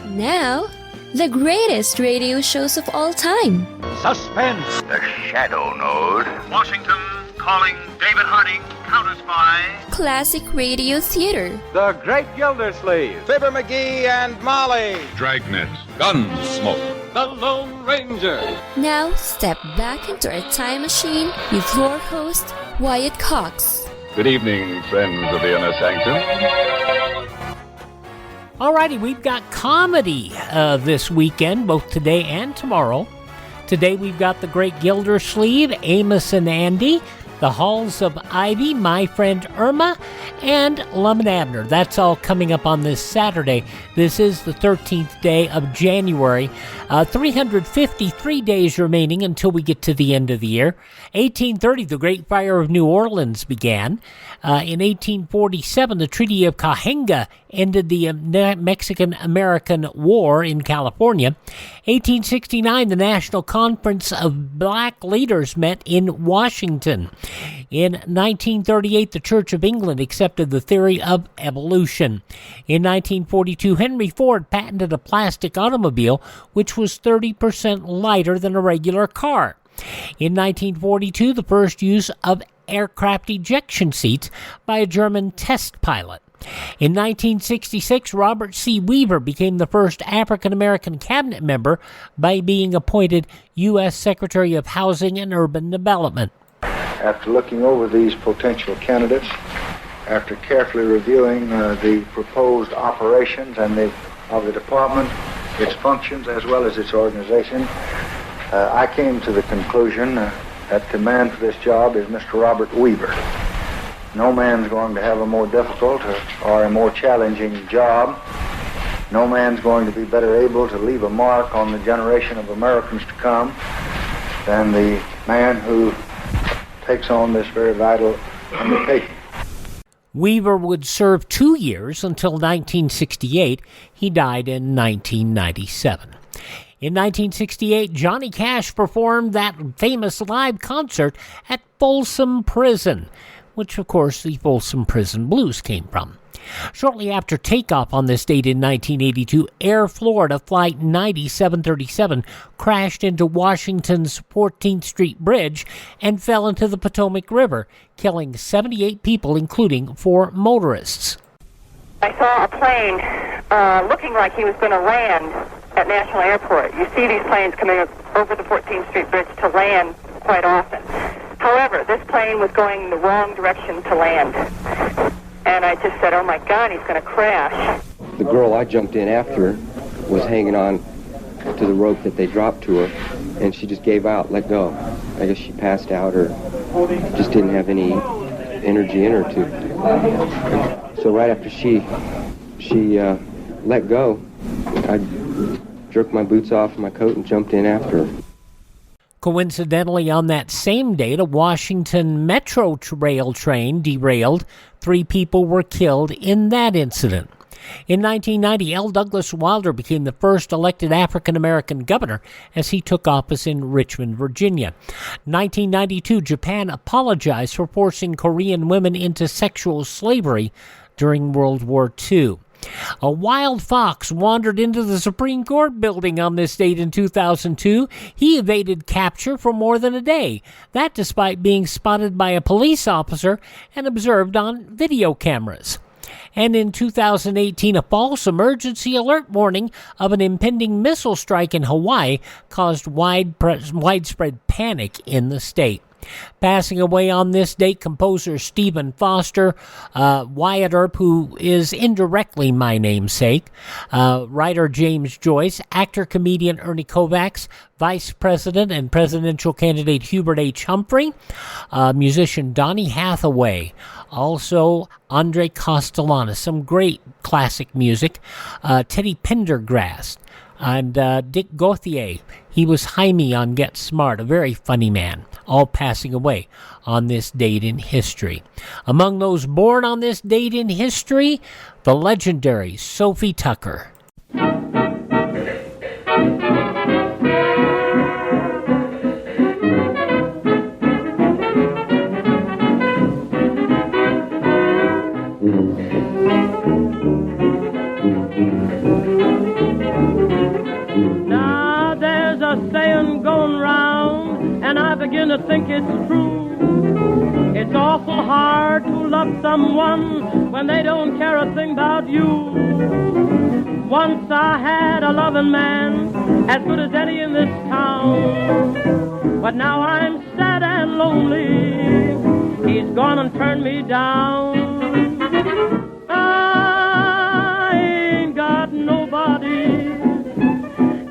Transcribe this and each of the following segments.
Now, the greatest radio shows of all time. Suspense. The Shadow Node. Washington calling David Harding, counter-spy. Classic radio theater. The Great Gildersleeve. Fibber McGee and Molly. Dragnet. Gunsmoke. The Lone Ranger. Now, step back into a time machine with your host, Wyatt Cox. Good evening, friends of the Inner Sanctum. Alrighty, we've got comedy this weekend, both today and tomorrow. Today we've got The Great Gildersleeve, Amos and Andy, The Halls of Ivy, My Friend Irma, and Lum and Abner. That's all coming up on this Saturday. This is the 13th day of January. 353 days remaining until we get to the end of the year. 1830, the Great Fire of New Orleans began. In 1847, the Treaty of Cahuenga ended the Mexican-American War in California. 1869, the National Conference of Black Leaders met in Washington. In 1938, the Church of England accepted the theory of evolution. In 1942, Henry Ford patented a plastic automobile which was 30% lighter than a regular car. In 1942, the first use of aircraft ejection seats by a German test pilot. In 1966, Robert C. Weaver became the first African-American cabinet member by being appointed U.S. Secretary of Housing and Urban Development. After looking over these potential candidates, after carefully reviewing the proposed operations of the department, its functions as well as its organization, I came to the conclusion that the man for this job is Mr. Robert Weaver. No man's going to have a more difficult or a more challenging job. No man's going to be better able to leave a mark on the generation of Americans to come than the man who takes on this very vital undertaking. Weaver would serve 2 years until 1968. He died in 1997. In 1968, Johnny Cash performed that famous live concert at Folsom Prison, which, of course, the Folsom Prison Blues came from. Shortly after takeoff on this date in 1982, Air Florida Flight 9737 crashed into Washington's 14th Street Bridge and fell into the Potomac River, killing 78 people, including 4 motorists. I saw a plane looking like he was going to land at National Airport. You see these planes coming over the 14th Street Bridge to land quite often. However, this plane was going in the wrong direction to land. And I just said, oh my God, he's going to crash. The girl I jumped in after was hanging on to the rope that they dropped to her, and she just gave out, let go. I guess she passed out or just didn't have any energy in her to. So right after she let go, I jerked my boots off my coat and jumped in after her. Coincidentally, on that same date, a Washington Metro rail train derailed. 3 people were killed in that incident. In 1990, L. Douglas Wilder became the first elected African-American governor as he took office in Richmond, Virginia. 1992, Japan apologized for forcing Korean women into sexual slavery during World War II. A wild fox wandered into the Supreme Court building on this date in 2002. He evaded capture for more than a day, that despite being spotted by a police officer and observed on video cameras. And in 2018, a false emergency alert warning of an impending missile strike in Hawaii caused widespread panic in the state. Passing away on this date, composer Stephen Foster, Wyatt Earp, who is indirectly my namesake, writer James Joyce, actor-comedian Ernie Kovacs, Vice President and presidential candidate Hubert H. Humphrey, musician Donny Hathaway, also Andre Castellanos, some great classic music, Teddy Pendergrass, and Dick Gauthier. He was Jaime on Get Smart, a very funny man, all passing away on this date in history. Among those born on this date in history, the legendary Sophie Tucker. begin to think it's true. It's awful hard to love someone when they don't care a thing about you. Once I had a loving man as good as any in this town, but now I'm sad and lonely. He's gone and turned me down. I ain't got nobody,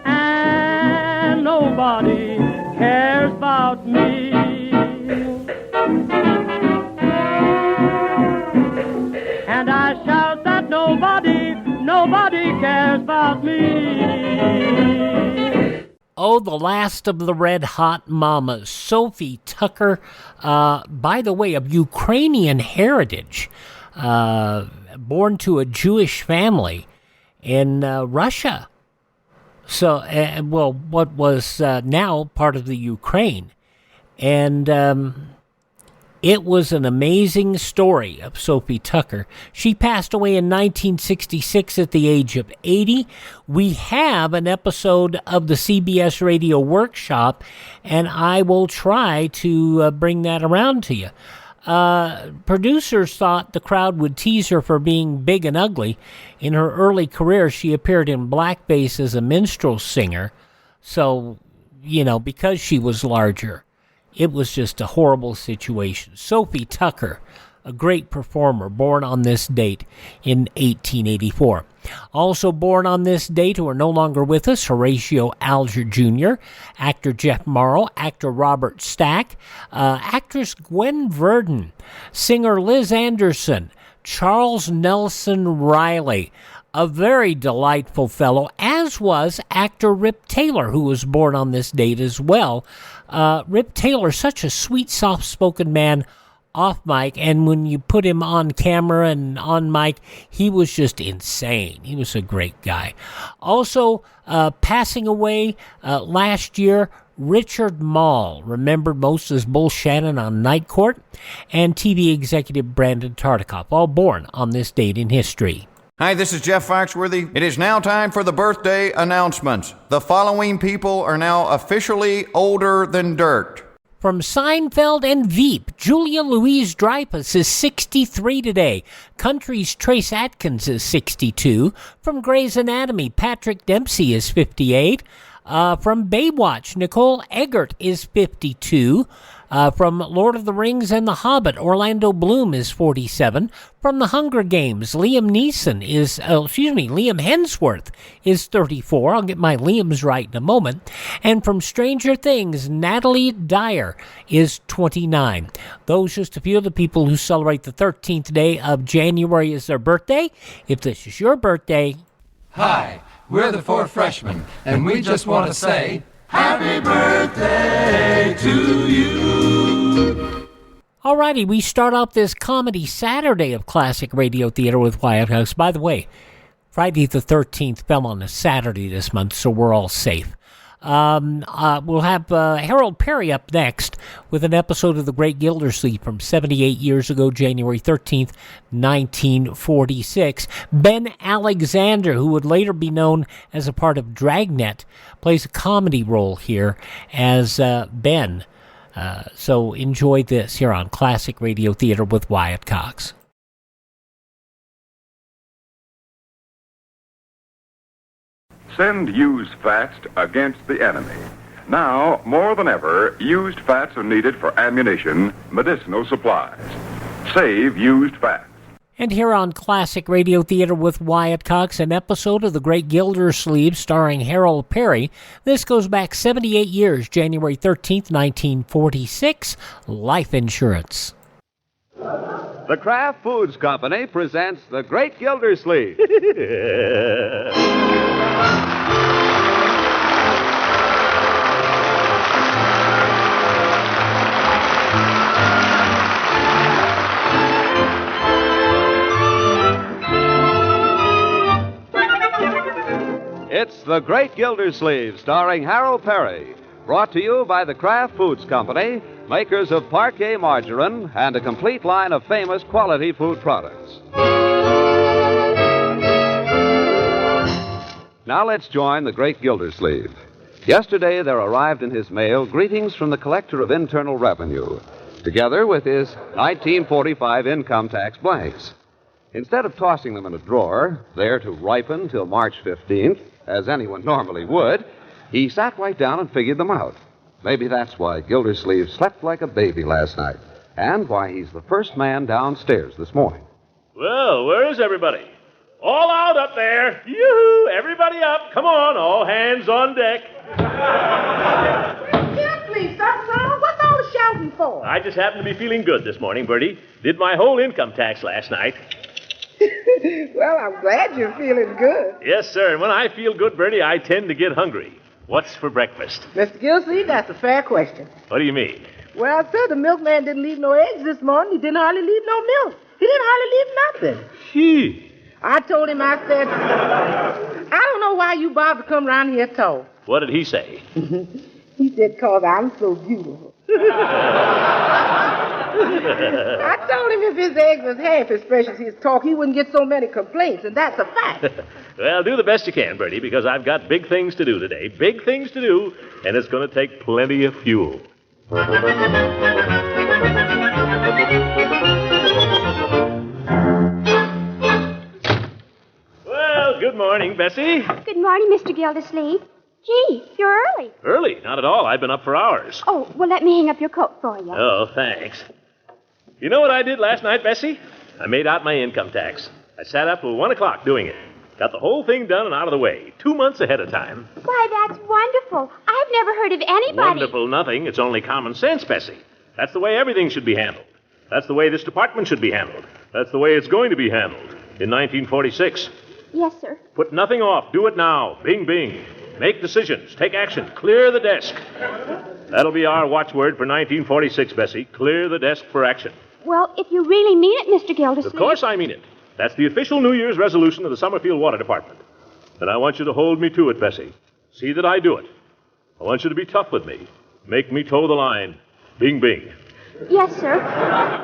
and nobody cares about me. And I shout that nobody cares about me. Oh, the last of the Red Hot Mamas, Sophie Tucker, by the way, of Ukrainian heritage, born to a Jewish family in Russia. So, what was now part of the Ukraine. And it was an amazing story of Sophie Tucker. She passed away in 1966 at the age of 80. We have an episode of the CBS Radio Workshop, and I will try to bring that around to you. Producers thought the crowd would tease her for being big and ugly. In her early career, she appeared in blackface as a minstrel singer. So, because she was larger, it was just a horrible situation. Sophie Tucker, a great performer, born on this date in 1884. Also born on this date, who are no longer with us, Horatio Alger Jr., actor Jeff Morrow, actor Robert Stack, actress Gwen Verdon, singer Liz Anderson, Charles Nelson Riley, a very delightful fellow, as was actor Rip Taylor, who was born on this date as well. Rip Taylor, such a sweet, soft-spoken man off mic, and when you put him on camera and on mic, he was just insane. He was a great guy. Also, passing away last year, Richard Mall, remembered most as Bull Shannon on Night Court, and TV executive Brandon Tartikoff, all born on this date in history. Hi, this is Jeff Foxworthy. It is now time for the birthday announcements. The following people are now officially older than dirt. From Seinfeld and Veep, Julia Louise-Dreyfus is 63 today. Country's Trace Atkins is 62. From Grey's Anatomy, Patrick Dempsey is 58. From Baywatch, Nicole Eggert is 52. From Lord of the Rings and The Hobbit, Orlando Bloom is 47. From The Hunger Games, Liam Hemsworth is 34. I'll get my Liams right in a moment. And from Stranger Things, Natalie Dyer is 29. Those just a few of the people who celebrate the 13th day of January as their birthday. If this is your birthday... Hi, we're the Four Freshmen, and we just want to say... Happy birthday to you. Alrighty, we start off this Comedy Saturday of Classic Radio Theater with Wyatt House. By the way, Friday the 13th fell on a Saturday this month, so we're all safe. We'll have Harold Peary up next with an episode of The Great Gildersleeve from 78 years ago, January 13th, 1946. Ben Alexander, who would later be known as a part of Dragnet, plays a comedy role here as Ben. So enjoy this here on Classic Radio Theater with Wyatt Cox. Send used fats against the enemy. Now, more than ever, used fats are needed for ammunition, medicinal supplies. Save used fats. And here on Classic Radio Theater with Wyatt Cox, an episode of The Great Gildersleeve starring Harold Peary. This goes back 78 years, January 13th, 1946, life insurance. The Kraft Foods Company presents The Great Gildersleeve. It's The Great Gildersleeve, starring Harold Peary. Brought to you by the Kraft Foods Company, makers of Parquet Margarine and a complete line of famous quality food products. Now let's join The Great Gildersleeve. Yesterday there arrived in his mail greetings from the Collector of Internal Revenue, together with his 1945 income tax blanks. Instead of tossing them in a drawer, there to ripen till March 15th, as anyone normally would, he sat right down and figured them out. Maybe that's why Gildersleeve slept like a baby last night, and why he's the first man downstairs this morning. Well, where is everybody? All out up there. Yoo-hoo! Everybody up. Come on, all hands on deck. Please, son. What's all the shouting for? I just happened to be feeling good this morning, Bertie. Did my whole income tax last night. Well, I'm glad you're feeling good. Yes, sir. And when I feel good, Bertie, I tend to get hungry. What's for breakfast? Mr. Gildersleeve, that's a fair question. What do you mean? Well, sir, the milkman didn't leave no eggs this morning. He didn't hardly leave no milk. He didn't hardly leave nothing. Gee. I told him, I said, I don't know why you bothered to come around here at all. What did he say? He said, 'cause I'm so beautiful. I told him if his eggs was half as fresh as his talk, he wouldn't get so many complaints, and that's a fact. Well, do the best you can, Bertie, because I've got big things to do today. Big things to do, and it's going to take plenty of fuel. Well, good morning, Bessie. Good morning, Mr. Gildersleeve. Gee, you're early. Early? Not at all. I've been up for hours. Oh, well, let me hang up your coat for you. Oh, thanks. You know what I did last night, Bessie? I made out my income tax. I sat up till 1 o'clock doing it. Got the whole thing done and out of the way, 2 months ahead of time. Why, that's wonderful. I've never heard of anybody... Wonderful nothing. It's only common sense, Bessie. That's the way everything should be handled. That's the way this department should be handled. That's the way it's going to be handled in 1946. Yes, sir. Put nothing off. Do it now. Bing, bing. Make decisions. Take action. Clear the desk. That'll be our watchword for 1946, Bessie. Clear the desk for action. Well, if you really mean it, Mr. Gildersleeve... Of course I mean it. That's the official New Year's resolution of the Summerfield Water Department. And I want you to hold me to it, Bessie. See that I do it. I want you to be tough with me. Make me toe the line. Bing, bing. Yes, sir.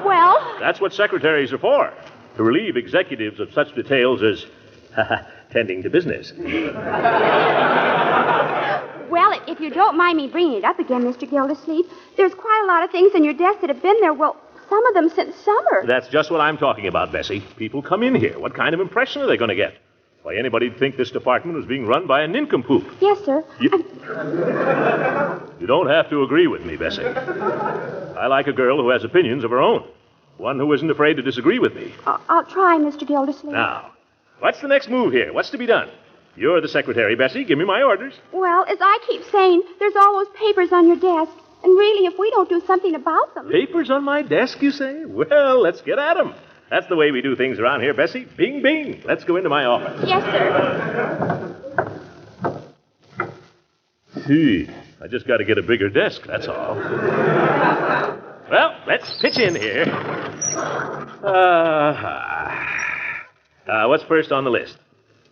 Well... That's what secretaries are for. To relieve executives of such details as... tending to business. Well, if you don't mind me bringing it up again, Mr. Gildersleeve, there's quite a lot of things on your desk that have been there, well, some of them since summer. That's just what I'm talking about, Bessie. People come in here. What kind of impression are they going to get? Why, anybody'd think this department was being run by a nincompoop. Yes, sir. You don't have to agree with me, Bessie. I like a girl who has opinions of her own. One who isn't afraid to disagree with me. I'll try, Mr. Gildersleeve. Now, what's the next move here? What's to be done? You're the secretary, Bessie. Give me my orders. Well, as I keep saying, there's all those papers on your desk. And really, if we don't do something about them... Papers on my desk, you say? Well, let's get at them. That's the way we do things around here, Bessie. Bing, bing. Let's go into my office. Yes, sir. Gee, I just got to get a bigger desk, that's all. Well, let's pitch in here. What's first on the list?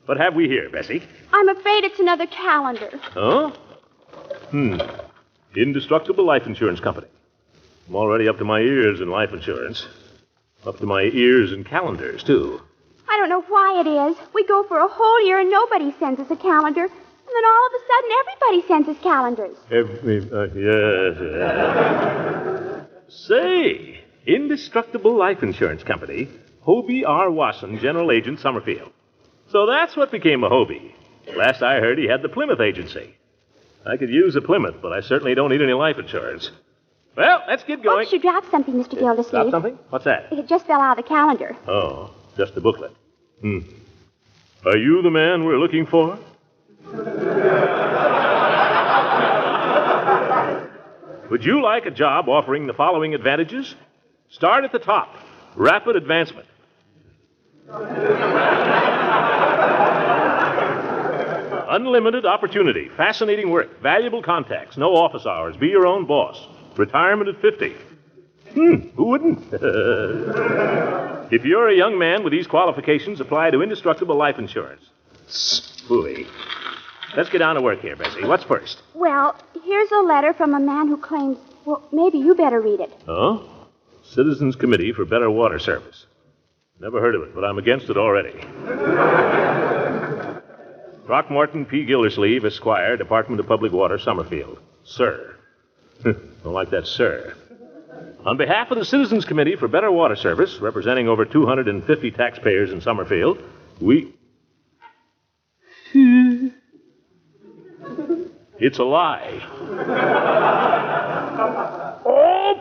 What have we here, Bessie? I'm afraid it's another calendar. Huh? Indestructible Life Insurance Company. I'm already up to my ears in life insurance. Up to my ears in calendars, too. I don't know why it is. We go for a whole year and nobody sends us a calendar. And then all of a sudden, everybody sends us calendars. Yes. Say, Indestructible Life Insurance Company, Hobie R. Wasson, General Agent, Summerfield. So that's what became a Hobie. Last I heard, he had the Plymouth Agency. I could use a Plymouth, but I certainly don't need any life insurance. Well, let's get going. Oh, you dropped something, Mr. Gildersleeve. Dropped something? What's that? It just fell out of the calendar. Oh, just the booklet. Are you the man we're looking for? Would you like a job offering the following advantages? Start at the top. Rapid advancement. Unlimited opportunity. Fascinating work. Valuable contacts. No office hours. Be your own boss. Retirement at 50. Who wouldn't? If you're a young man with these qualifications, apply to Indestructible Life Insurance. Phooey. Let's get down to work here, Bessie. What's first? Well, here's a letter from a man who claims... Well, maybe you better read it. Oh? Citizens Committee for Better Water Service. Never heard of it, but I'm against it already. Throckmorton P. Gildersleeve, Esquire, Department of Public Water, Summerfield. Sir. Don't like that, sir. On behalf of the Citizens Committee for Better Water Service, representing over 250 taxpayers in Summerfield, we... It's a lie. Oh!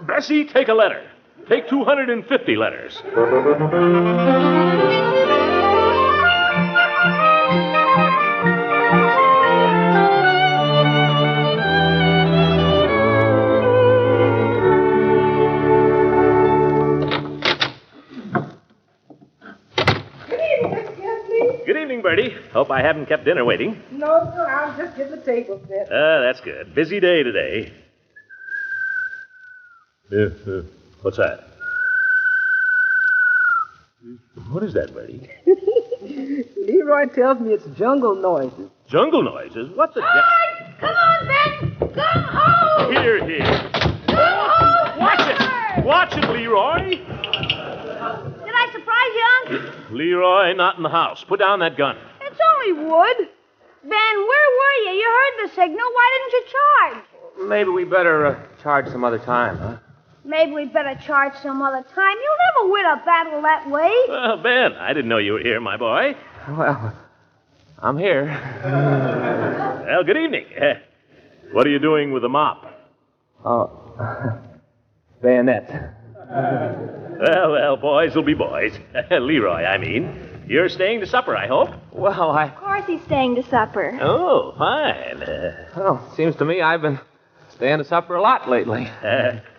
Bessie, take a letter. Take 250 letters. Good evening, Bertie. Hope I haven't kept dinner waiting. No, sir, I was just getting the table set. That's good. Busy day today. What's that? What is that, Bertie? Leroy tells me it's jungle noises. Jungle noises? What the... Come on, Ben! Come home! Here. Watch it! Watch it, Leroy! Did I surprise you, Unc? Leroy, not in the house. Put down that gun. It's only wood. Ben, where were you? You heard the signal. Why didn't you charge? Maybe we better charge some other time, huh? Maybe we'd better charge some other time. You'll never win a battle that way. Well, Ben, I didn't know you were here, my boy. Well, I'm here. Well, good evening. What are you doing with the mop? Oh, bayonet. Well, boys will be boys. Leroy, I mean. You're staying to supper, I hope? Well, Of course he's staying to supper. Oh, fine. Well, seems to me I've been staying to supper a lot lately.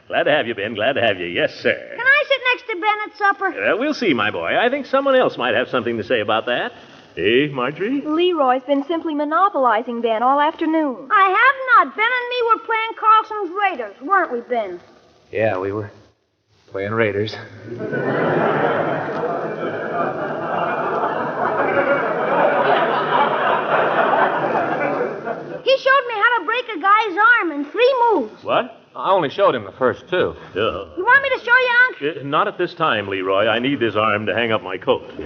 Glad to have you, Ben. Glad to have you. Yes, sir. Can I sit next to Ben at supper? We'll see, my boy. I think someone else might have something to say about that. Eh, Marjorie? Leroy's been simply monopolizing Ben all afternoon. I have not. Ben and me were playing Carlson's Raiders, weren't we, Ben? Yeah, we were playing Raiders. He showed me how to break a guy's arm in 3 moves. What? I only showed him the first 2. You want me to show you, Unc? Not at this time, Leroy. I need this arm to hang up my coat. Okay.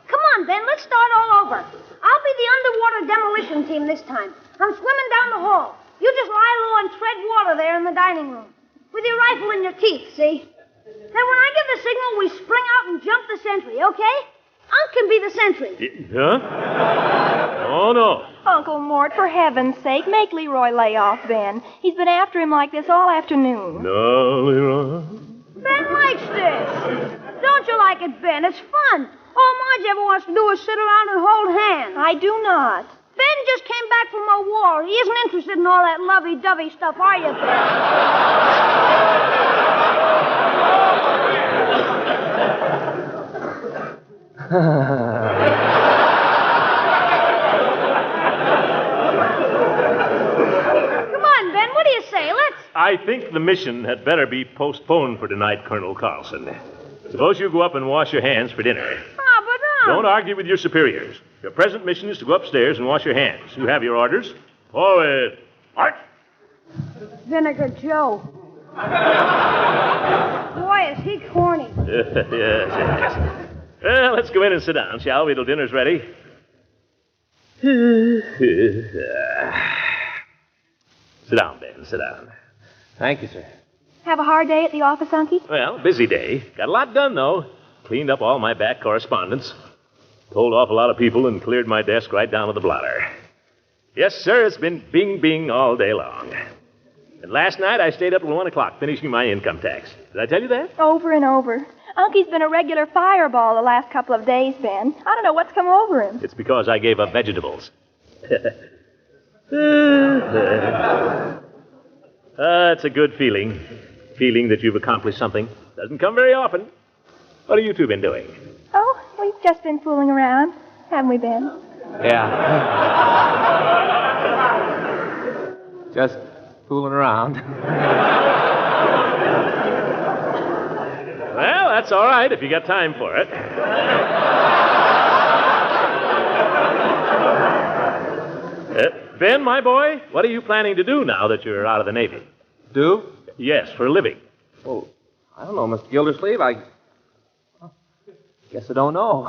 Come on, Ben. Let's start all over. I'll be the underwater demolition team this time. I'm swimming down the hall. You just lie low and tread water there in the dining room. With your rifle in your teeth, see? Then when I give the signal, we spring out and jump the sentry, okay? Unc can be the sentry. Huh? Oh, no. Uncle Mort, for heaven's sake, make Leroy lay off Ben. He's been after him like this all afternoon. No, Leroy. Ben likes this. Don't you like it, Ben? It's fun. All Marge ever wants to do is sit around and hold hands. I do not. Ben just came back from a war. He isn't interested in all that lovey-dovey stuff, are you, Ben? Come on, Ben. What do you say? Let's... I think the mission had better be postponed for tonight, Colonel Carlson. Suppose you go up and wash your hands for dinner. Ah, but Don't argue with your superiors. Your present mission is to go upstairs and wash your hands. You have your orders. Forward. March. Vinegar Joe. Boy, is he corny. Yes. Well, let's go in and sit down, shall we, till dinner's ready? Sit down, Ben. Sit down. Thank you, sir. Have a hard day at the office, Unky? Well, busy day. Got a lot done, though. Cleaned up all my back correspondence. Told off a lot of people and cleared my desk right down to the blotter. Yes, sir, it's been bing all day long. And last night I stayed up till 1 o'clock finishing my income tax. Did I tell you that? Over and over. Unky's been a regular fireball the last couple of days, Ben. I don't know what's come over him. It's because I gave up vegetables. It's a good feeling. Feeling that you've accomplished something. Doesn't come very often. What have you two been doing? Oh, we've just been fooling around, haven't we, Ben? Yeah. Just fooling around. Well, that's all right if you got time for it. Ben, my boy, what are you planning to do now that you're out of the Navy? Do? Yes, for a living. Oh, I don't know, Mr. Gildersleeve. Guess I don't know.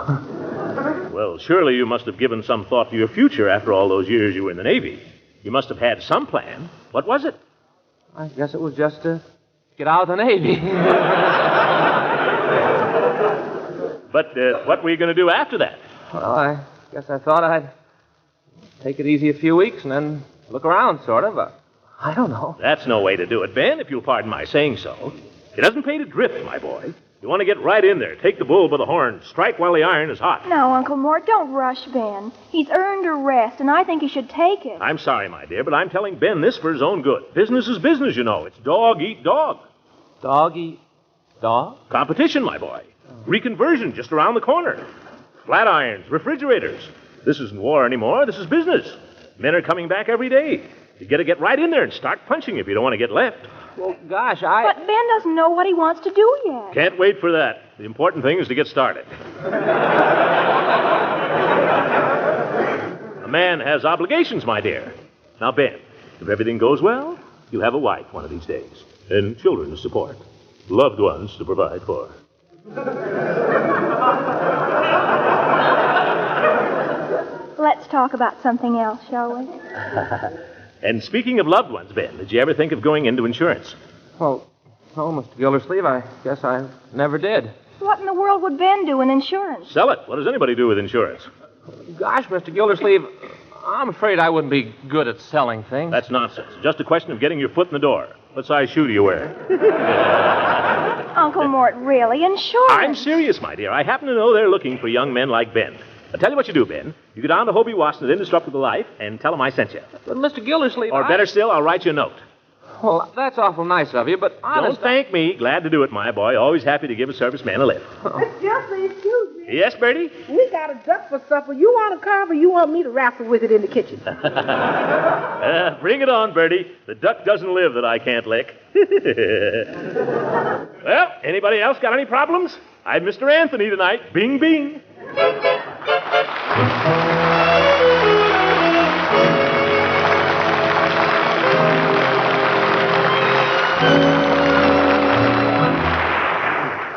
Well, surely you must have given some thought to your future after all those years you were in the Navy. You must have had some plan. What was it? I guess it was just to get out of the Navy. But what were you going to do after that? Well, I guess I thought I'd take it easy a few weeks and then look around, sort of. I don't know. That's no way to do it, Ben, if you'll pardon my saying so. It doesn't pay to drift, my boy. You want to get right in there. Take the bull by the horn. Strike while the iron is hot. No, Uncle Mort, don't rush Ben. He's earned a rest, and I think he should take it. I'm sorry, my dear, but I'm telling Ben this for his own good. Business is business, you know. It's dog eat dog. Dog eat dog? Competition, my boy. Reconversion just around the corner. Flat irons, refrigerators. This isn't war anymore. This is business. Men are coming back every day. You got to get right in there and start punching if you don't want to get left. Well, gosh, But Ben doesn't know what he wants to do yet. Can't wait for that. The important thing is to get started. A man has obligations, my dear. Now, Ben, if everything goes well, you'll have a wife one of these days. And children to support. Loved ones to provide for. Let's talk about something else, shall we? And speaking of loved ones, Ben, did you ever think of going into insurance? Well, no, Mr. Gildersleeve, I guess I never did. What in the world would Ben do in insurance? Sell it. What does anybody do with insurance? Gosh, Mr. Gildersleeve, I'm afraid I wouldn't be good at selling things. That's nonsense. Just a question of getting your foot in the door. What size shoe do you wear? Uncle Mort, really? Insurance? I'm serious, my dear. I happen to know they're looking for young men like Ben. I'll tell you what you do, Ben. You go down to Hobie Watson's Indestructible Life and tell them I sent you. But, Mr. Gildersleeve, Or better still, I'll write you a note. Well, that's awful nice of you, but honest... Don't thank me. Glad to do it, my boy. Always happy to give a serviceman a lift. Mr. Gildersleeve, excuse me. Yes, Bertie? We got a duck for supper. You want to carve or you want me to wrestle with it in the kitchen? Bring it on, Bertie. The duck doesn't live that I can't lick. Well, anybody else got any problems? I'm Mr. Anthony tonight. Bing, bing.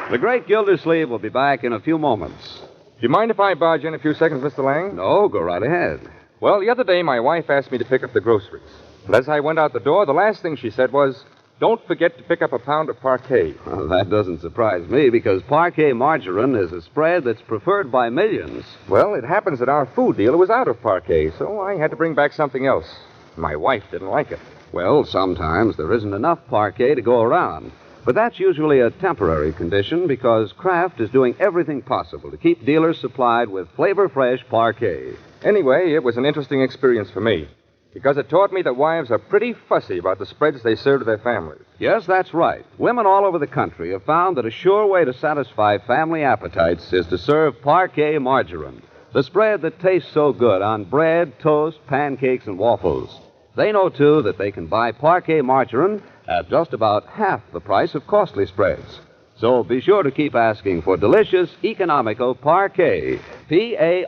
The Great Gildersleeve will be back in a few moments. Do you mind if I barge in a few seconds, Mr. Lang? No, go right ahead. Well, the other day, my wife asked me to pick up the groceries. And as I went out the door, the last thing she said was, "Don't forget to pick up a pound of parquet." Well, that doesn't surprise me, because parquet margarine is a spread that's preferred by millions. Well, it happens that our food dealer was out of parquet, so I had to bring back something else. My wife didn't like it. Well, sometimes there isn't enough parquet to go around. But that's usually a temporary condition because Kraft is doing everything possible to keep dealers supplied with flavor-fresh parquet. Anyway, it was an interesting experience for me because it taught me that wives are pretty fussy about the spreads they serve to their families. Yes, that's right. Women all over the country have found that a sure way to satisfy family appetites is to serve parquet margarine, the spread that tastes so good on bread, toast, pancakes, and waffles. They know, too, that they can buy parquet margarine at just about half the price of costly spreads. So be sure to keep asking for delicious, economical parquet, Parkay,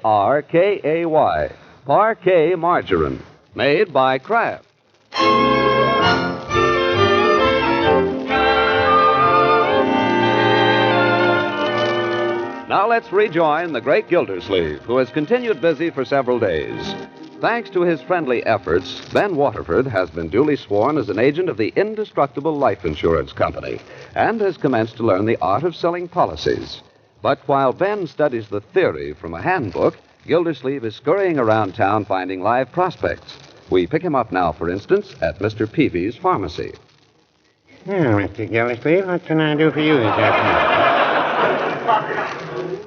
parquet margarine, made by Kraft. Now let's rejoin the Great Gildersleeve, who has continued busy for several days. Thanks to his friendly efforts, Ben Waterford has been duly sworn as an agent of the Indestructible Life Insurance Company and has commenced to learn the art of selling policies. But while Ben studies the theory from a handbook, Gildersleeve is scurrying around town finding live prospects. We pick him up now, for instance, at Mr. Peavy's pharmacy. Well, Mr. Gildersleeve, what can I do for you this afternoon?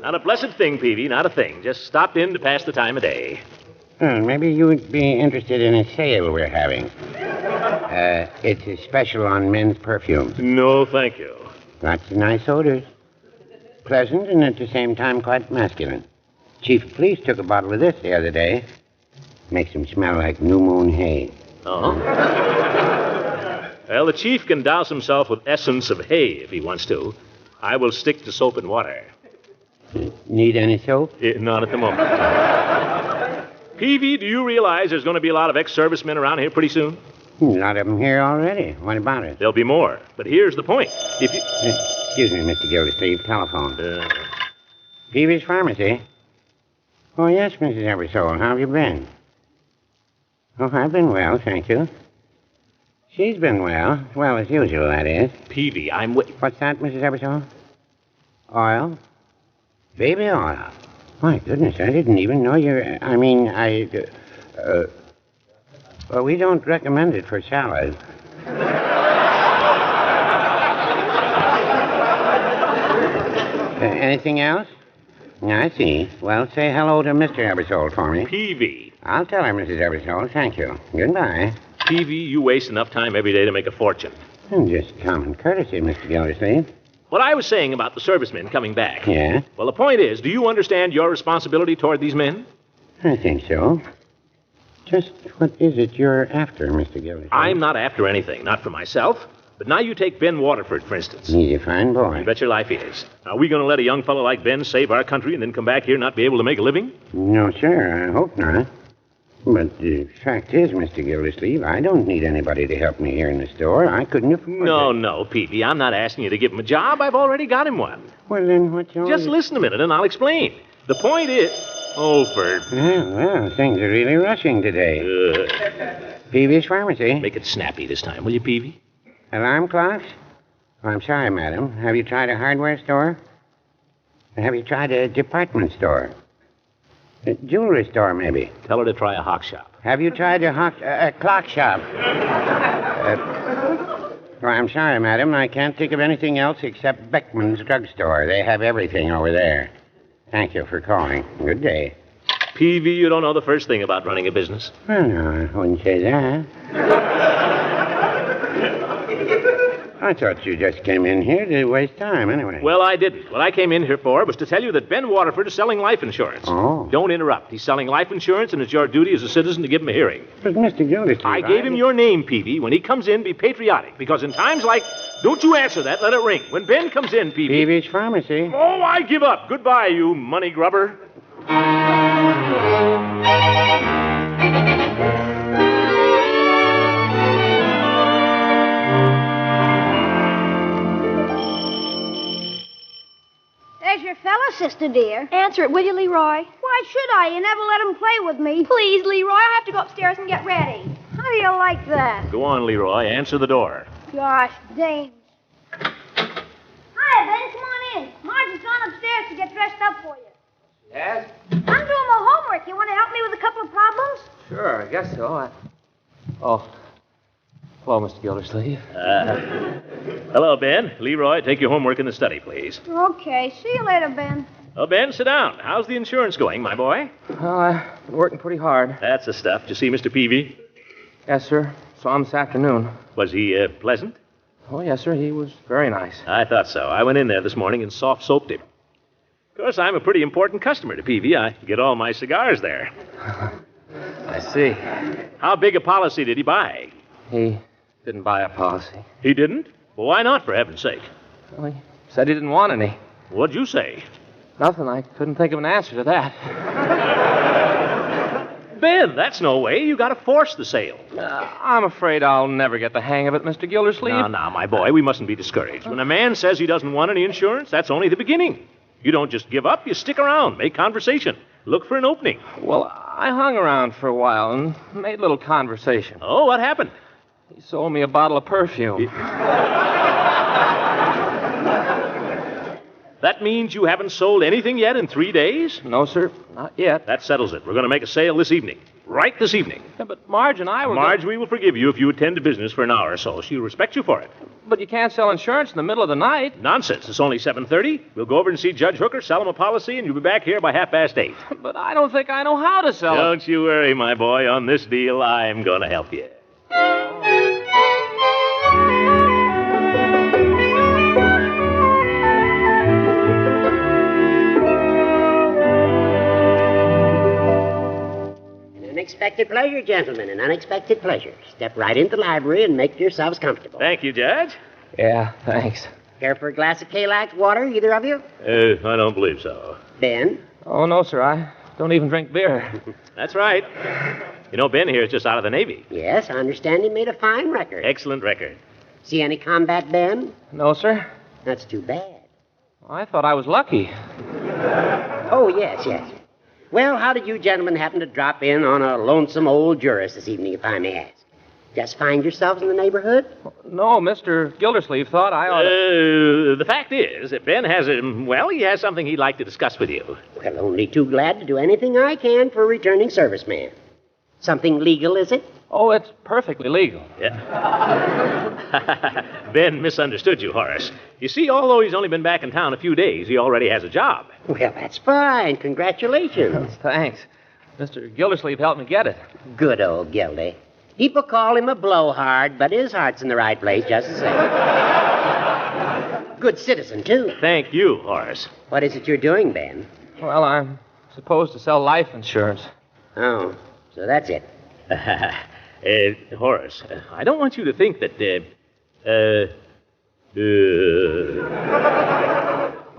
Not a blessed thing, Peavy, not a thing. Just stopped in to pass the time of day. Well, maybe you would be interested in a sale we're having. It's a special on men's perfume. No, thank you. Lots of nice odors. Pleasant and at the same time quite masculine. Chief of Police took a bottle of this the other day. Makes him smell like new moon hay. Oh? Well, the chief can douse himself with essence of hay if he wants to. I will stick to soap and water. Need any soap? Not at the moment. Peavy, do you realize there's going to be a lot of ex-servicemen around here pretty soon? A lot of them here already. What about it? There'll be more. But here's the point. If you... Excuse me, Mr. Gildersleeve. Telephone. Peavy's Pharmacy? Oh, yes, Mrs. Eversole. How have you been? Oh, I've been well, thank you. She's been well. Well, as usual, that is. Peavy, What's that, Mrs. Eversole? Oil? Baby oil. My goodness, I didn't even know well, we don't recommend it for salad. Anything else? I see. Well, say hello to Mr. Eversole for me. Peavy. I'll tell her, Mrs. Eversole. Thank you. Goodbye. Peavy, you waste enough time every day to make a fortune. Just common courtesy, Mr. Gildersleeve. What I was saying about the servicemen coming back. Yeah? Well, the point is, do you understand your responsibility toward these men? I think so. Just what is it you're after, Mr. Gildersleeve? I'm not after anything, not for myself. But now you take Ben Waterford, for instance. He's a fine boy. You bet your life he is. Are we going to let a young fellow like Ben save our country and then come back here and not be able to make a living? No, sir, I hope not. But the fact is, Mr. Gildersleeve, I don't need anybody to help me here in the store. I couldn't afford it. No, Peavy. I'm not asking you to give him a job. I've already got him one. Well, then what's your... Just listen a minute and I'll explain. The point is... Oh, Ferd. Well, things are really rushing today. Peavy's Pharmacy. Make it snappy this time, will you, Peavy? Alarm clocks? Oh, I'm sorry, madam. Have you tried a hardware store? Have you tried a department store? A jewelry store, maybe? Tell her to try a hock shop. Have you tried a clock shop? Well, I'm sorry, madam. I can't think of anything else except Beckman's drugstore. They have everything over there. Thank you for calling. Good day. Peavy, you don't know the first thing about running a business. Well, no, I wouldn't say that. I thought you just came in here to waste time, anyway. Well, I didn't. What I came in here for was to tell you that Ben Waterford is selling life insurance. Oh. Don't interrupt. He's selling life insurance, and it's your duty as a citizen to give him a hearing. But, Mr. Gildersleeve... I gave him your name, Peavy. When he comes in, be patriotic, because in times like... Don't you answer that. Let it ring. When Ben comes in, Peavy... Peavy's Pharmacy. Oh, I give up. Goodbye, you money grubber. There's your fella, sister dear. Answer it, will you, Leroy? Why should I? You never let him play with me. Please, Leroy, I have to go upstairs and get ready. How do you like that? Go on, Leroy. Answer the door. Gosh, Dame. Hi, Ben. Come on in. Marge has gone upstairs to get dressed up for you. Yes? I'm doing my homework. You want to help me with a couple of problems? Sure, I guess so. Oh. Hello, Mr. Gildersleeve. Hello, Ben. Leroy, take your homework in the study, please. Okay. See you later, Ben. Oh, Ben, sit down. How's the insurance going, my boy? Well, I've been working pretty hard. That's the stuff. Did you see Mr. Peavy? Yes, sir. Saw him this afternoon. Was he pleasant? Oh, yes, sir. He was very nice. I thought so. I went in there this morning and soft soaped him. Of course, I'm a pretty important customer to Peavy. I get all my cigars there. I see. How big a policy did he buy? He didn't buy a policy. He didn't? Well, why not, for heaven's sake? Well, he said he didn't want any. What'd you say? Nothing. I couldn't think of an answer to that. Ben, that's no way. You got to force the sale. I'm afraid I'll never get the hang of it, Mr. Gildersleeve. Now, my boy, we mustn't be discouraged. When a man says he doesn't want any insurance, that's only the beginning. You don't just give up. You stick around, make conversation, look for an opening. Well, I hung around for a while and made a little conversation. Oh, what happened? He sold me a bottle of perfume. That means you haven't sold anything yet in 3 days? No, sir, not yet. That settles it. We're going to make a sale this evening. Right this evening. Yeah, but Marge and I were... Marge, we will forgive you if you attend to business for an hour or so. She'll respect you for it. But you can't sell insurance in the middle of the night. Nonsense. It's only 7:30. We'll go over and see Judge Hooker, sell him a policy, and you'll be back here by 8:30. But I don't think I know how to sell it. Don't you worry, my boy. On this deal, I'm going to help you. Unexpected pleasure, gentlemen, an unexpected pleasure. Step right into the library and make yourselves comfortable. Thank you, Judge. Yeah, thanks. Care for a glass of Kalax water, either of you? I don't believe so. Ben? Oh, no, sir. I don't even drink beer. That's right. You know, Ben here is just out of the Navy. Yes, I understand he made a fine record. Excellent record. See any combat, Ben? No, sir. That's too bad. I thought I was lucky. Oh, yes. Well, how did you gentlemen happen to drop in on a lonesome old jurist this evening, if I may ask? Just find yourselves in the neighborhood? No, Mr. Gildersleeve thought I ought to... The fact is that Ben has he has something he'd like to discuss with you. Well, only too glad to do anything I can for a returning serviceman. Something legal, is it? Oh, it's perfectly legal. Yeah. Ben misunderstood you, Horace. You see, although he's only been back in town a few days, he already has a job. Well, that's fine. Congratulations. Thanks. Mr. Gildersleeve helped me get it. Good old Gildy. People call him a blowhard, but his heart's in the right place just the same. Good citizen, too. Thank you, Horace. What is it you're doing, Ben? Well, I'm supposed to sell life insurance. Oh, so that's it. Horace, I don't want you to think that,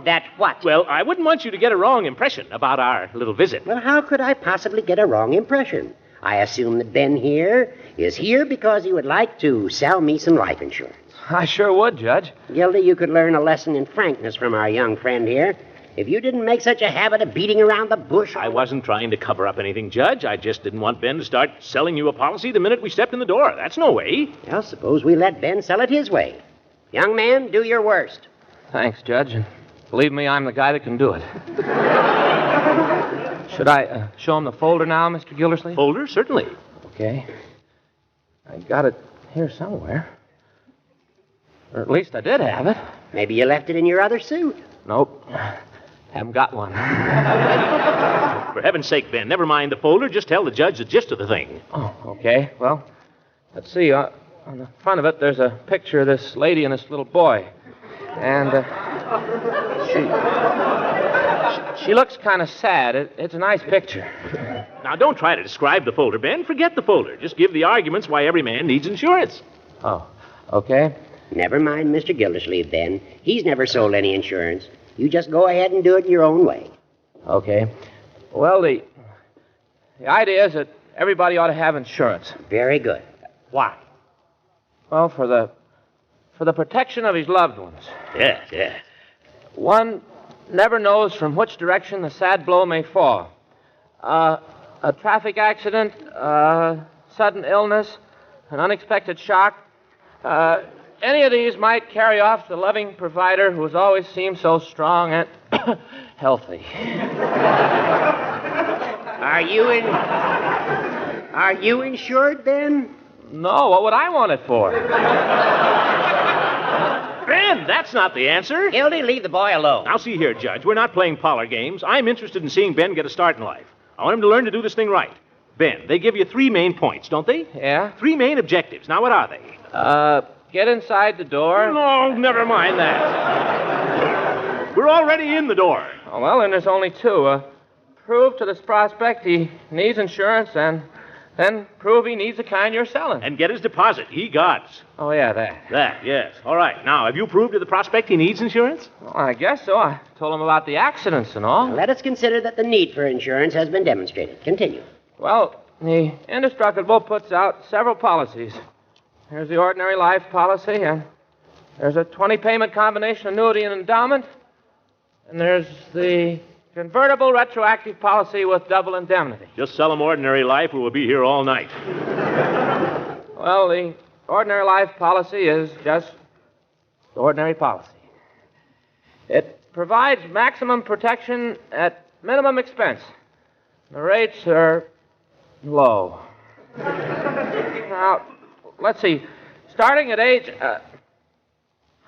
That what? Well, I wouldn't want you to get a wrong impression about our little visit. Well, how could I possibly get a wrong impression? I assume that Ben here is here because he would like to sell me some life insurance. I sure would, Judge. Gildy, you could learn a lesson in frankness from our young friend here. If you didn't make such a habit of beating around the bush... I wasn't trying to cover up anything, Judge. I just didn't want Ben to start selling you a policy the minute we stepped in the door. That's no way. Well, suppose we let Ben sell it his way. Young man, do your worst. Thanks, Judge. And believe me, I'm the guy that can do it. Should I show him the folder now, Mr. Gildersleeve? Folder? Certainly. Okay. I got it here somewhere. Or at least I did have it. Maybe you left it in your other suit. Nope. Haven't got one. For heaven's sake, Ben, never mind the folder. Just tell the judge the gist of the thing. Oh, okay. Well, let's see. On the front of it, there's a picture of this lady and this little boy. And she looks kind of sad. It's a nice picture. Now, don't try to describe the folder, Ben. Forget the folder. Just give the arguments why every man needs insurance. Oh, okay. Never mind Mr. Gildersleeve, Ben. He's never sold any insurance. You just go ahead and do it your own way. Okay. Well, the idea is that everybody ought to have insurance. Very good. Why? Well, for the protection of his loved ones. Yeah. One never knows from which direction the sad blow may fall. A traffic accident, sudden illness, an unexpected shock. Any of these might carry off the loving provider who has always seemed so strong and healthy. Are you insured, Ben? No, what would I want it for? Ben, that's not the answer. Gildy, leave the boy alone. Now, see here, Judge. We're not playing parlor games. I'm interested in seeing Ben get a start in life. I want him to learn to do this thing right. Ben, they give you 3 main points, don't they? Yeah. 3 main objectives. Now, what are they? Get inside the door. No, never mind that. We're already in the door. Oh, well, then there's only 2. Prove to this prospect he needs insurance, and then prove he needs the kind you're selling. And get his deposit. He got. Oh, yeah, that. That, yes. All right. Now, have you proved to the prospect he needs insurance? Well, I guess so. I told him about the accidents and all. Now, let us consider that the need for insurance has been demonstrated. Continue. Well, the Indestructible puts out several policies. Here's the ordinary life policy, and there's a 20-payment combination annuity and endowment, and there's the convertible retroactive policy with double indemnity. Just sell him ordinary life or we'll be here all night. Well, the ordinary life policy is just the ordinary policy. It provides maximum protection at minimum expense. The rates are low. Now, let's see. Starting at age...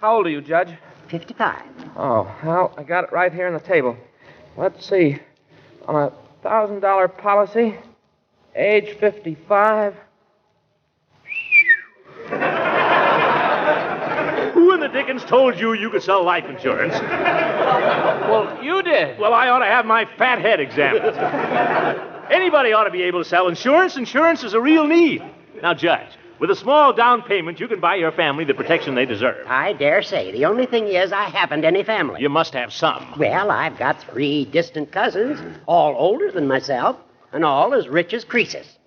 how old are you, Judge? 55. Oh, well, I got it right here on the table. Let's see. On a $1,000 policy, age 55... Who in the dickens told you could sell life insurance? Well, you did. Well, I ought to have my fat head examined. Anybody ought to be able to sell insurance. Insurance is a real need. Now, Judge, with a small down payment, you can buy your family the protection they deserve. I dare say. The only thing is I haven't any family. You must have some. Well, I've got 3 distant cousins, all older than myself, and all as rich as Croesus.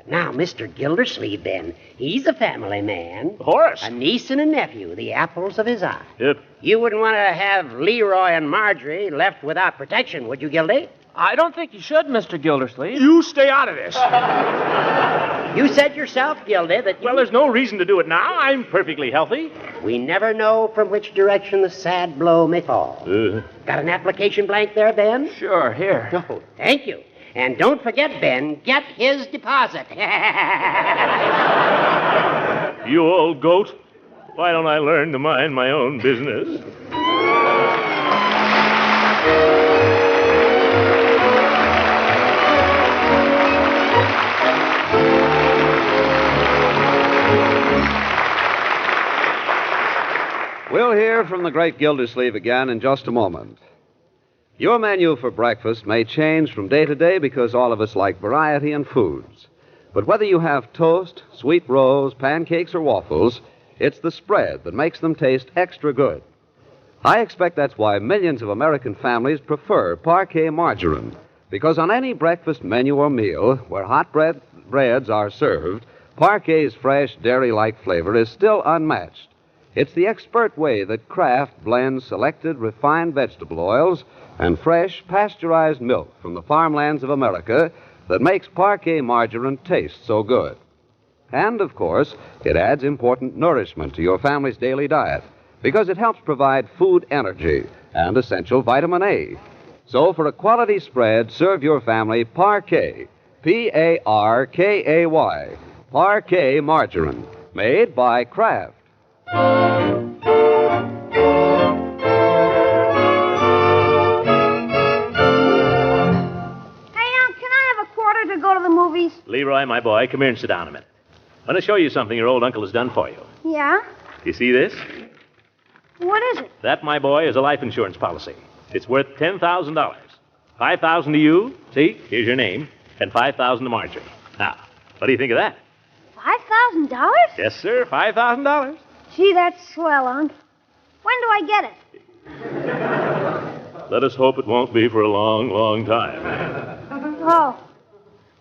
But now, Mr. Gildersleeve, Ben, he's a family man. Horace. A niece and a nephew, the apples of his eye. Yep. You wouldn't want to have Leroy and Marjorie left without protection, would you, Gildy? I don't think you should, Mr. Gildersleeve. You stay out of this. You said yourself, Gildy, that you... Well, there's no reason to do it now. I'm perfectly healthy. We never know from which direction the sad blow may fall. Got an application blank there, Ben? Sure, here. Oh, thank you. And don't forget, Ben, get his deposit. You old goat. Why don't I learn to mind my own business? We'll hear from the Great Gildersleeve again in just a moment. Your menu for breakfast may change from day to day because all of us like variety in foods. But whether you have toast, sweet rolls, pancakes, or waffles, it's the spread that makes them taste extra good. I expect that's why millions of American families prefer Parquet margarine, because on any breakfast menu or meal where hot breads are served, Parquet's fresh, dairy-like flavor is still unmatched. It's the expert way that Kraft blends selected refined vegetable oils and fresh, pasteurized milk from the farmlands of America that makes Parquet margarine taste so good. And, of course, it adds important nourishment to your family's daily diet because it helps provide food energy and essential vitamin A. So, for a quality spread, serve your family Parquet, P-A-R-K-A-Y, Parquet margarine, made by Kraft. To go to the movies? Leroy, my boy, come here and sit down a minute. I want to show you something your old uncle has done for you. Yeah? You see this? What is it? That, my boy, is a life insurance policy. It's worth $10,000. $5,000 to you, see, here's your name, and $5,000 to Marjorie. Now, what do you think of that? $5,000? Yes, sir, $5,000. Gee, that's swell, Unc. When do I get it? Let us hope it won't be for a long, long time. Oh.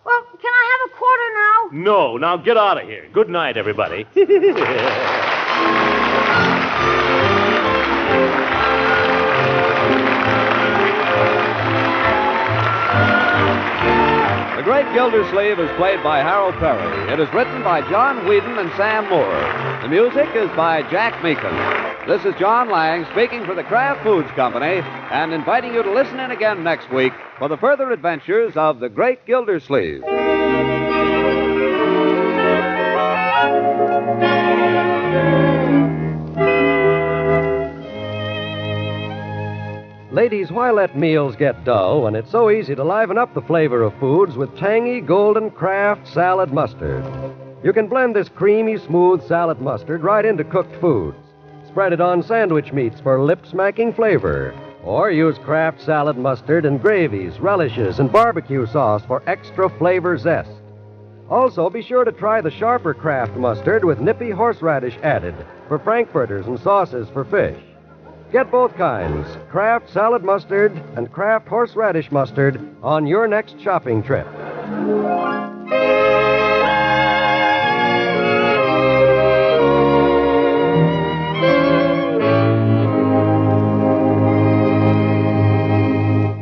Well, can I have a quarter now? No, now get out of here. Good night, everybody. The Great Gildersleeve is played by Harold Peary. It is written by John Whedon and Sam Moore. The music is by Jack Meakin. This is John Lang speaking for the Kraft Foods Company and inviting you to listen in again next week for the further adventures of the Great Gildersleeve. Ladies, why let meals get dull when it's so easy to liven up the flavor of foods with tangy golden Kraft salad mustard? You can blend this creamy, smooth salad mustard right into cooked foods. Spread it on sandwich meats for lip-smacking flavor. Or use Kraft salad mustard in gravies, relishes, and barbecue sauce for extra flavor zest. Also, be sure to try the sharper Kraft mustard with nippy horseradish added for frankfurters and sauces for fish. Get both kinds, Kraft salad mustard and Kraft horseradish mustard, on your next shopping trip.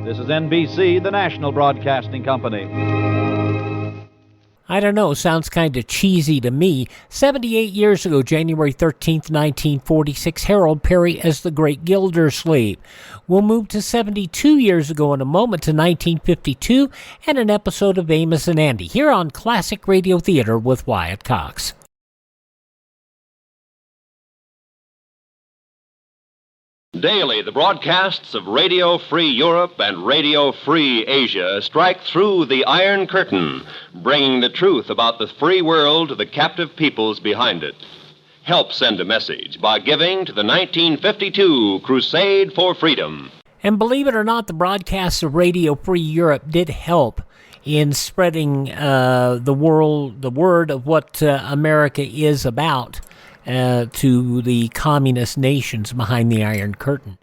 This is NBC, the national broadcasting company. I don't know, sounds kind of cheesy to me. 78 years ago, January 13th, 1946, Harold Peary as the Great Gildersleeve. We'll move to 72 years ago in a moment to 1952 and an episode of Amos and Andy here on Classic Radio Theater with Wyatt Cox. Daily, the broadcasts of Radio Free Europe and Radio Free Asia strike through the Iron Curtain, bringing the truth about the free world to the captive peoples behind it. Help send a message by giving to the 1952 Crusade for Freedom. And believe it or not, the broadcasts of Radio Free Europe did help in spreading the word of what America is about. To the communist nations behind the Iron Curtain.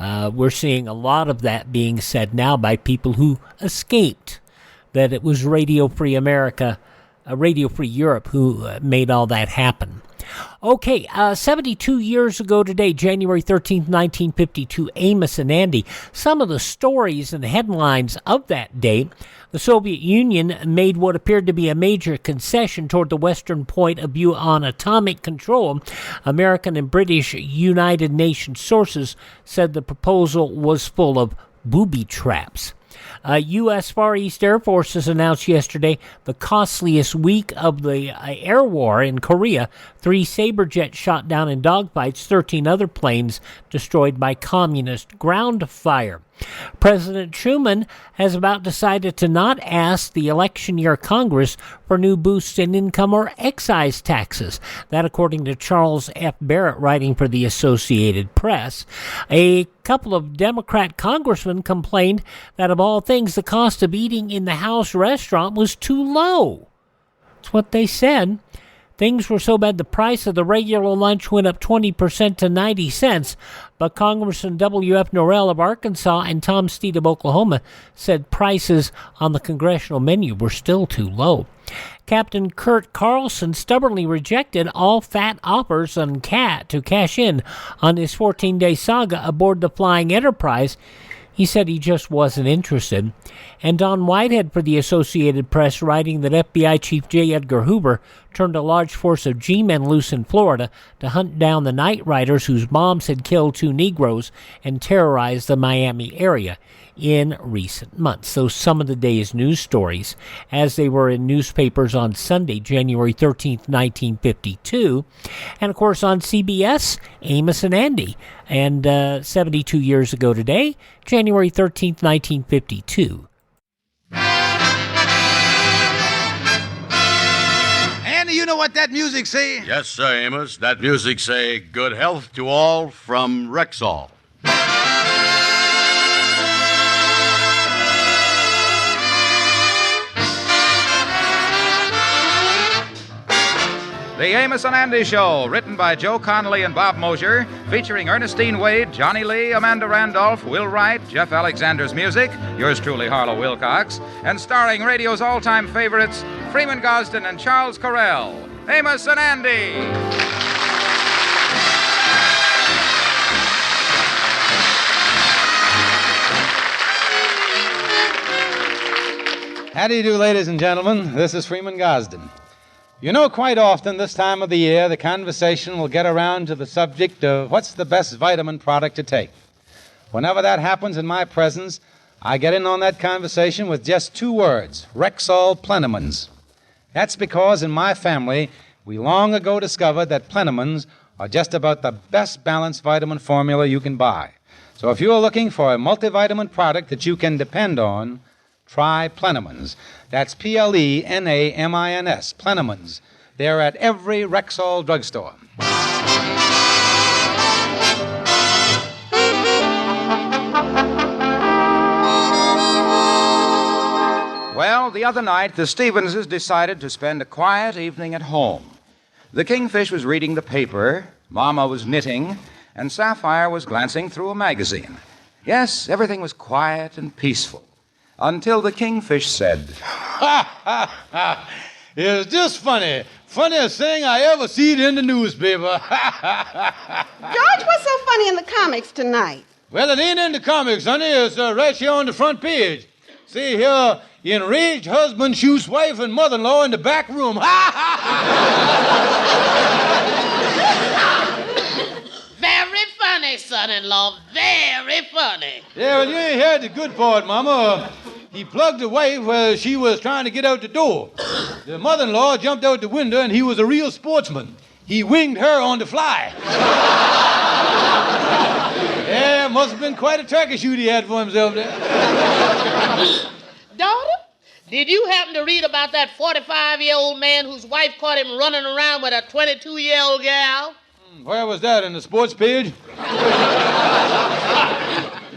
We're seeing a lot of that being said now by people who escaped, that it was Radio Free America Radio Free Europe, who made all that happen. Okay, 72 years ago today, January 13th, 1952, Amos and Andy. Some of the stories and headlines of that day: the Soviet Union made what appeared to be a major concession toward the Western point of view on atomic control. American and British United Nations sources said the proposal was full of booby traps. U.S. Far East Air Forces announced yesterday the costliest week of the air war in Korea. 3 Sabre jets shot down in dogfights, 13 other planes destroyed by communist ground fire. President Truman has about decided to not ask the election year Congress for new boosts in income or excise taxes. That, according to Charles F. Barrett, writing for the Associated Press. A couple of Democrat congressmen complained that, of all things, the cost of eating in the house restaurant was too low. That's what they said. Things were so bad the price of the regular lunch went up 20% to 90 cents. But Congressman W.F. Norrell of Arkansas and Tom Steed of Oklahoma said prices on the congressional menu were still too low. Captain Kurt Carlson stubbornly rejected all fat offers on to cash in on his 14-day saga aboard the Flying Enterprise. He said he just wasn't interested. And Don Whitehead for the Associated Press, writing that FBI Chief J. Edgar Hoover turned a large force of G-men loose in Florida to hunt down the night riders whose moms had killed 2 Negroes and terrorized the Miami area in recent months. So some of the day's news stories, as they were in newspapers on Sunday, January 13th, 1952. And, of course, on CBS, Amos and Andy. And 72 years ago today, January 13th, 1952. Andy, you know what that music say? Yes, sir, Amos. That music say, good health to all from Rexall. The Amos and Andy Show, written by Joe Connolly and Bob Mosier, featuring Ernestine Wade, Johnny Lee, Amanda Randolph, Will Wright, Jeff Alexander's music, yours truly, Harlow Wilcox, and starring radio's all-time favorites, Freeman Gosden and Charles Correll. Amos and Andy. How do you do, ladies and gentlemen? This is Freeman Gosden. You know, quite often this time of the year, the conversation will get around to the subject of what's the best vitamin product to take. Whenever that happens in my presence, I get in on that conversation with just 2 words, Rexall Plenamins. That's because in my family, we long ago discovered that Plenamins are just about the best balanced vitamin formula you can buy. So if you're looking for a multivitamin product that you can depend on, try Plenamins. That's Plenamins, Plenamins. They're at every Rexall drugstore. Well, the other night, the Stevenses decided to spend a quiet evening at home. The Kingfish was reading the paper, Mama was knitting, and Sapphire was glancing through a magazine. Yes, everything was quiet and peaceful. Until the Kingfish said, "Ha, ha, ha. It's just funny. Funniest thing I ever seen in the newspaper." George, what's so funny in the comics tonight? Well, it ain't in the comics, honey. It's right here on the front page. See here, enraged husband shoots wife and mother-in-law in the back room. Very funny, son-in-law. Very funny. Yeah, well, you ain't heard the good part, Mama. He plugged the wife while she was trying to get out the door. The mother-in-law jumped out the window, and he was a real sportsman. He winged her on the fly. Yeah, must have been quite a tracker shoot he had for himself there. Daughter, did you happen to read about that 45-year-old man whose wife caught him running around with a 22-year-old gal? Where was that, in the sports page?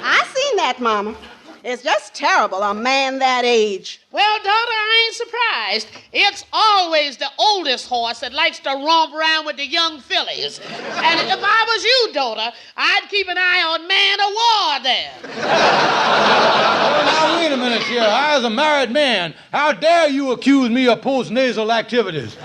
I seen that, Mama. It's just terrible, a man that age. Well, daughter, I ain't surprised. It's always the oldest horse that likes to romp around with the young fillies. And if I was you, daughter, I'd keep an eye on man of war there. Well, now, wait a minute here. I, as a married man, how dare you accuse me of post-nasal activities?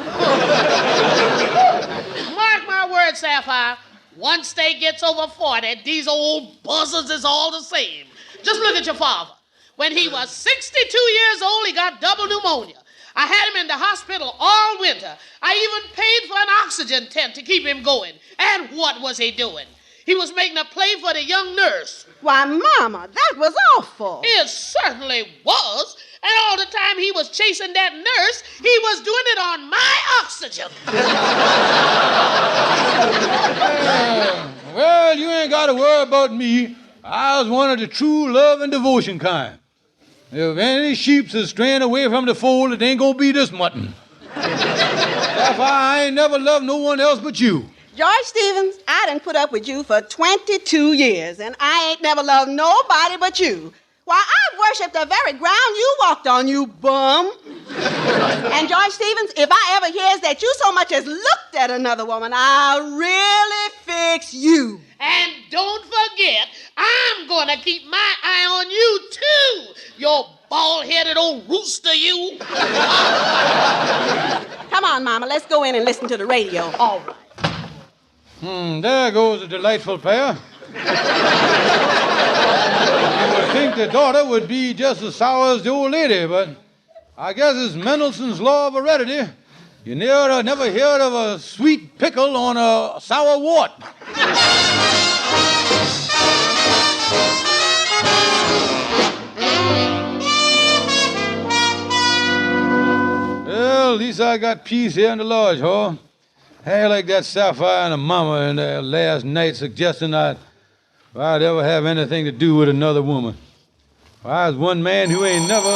Mark my words, Sapphire. Once they gets over 40, these old buzzards is all the same. Just look at your father. When he was 62 years old, he got double pneumonia. I had him in the hospital all winter. I even paid for an oxygen tent to keep him going. And what was he doing? He was making a play for the young nurse. Why, Mama, that was awful. It certainly was. And all the time he was chasing that nurse, he was doing it on my oxygen. Well, you ain't got to worry about me. I was one of the true love and devotion kind. If any sheeps is straying away from the fold, it ain't gonna be this mutton. I ain't never loved no one else but you. George Stevens, I done put up with you for 22 years, and I ain't never loved nobody but you. Why, I worship the very ground you walked on, you bum. And George Stevens, if I ever hears that you so much as looked at another woman, I'll really fix you. And don't forget, I'm gonna keep my eye on you, too, you bald-headed old rooster, you. Come on, Mama, let's go in and listen to the radio. All right. There goes a delightful pair. You would think the daughter would be just as sour as the old lady, but I guess it's Mendelssohn's law of heredity. You never heard of a sweet pickle on a sour wart. Well, at least I got peace here in the lodge hall. Hey, like that Sapphire and the mama in there last night suggesting I'd ever have anything to do with another woman. I was one man who ain't never...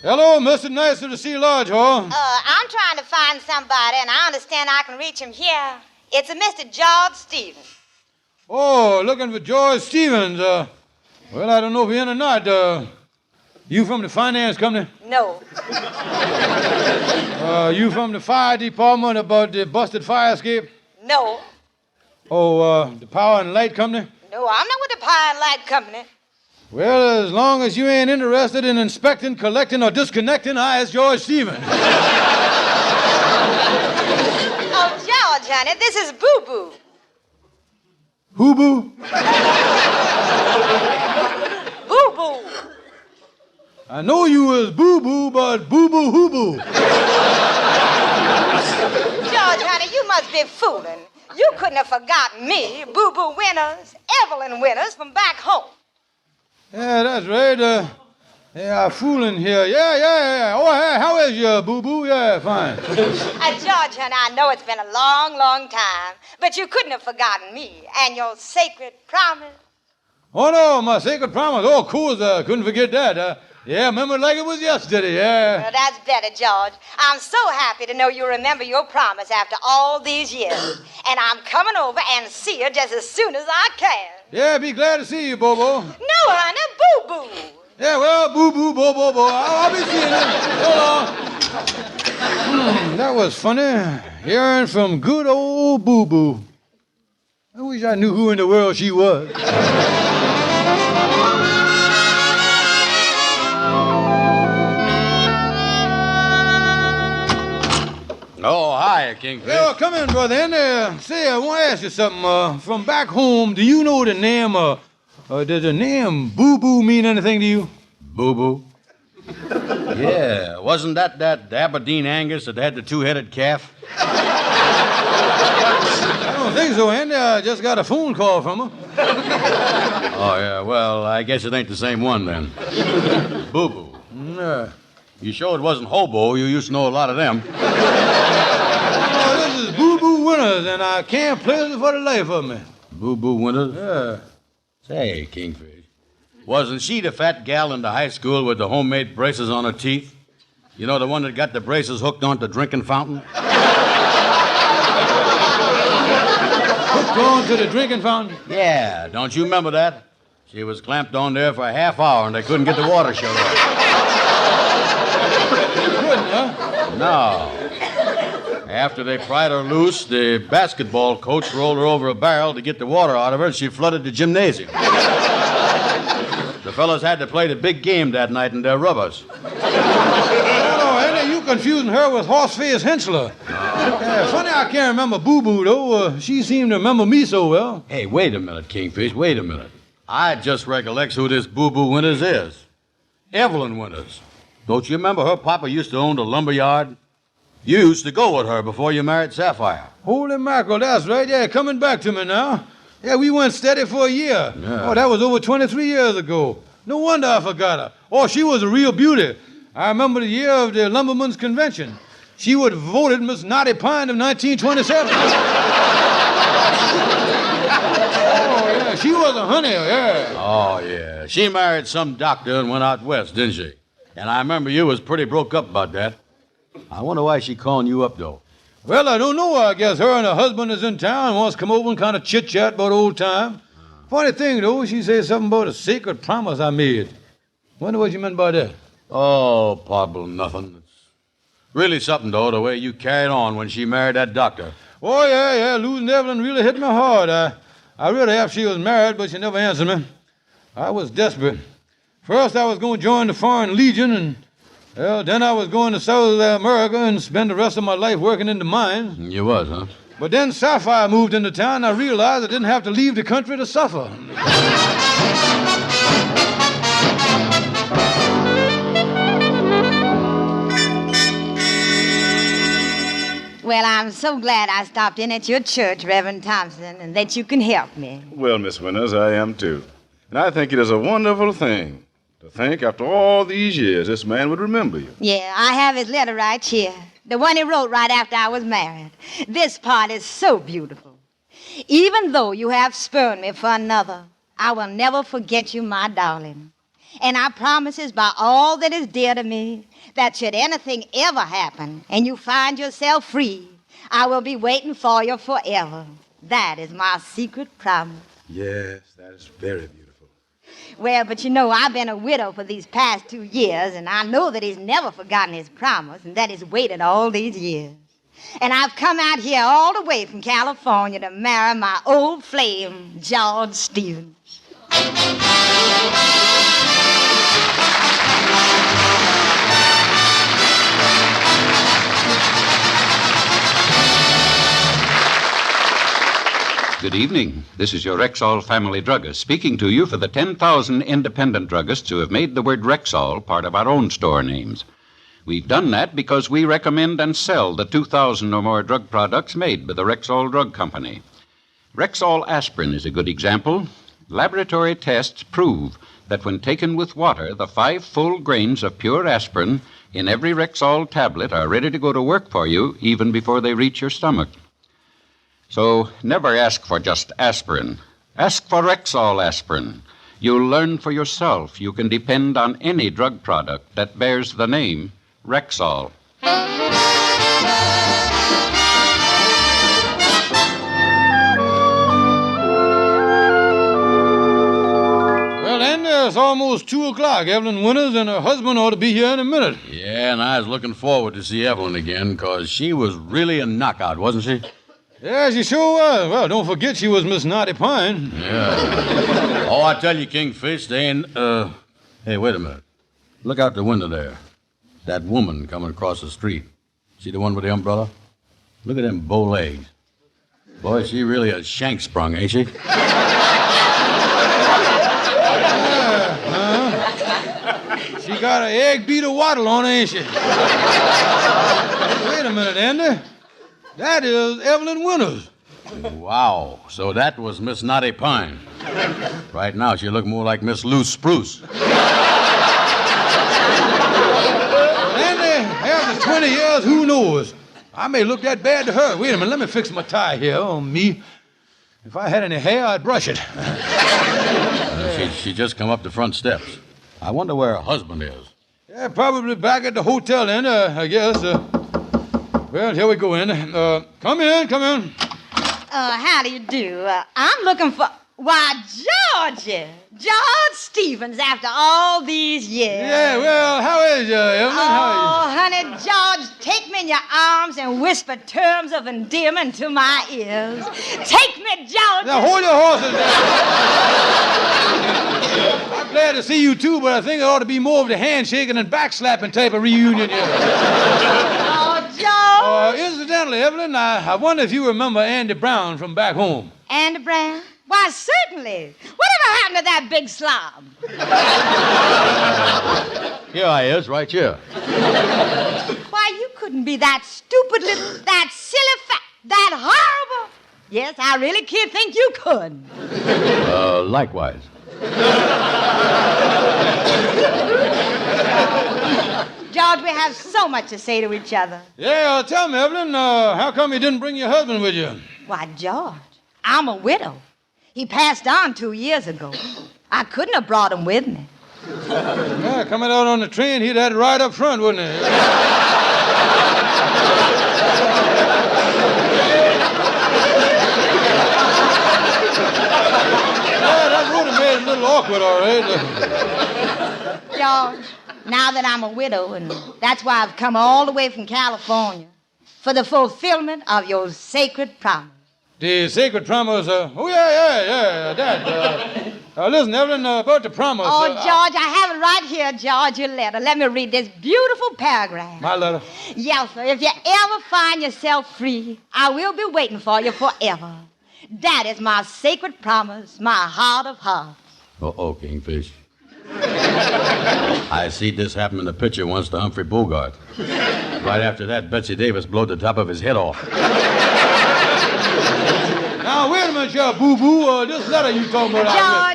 Hello, Mr. Nicer to see Lodge Hall. I'm trying to find somebody, and I understand I can reach him here. It's a Mr. George Stevens. Oh, looking for George Stevens. Well, I don't know if you're in or not. You from the finance company? No. You from the fire department about the busted fire escape? No. Oh, the power and light company? No, I'm not with the Power and Light Company. Well, as long as you ain't interested in inspecting, collecting, or disconnecting, I is George Stevens. Oh, George, honey, this is Boo-Boo. Who-boo? Boo-Boo. I know you was boo-boo, but boo-boo hoo-boo. George, honey, you must be fooling. You couldn't have forgotten me, Boo-Boo Winters, Evelyn Winters from back home. Yeah, that's right. I'm fooling here. Yeah. Oh, hey, how is you, boo-boo? Yeah, fine. George, honey, I know it's been a long, long time, but you couldn't have forgotten me and your sacred promise. Oh, no, my sacred promise. Oh, of course, I couldn't forget that. Yeah, remember it like it was yesterday, yeah. Well, that's better, George. I'm so happy to know you remember your promise after all these years. And I'm coming over and see you just as soon as I can. Yeah, be glad to see you, Bobo. No, honey, Boo-Boo. Yeah, well, boo-boo, Bobo. I'll be seeing you. So long. That was funny. Hearing from good old Boo-Boo. I wish I knew who in the world she was. Oh, hi, Kingfish. Yeah, come in, brother. In there. Say, I want to ask you something. From back home, do you know the name, does the name Boo-Boo mean anything to you? Boo-Boo? Yeah, wasn't that Aberdeen Angus that had the two-headed calf? I don't think so, Andy. I just got a phone call from her. Oh, yeah, well, I guess it ain't the same one, then. Boo-Boo. Yeah. You sure it wasn't Hobo? You used to know a lot of them. Oh, this is Boo-Boo Winters, and I can't place it for the life of me. Boo-Boo Winters? Yeah. Say, Kingfish, wasn't she the fat gal in the high school with the homemade braces on her teeth? You know, the one that got the braces hooked onto the drinking fountain? Hooked onto the drinking fountain? Yeah, don't you remember that? She was clamped on there for a half hour, and they couldn't get the water shut off. Couldn't, huh? No. After they pried her loose, the basketball coach rolled her over a barrel to get the water out of her, and she flooded the gymnasium. The fellas had to play the big game that night in their rubbers. Oh, Andy, you confusing her with Horseface Henschler. Funny I can't remember Boo Boo, though. She seemed to remember me so well. Hey, wait a minute, Kingfish, wait a minute. I just recollects who this Boo Boo Winters is. Evelyn Winters. Don't you remember her papa used to own the lumber yard? You used to go with her before you married Sapphire. Holy mackerel, that's right. Yeah, coming back to me now. Yeah, we went steady for a year. Yeah. Oh, that was over 23 years ago. No wonder I forgot her. Oh, she was a real beauty. I remember the year of the Lumbermen's Convention. She was voted Miss Naughty Pine of 1927. Oh, yeah, she was a honey, yeah. Oh, yeah. She married some doctor and went out west, didn't she? And I remember you was pretty broke up about that. I wonder why she calling you up, though. Well, I don't know. I guess her and her husband is in town and wants to come over and kind of chit-chat about old time. Funny thing, though, she said something about a sacred promise I made. Wonder what you meant by that. Oh, probably nothing. It's really something, though, the way you carried on when she married that doctor. Oh, yeah. Losing Evelyn really hit me hard. I really thought she was married, but she never answered me. I was desperate. First, I was going to join the Foreign Legion, and then I was going to South America and spend the rest of my life working in the mines. You was, huh? But then Sapphire moved into town, and I realized I didn't have to leave the country to suffer. Well, I'm so glad I stopped in at your church, Reverend Thompson, and that you can help me. Well, Miss Winters, I am too. And I think it is a wonderful thing to think after all these years this man would remember you. Yeah, I have his letter right here. The one he wrote right after I was married. This part is so beautiful. Even though you have spurned me for another, I will never forget you, my darling. And I promises by all that is dear to me that should anything ever happen and you find yourself free, I will be waiting for you forever. That is my secret promise. Yes, that is very beautiful. Well, but you know, I've been a widow for these past 2 years, and I know that he's never forgotten his promise, and that he's waited all these years. And I've come out here all the way from California to marry my old flame, George Stevens. Good evening. This is your Rexall family druggist speaking to you for the 10,000 independent druggists who have made the word Rexall part of our own store names. We've done that because we recommend and sell the 2,000 or more drug products made by the Rexall Drug Company. Rexall aspirin is a good example. Laboratory tests prove that when taken with water, the 5 full grains of pure aspirin in every Rexall tablet are ready to go to work for you even before they reach your stomach. So never ask for just aspirin. Ask for Rexall aspirin. You'll learn for yourself you can depend on any drug product that bears the name Rexall. Well, Andy, it's almost 2 o'clock. Evelyn Winters and her husband ought to be here in a minute. Yeah, and I was looking forward to see Evelyn again, because she was really a knockout, wasn't she? Yeah, she sure was. Well, don't forget she was Miss Naughty Pine. Yeah. Oh, I tell you, Kingfish, they ain't... Hey, wait a minute. Look out the window there. That woman coming across the street. See the one with the umbrella? Look at them bow legs. Boy, she really a shank sprung, ain't she? She got an egg beater waddle on her, ain't she? Wait a minute, Andy. That is Evelyn Winters. Wow. So that was Miss Naughty Pine. Right now, she look more like Miss Loose Spruce. Andy, after 20 years, who knows? I may look that bad to her. Wait a minute, let me fix my tie here. Oh, me. If I had any hair, I'd brush it. She just come up the front steps. I wonder where her husband is. Yeah, probably back at the hotel then, I guess. Well, here we go, Andy. Come in. How do you do? I'm looking for... Why, Georgie! George Stevens, after all these years. Yeah, well, how is you, Evelyn? How are you? Oh, honey, George, take me in your arms and whisper terms of endearment to my ears. Take me, George. Now, hold your horses there. I'm glad to see you, too, but I think it ought to be more of the handshaking and backslapping type of reunion here. Oh, George. Incidentally, Evelyn, I wonder if you remember Andy Brown from back home. Andy Brown? Why, certainly. Whatever happened to that big slob? Here I is, right here. Why, you couldn't be that stupid little, that silly that horrible. Yes, I really can't think you could. Likewise. George, we have so much to say to each other. Yeah, tell me, Evelyn, how come you didn't bring your husband with you? Why, George, I'm a widow. He passed on 2 years ago. I couldn't have brought him with me. Yeah, coming out on the train, he'd had it right up front, wouldn't he? Yeah, that would have made it a little awkward, all right. George, now that I'm a widow, and that's why I've come all the way from California, for the fulfillment of your sacred promise. The sacred promise, that. Listen, Evelyn, about the promise. Oh, George, I have it right here, George, your letter. Let me read this beautiful paragraph. My letter? Yes, sir. If you ever find yourself free, I will be waiting for you forever. That is my sacred promise, my heart of hearts. Uh-oh, Kingfish. I see this happen in the picture once to Humphrey Bogart. Right after that, Betsy Davis blowed the top of his head off. Now, wait a minute, you boo-boo. This letter you talking about.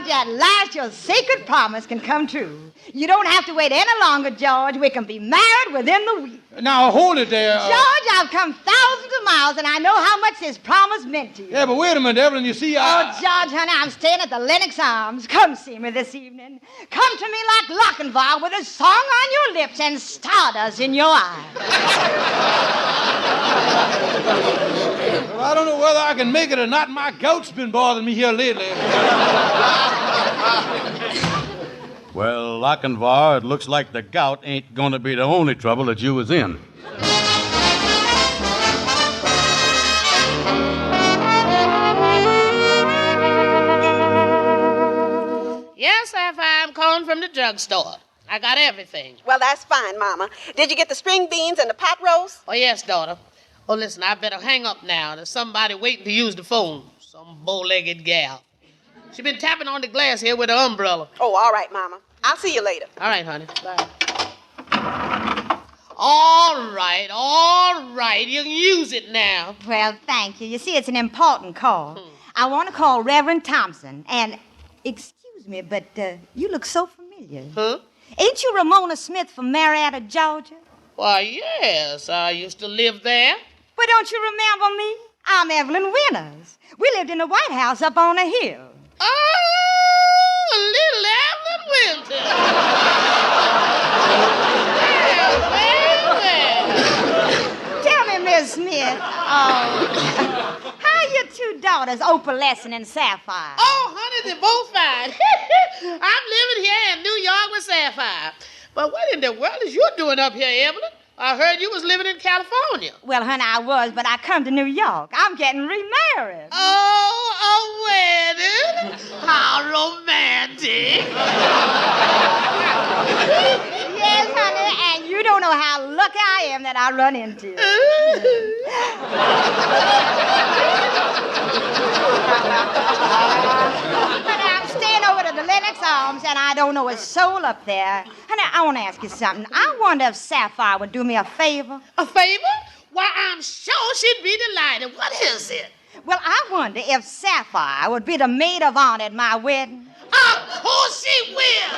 George, at last your sacred promise can come true. You don't have to wait any longer, George. We can be married within the week. Now, hold it there. George, I've come thousands of miles, and I know how much this promise meant to you. Yeah, but wait a minute, Evelyn. You see, Oh, George, honey, I'm staying at the Lennox Arms. Come see me this evening. Come to me like Lochinvar with a song on your lips and stardust in your eyes. Well, I don't know whether I can make it or not. My gout's been bothering me here lately. Well, Lochinvar, it looks like the gout ain't going to be the only trouble that you was in. Yes, I'm calling from the drugstore. I got everything. Well, that's fine, Mama. Did you get the string beans and the pot roast? Oh, yes, daughter. Oh, listen, I better hang up now. There's somebody waiting to use the phone. Some bow-legged gal. She been tapping on the glass here with her umbrella. Oh, all right, Mama. I'll see you later. All right, honey. Bye. All right. You can use it now. Well, thank you. You see, it's an important call. I want to call Reverend Thompson. And, excuse me, but you look so familiar. Huh? Ain't you Ramona Smith from Marietta, Georgia? Why, yes. I used to live there. But don't you remember me? I'm Evelyn Winters. We lived in the White House up on a hill. Oh, little Evelyn Winters. well. Tell me, Miss Smith, how are your two daughters, Opalescent and Sapphire? Oh, honey, they're both fine. I'm living here in New York with Sapphire. But what in the world is you doing up here, Evelyn? I heard you was living in California. Well, honey, I was, but I come to New York. I'm getting remarried. Oh, a wedding? How romantic. Yes, honey, and you don't know how lucky I am that I run into you. Honey, I'm staying over to the Lennox Arms, and I don't know a soul up there. Honey, I want to ask you something. I wonder if Sapphire would do me a favor. A favor? Why, I'm sure she'd be delighted. What is it? Well, I wonder if Sapphire would be the maid of honor at my wedding. Of course she will.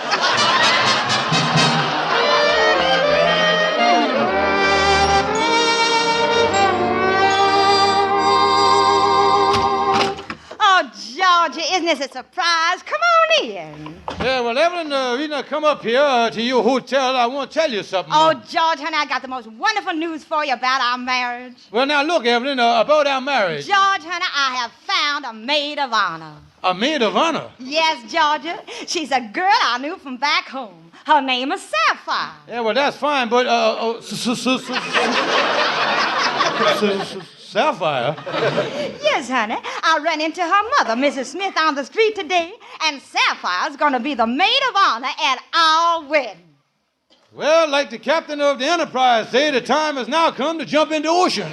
Oh, Georgia, isn't goodness, a surprise. Come on in. Yeah, well, Evelyn, the reason I come up here to your hotel, I want to tell you something. Oh, George, honey, I got the most wonderful news for you about our marriage. Well, now, look, Evelyn, about our marriage. George, honey, I have found a maid of honor. A maid of honor? Yes, Georgia. She's a girl I knew from back home. Her name is Sapphire. Yeah, well, that's fine, but, Sapphire? Yes, honey. I ran into her mother, Mrs. Smith, on the street today, and Sapphire's going to be the maid of honor at our wedding. Well, like the captain of the Enterprise say, the time has now come to jump into ocean.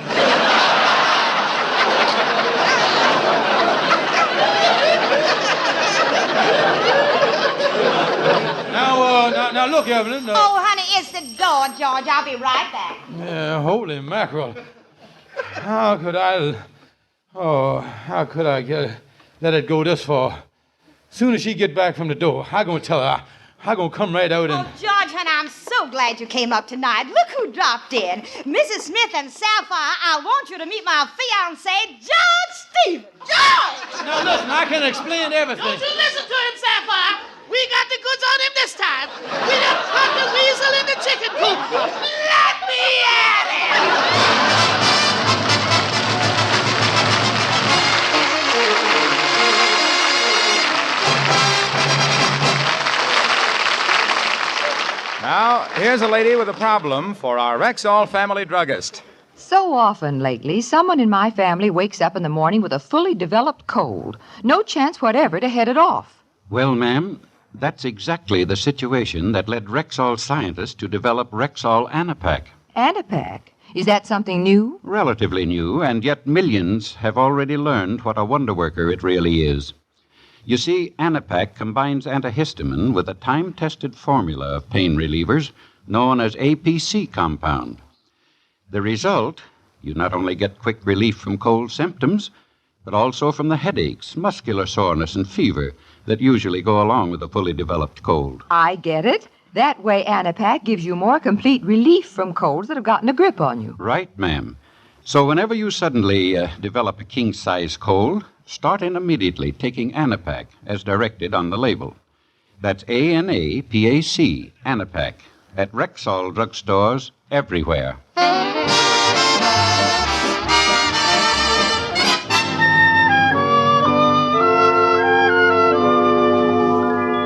Now, look, Evelyn. Oh, honey, it's the door, George. I'll be right back. Yeah, holy mackerel. How could I let it go this far? Soon as she get back from the door, I'm going to tell her. I'm going to come right out and... Oh, George, honey, I'm so glad you came up tonight. Look who dropped in. Mrs. Smith and Sapphire, I want you to meet my fiancé, George Stevens. George! Now, listen, I can explain everything. Don't you listen to him, Sapphire. We got the goods on him this time. We done caught the weasel in the chicken coop. Let me at him! Now, here's a lady with a problem for our Rexall family druggist. So often lately, someone in my family wakes up in the morning with a fully developed cold. No chance whatever to head it off. Well, ma'am, that's exactly the situation that led Rexall scientists to develop Rexall Anapac. Anapac? Is that something new? Relatively new, and yet millions have already learned what a wonder worker it really is. You see, Anapac combines antihistamine with a time-tested formula of pain relievers known as APC compound. The result, you not only get quick relief from cold symptoms, but also from the headaches, muscular soreness, and fever that usually go along with a fully developed cold. I get it. That way, Anapac gives you more complete relief from colds that have gotten a grip on you. Right, ma'am. So whenever you suddenly develop a king-size cold, start in immediately taking Anapac as directed on the label. That's A-N-A-P-A-C, Anapac, at Rexall drugstores everywhere.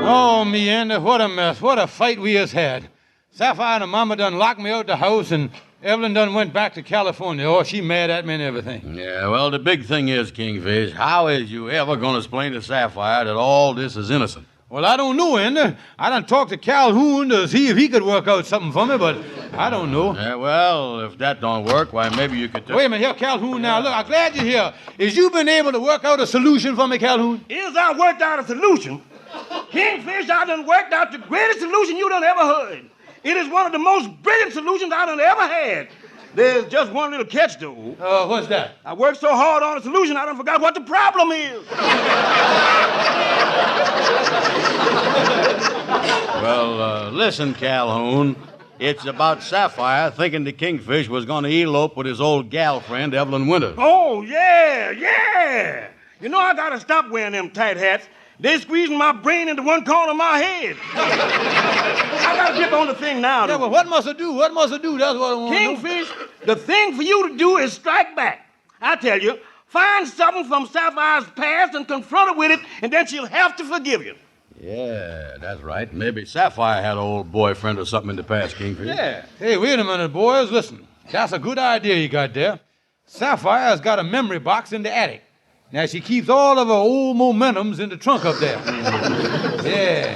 Oh, me, Andy, what a mess. What a fight we has had. Sapphire and her mama done locked me out the house, and Evelyn done went back to California. Oh, she mad at me and everything. Yeah, well, the big thing is, Kingfish, how is you ever going to explain to Sapphire that all this is innocent? Well, I don't know, Andy. I done talked to Calhoun to see if he could work out something for me, but I don't know. Yeah, well, if that don't work, why, maybe you could... Wait a minute, here, Calhoun, now. Look, I'm glad you're here. Is you been able to work out a solution for me, Calhoun? Is I worked out a solution? Kingfish, I done worked out the greatest solution you done ever heard. It is one of the most brilliant solutions I done ever had. There's just one little catch, though. What's that? I worked so hard on the solution, I done forgot what the problem is. Well, listen, Calhoun. It's about Sapphire thinking the Kingfish was going to elope with his old gal friend, Evelyn Winters. Oh, yeah. You know I gotta stop wearing them tight hats. They squeezing my brain into one corner of my head. I gotta get on the thing now, though. Yeah, well, what must I do? That's what I want to know. Kingfish, the thing for you to do is strike back. I tell you, find something from Sapphire's past and confront her with it, and then she'll have to forgive you. Yeah, that's right. Maybe Sapphire had an old boyfriend or something in the past, Kingfish. Yeah. Hey, wait a minute, boys. Listen. That's a good idea you got there. Sapphire's got a memory box in the attic. Now, she keeps all of her old momentums in the trunk up there. Yeah.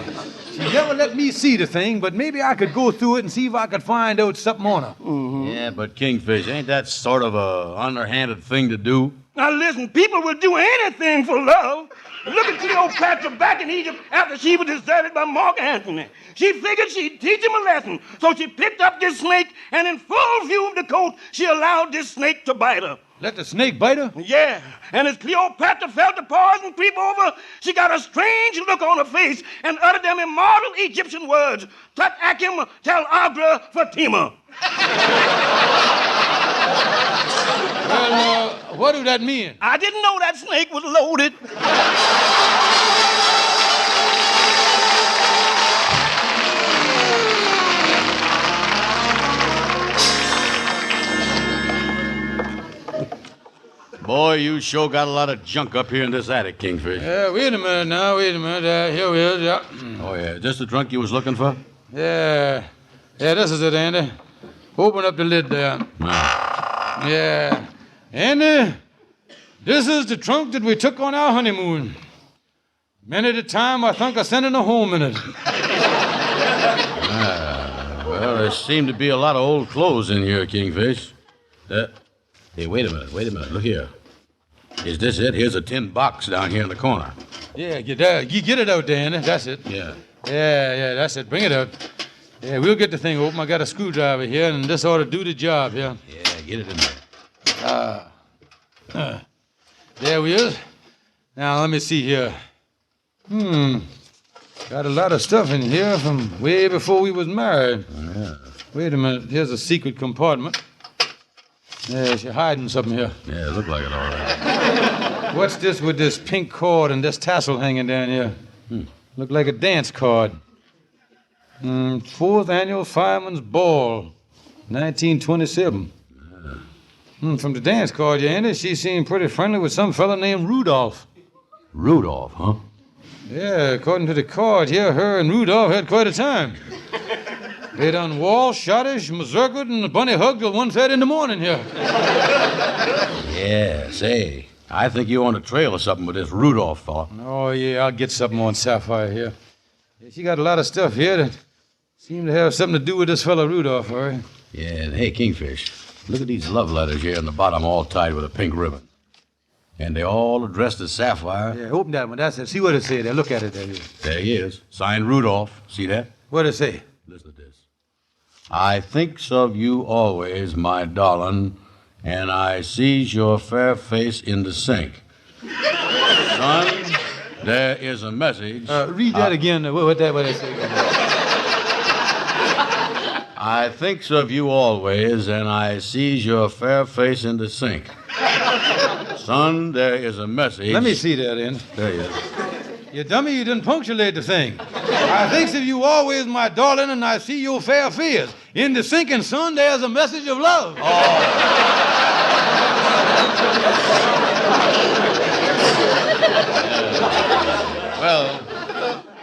She never let me see the thing, but maybe I could go through it and see if I could find out something on her. Mm-hmm. Yeah, but Kingfish, ain't that sort of a underhanded thing to do? Now, listen, people will do anything for love. Look at Cleopatra back in Egypt after she was deserted by Mark Antony. She figured she'd teach him a lesson, so she picked up this snake, and in full view of the coast, she allowed this snake to bite her. Let the snake bite her? Yeah, and as Cleopatra felt the poison creep over, she got a strange look on her face and uttered them immortal Egyptian words, Tut Akim Tel Agra Fatima. Well, what do that mean? I didn't know that snake was loaded. Boy, you sure got a lot of junk up here in this attic, Kingfish. Yeah, wait a minute now, wait a minute. Here we are, yeah. Oh, yeah. Is this the trunk you was looking for? Yeah. Yeah, this is it, Andy. Open up the lid there. Yeah. Andy, this is the trunk that we took on our honeymoon. Many a time I think I sent her home in it. Well, there seem to be a lot of old clothes in here, Kingfish. Hey, wait a minute. Look here. Is this it? Here's a tin box down here in the corner. Yeah, get it out there, Andy. That's it. Yeah. Yeah, that's it. Bring it out. Yeah, we'll get the thing open. I got a screwdriver here, and this ought to do the job here. Yeah, get it in there. There we is. Now, let me see here. Got a lot of stuff in here from way before we was married. Yeah. Wait a minute. Here's a secret compartment. Yeah, she's hiding something here. Yeah, it looked like it all right. What's this with this pink cord and this tassel hanging down here? Look like a dance card. 4th Annual Fireman's Ball, 1927. From the dance card, Andy, she seemed pretty friendly with some fella named Rudolph. Rudolph, huh? Yeah, according to the card here, her and Rudolph had quite a time. They done waltz, schottish, mazurka, and a bunny hug till 1:30 in the morning here. Yeah, say, I think you're on a trail or something with this Rudolph fella. Oh, yeah, I'll get something on Sapphire here. Yeah, she got a lot of stuff here that seem to have something to do with this fella Rudolph, all right? Yeah, and hey, Kingfish, look at these love letters here on the bottom all tied with a pink ribbon. And they all addressed to Sapphire. Yeah, open that one. That's it. See what it say there. Look at it there. There he is. Signed Rudolph. See that? What'd it say? Listen to this. I thinks of you always, my darling, and I sees your fair face in the sink. Son, there is a message. Read that again. What it say? I thinks of you always, and I sees your fair face in the sink. Son, there is a message. Let me see that, then. There he is. You dummy, you didn't punctuate the thing. I thinks of you always, my darling, and I see your fair face. In the sinking sun, there's a message of love. Well,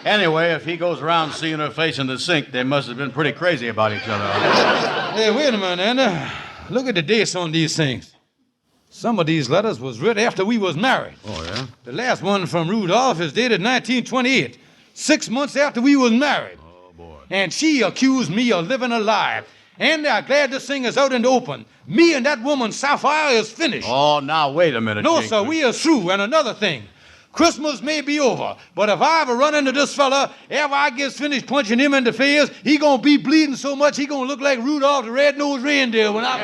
anyway, if he goes around seeing her face in the sink, they must have been pretty crazy about each other. Hey, wait a minute, Anna. Look at the dates on these things. Some of these letters was written after we was married. Oh, yeah? The last one from Rudolph is dated 1928, 6 months after we was married. Oh, boy. And she accused me of living a lie. And I'm glad this thing is out in the open. Me and that woman, Sapphire, is finished. Oh, now, wait a minute. No, Kingfish. sir, we are through. And another thing, Christmas may be over, but if I ever run into this fella, after I gets finished punching him in the face, he gonna be bleeding so much he gonna look like Rudolph the Red-Nosed Reindeer when I...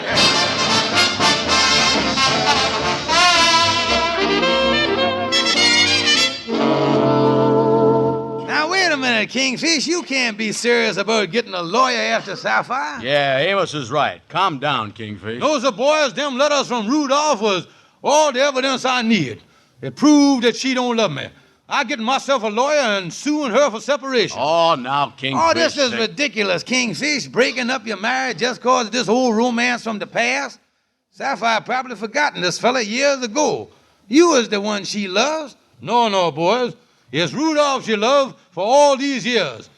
Now, wait a minute, Kingfish. You can't be serious about getting a lawyer after Sapphire. Yeah, Amos is right. Calm down, Kingfish. Those are boys, them letters from Rudolph was all the evidence I needed. It proved that she don't love me. I getting myself a lawyer and suing her for separation. Oh, now, Kingfish. Oh, this is ridiculous, Kingfish. Breaking up your marriage just cause of this old romance from the past. Sapphire probably forgotten this fella years ago. You is the one she loves. No, boys. It's Rudolph she loved for all these years.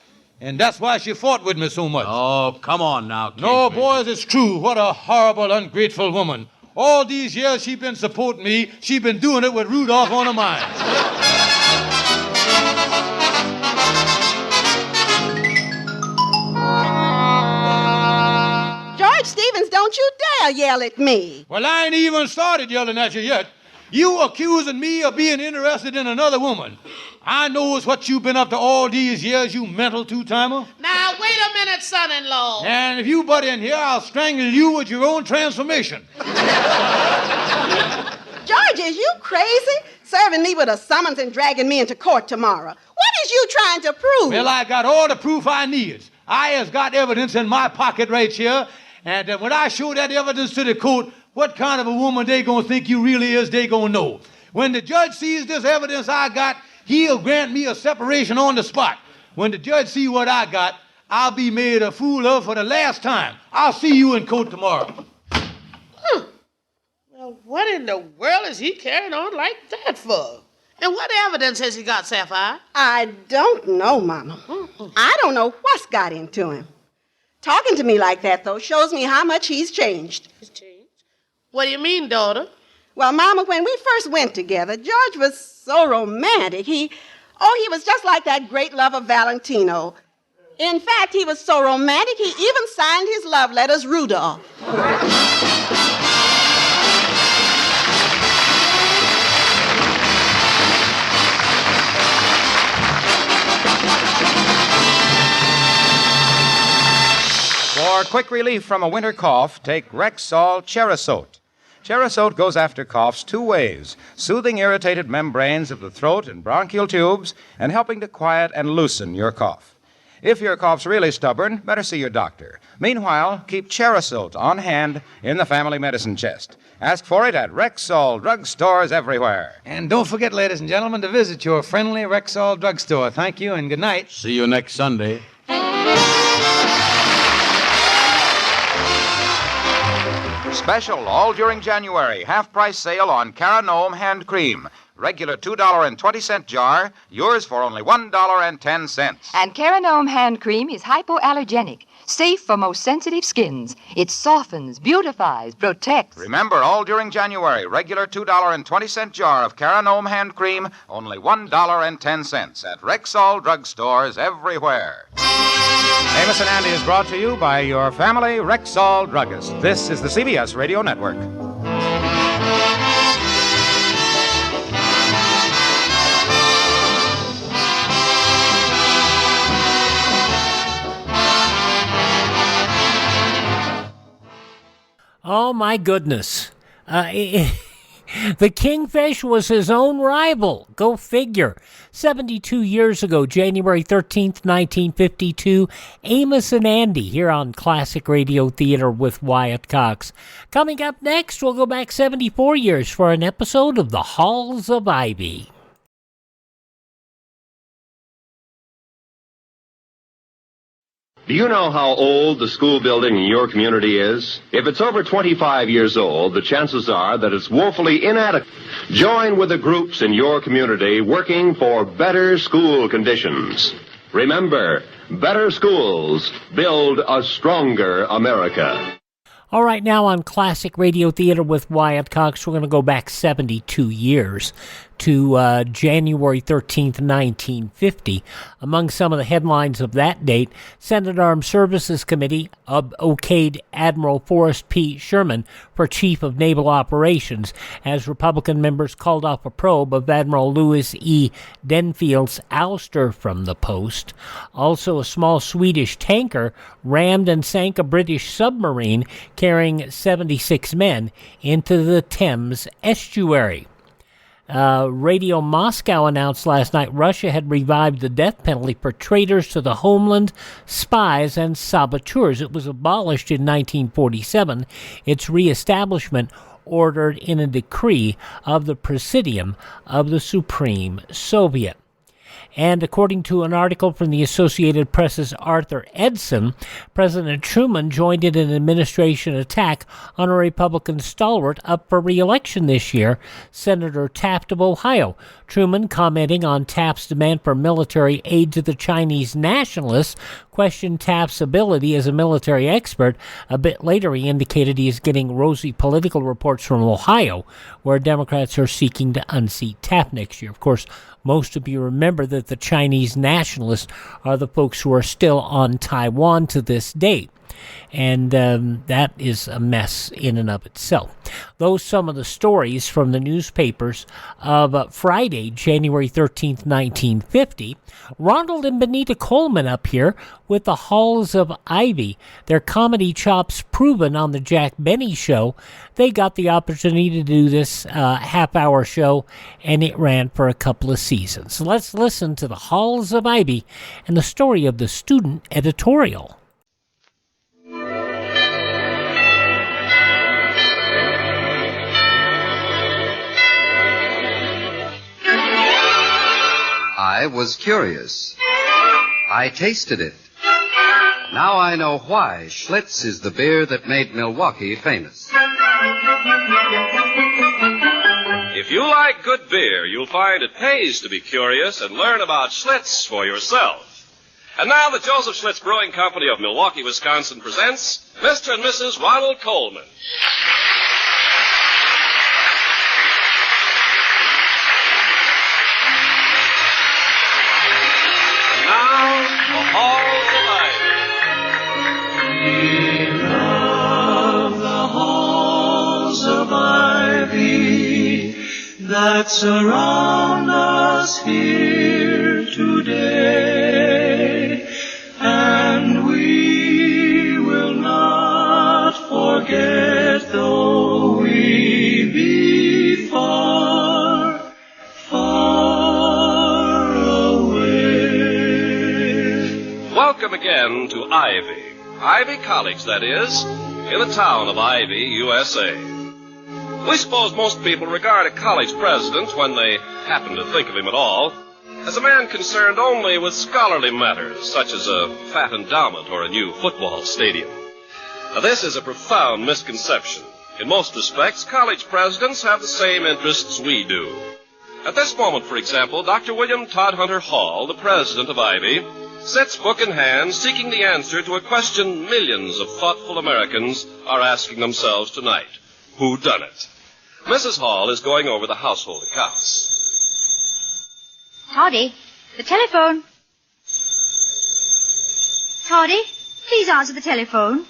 And that's why she fought with me so much. Oh, come on now, Kingfish. No, boys, it's true. What a horrible, ungrateful woman. All these years she been supporting me. She been doing it with Rudolph on her mind. George Stevens, don't you dare yell at me. Well, I ain't even started yelling at you yet. You accusing me of being interested in another woman. I knows what you've been up to all these years, you mental two-timer. Now, wait a minute, son-in-law. And if you butt in here, I'll strangle you with your own transformation. George, is you crazy? Serving me with a summons and dragging me into court tomorrow. What is you trying to prove? Well, I got all the proof I need. I has got evidence in my pocket right here. And when I show that evidence to the court, what kind of a woman they gonna think you really is, they gonna know. When the judge sees this evidence I got, he'll grant me a separation on the spot. When the judge see what I got, I'll be made a fool of for the last time. I'll see you in court tomorrow. What in the world is he carrying on like that for? And what evidence has he got, Sapphire? I don't know, Mama. I don't know what's got into him. Talking to me like that, though, shows me how much he's changed. He's changed? What do you mean, daughter? Well, Mama, when we first went together, George was so romantic. He was just like that great lover Valentino. In fact, he was so romantic, he even signed his love letters Rudolph. For quick relief from a winter cough, take Rexall Cherasote. Cherasote goes after coughs two ways, soothing irritated membranes of the throat and bronchial tubes and helping to quiet and loosen your cough. If your cough's really stubborn, better see your doctor. Meanwhile, keep Cherasote on hand in the family medicine chest. Ask for it at Rexall drugstores everywhere. And don't forget, ladies and gentlemen, to visit your friendly Rexall drugstore. Thank you and good night. See you next Sunday. Special all during January. Half-price sale on Caranome hand cream. Regular $2.20 jar, yours for only $1.10. And Caranome hand cream is hypoallergenic, safe for most sensitive skins. It softens, beautifies, protects. Remember, all during January, regular $2.20 jar of Caranome hand cream, only $1.10 at Rexall drugstores everywhere. Amos and Andy is brought to you by your family Rexall druggist. This is the CBS Radio Network. Oh, my goodness. The Kingfish was his own rival. Go figure. 72 years ago, January 13th, 1952, Amos and Andy here on Classic Radio Theater with Wyatt Cox. Coming up next, we'll go back 74 years for an episode of The Halls of Ivy. Do you know how old the school building in your community is? If it's over 25 years old, the chances are that it's woefully inadequate. Join with the groups in your community working for better school conditions. Remember, better schools build a stronger America. All right, now on Classic Radio Theater with Wyatt Cox, we're going to go back 72 years to January 13th, 1950. Among some of the headlines of that date, Senate Armed Services Committee okayed Admiral Forrest P. Sherman for Chief of Naval Operations as Republican members called off a probe of Admiral Louis E. Denfield's ouster from the post. Also, a small Swedish tanker rammed and sank a British submarine carrying 76 men into the Thames estuary. Radio Moscow announced last night Russia had revived the death penalty for traitors to the homeland, spies, and saboteurs. It was abolished in 1947. Its reestablishment ordered in a decree of the Presidium of the Supreme Soviet. And according to an article from the Associated Press's Arthur Edson, President Truman joined in an administration attack on a Republican stalwart up for re-election this year, Senator Taft of Ohio. Truman, commenting on Taft's demand for military aid to the Chinese nationalists, questioned Taft's ability as a military expert. A bit later, he indicated he is getting rosy political reports from Ohio, where Democrats are seeking to unseat Taft next year. Of course, most of you remember that the Chinese nationalists are the folks who are still on Taiwan to this date. And that is a mess in and of itself. Those some of the stories from the newspapers of Friday, January 13th, 1950. Ronald and Benita Coleman up here with the Halls of Ivy. Their comedy chops proven on the Jack Benny Show. They got the opportunity to do this half-hour show, and it ran for a couple of seasons. So let's listen to the Halls of Ivy and the story of the student editorial. I was curious. I tasted it. Now I know why Schlitz is the beer that made Milwaukee famous. If you like good beer, you'll find it pays to be curious and learn about Schlitz for yourself. And now the Joseph Schlitz Brewing Company of Milwaukee, Wisconsin presents Mr. and Mrs. Ronald Coleman. And now, the Halls of We love the halls of ivy that surround us here today, and we will not forget though we be far, far away. Welcome again to Ivy. Ivy College, that is, in the town of Ivy, USA. We suppose most people regard a college president, when they happen to think of him at all, as a man concerned only with scholarly matters, such as a fat endowment or a new football stadium. Now, this is a profound misconception. In most respects, college presidents have the same interests we do. At this moment, for example, Dr. William Todhunter Hall, the president of Ivy, sits book in hand seeking the answer to a question millions of thoughtful Americans are asking themselves tonight. Who done it? Mrs. Hall is going over the household accounts. Toddy, the telephone. Toddy, please answer the telephone.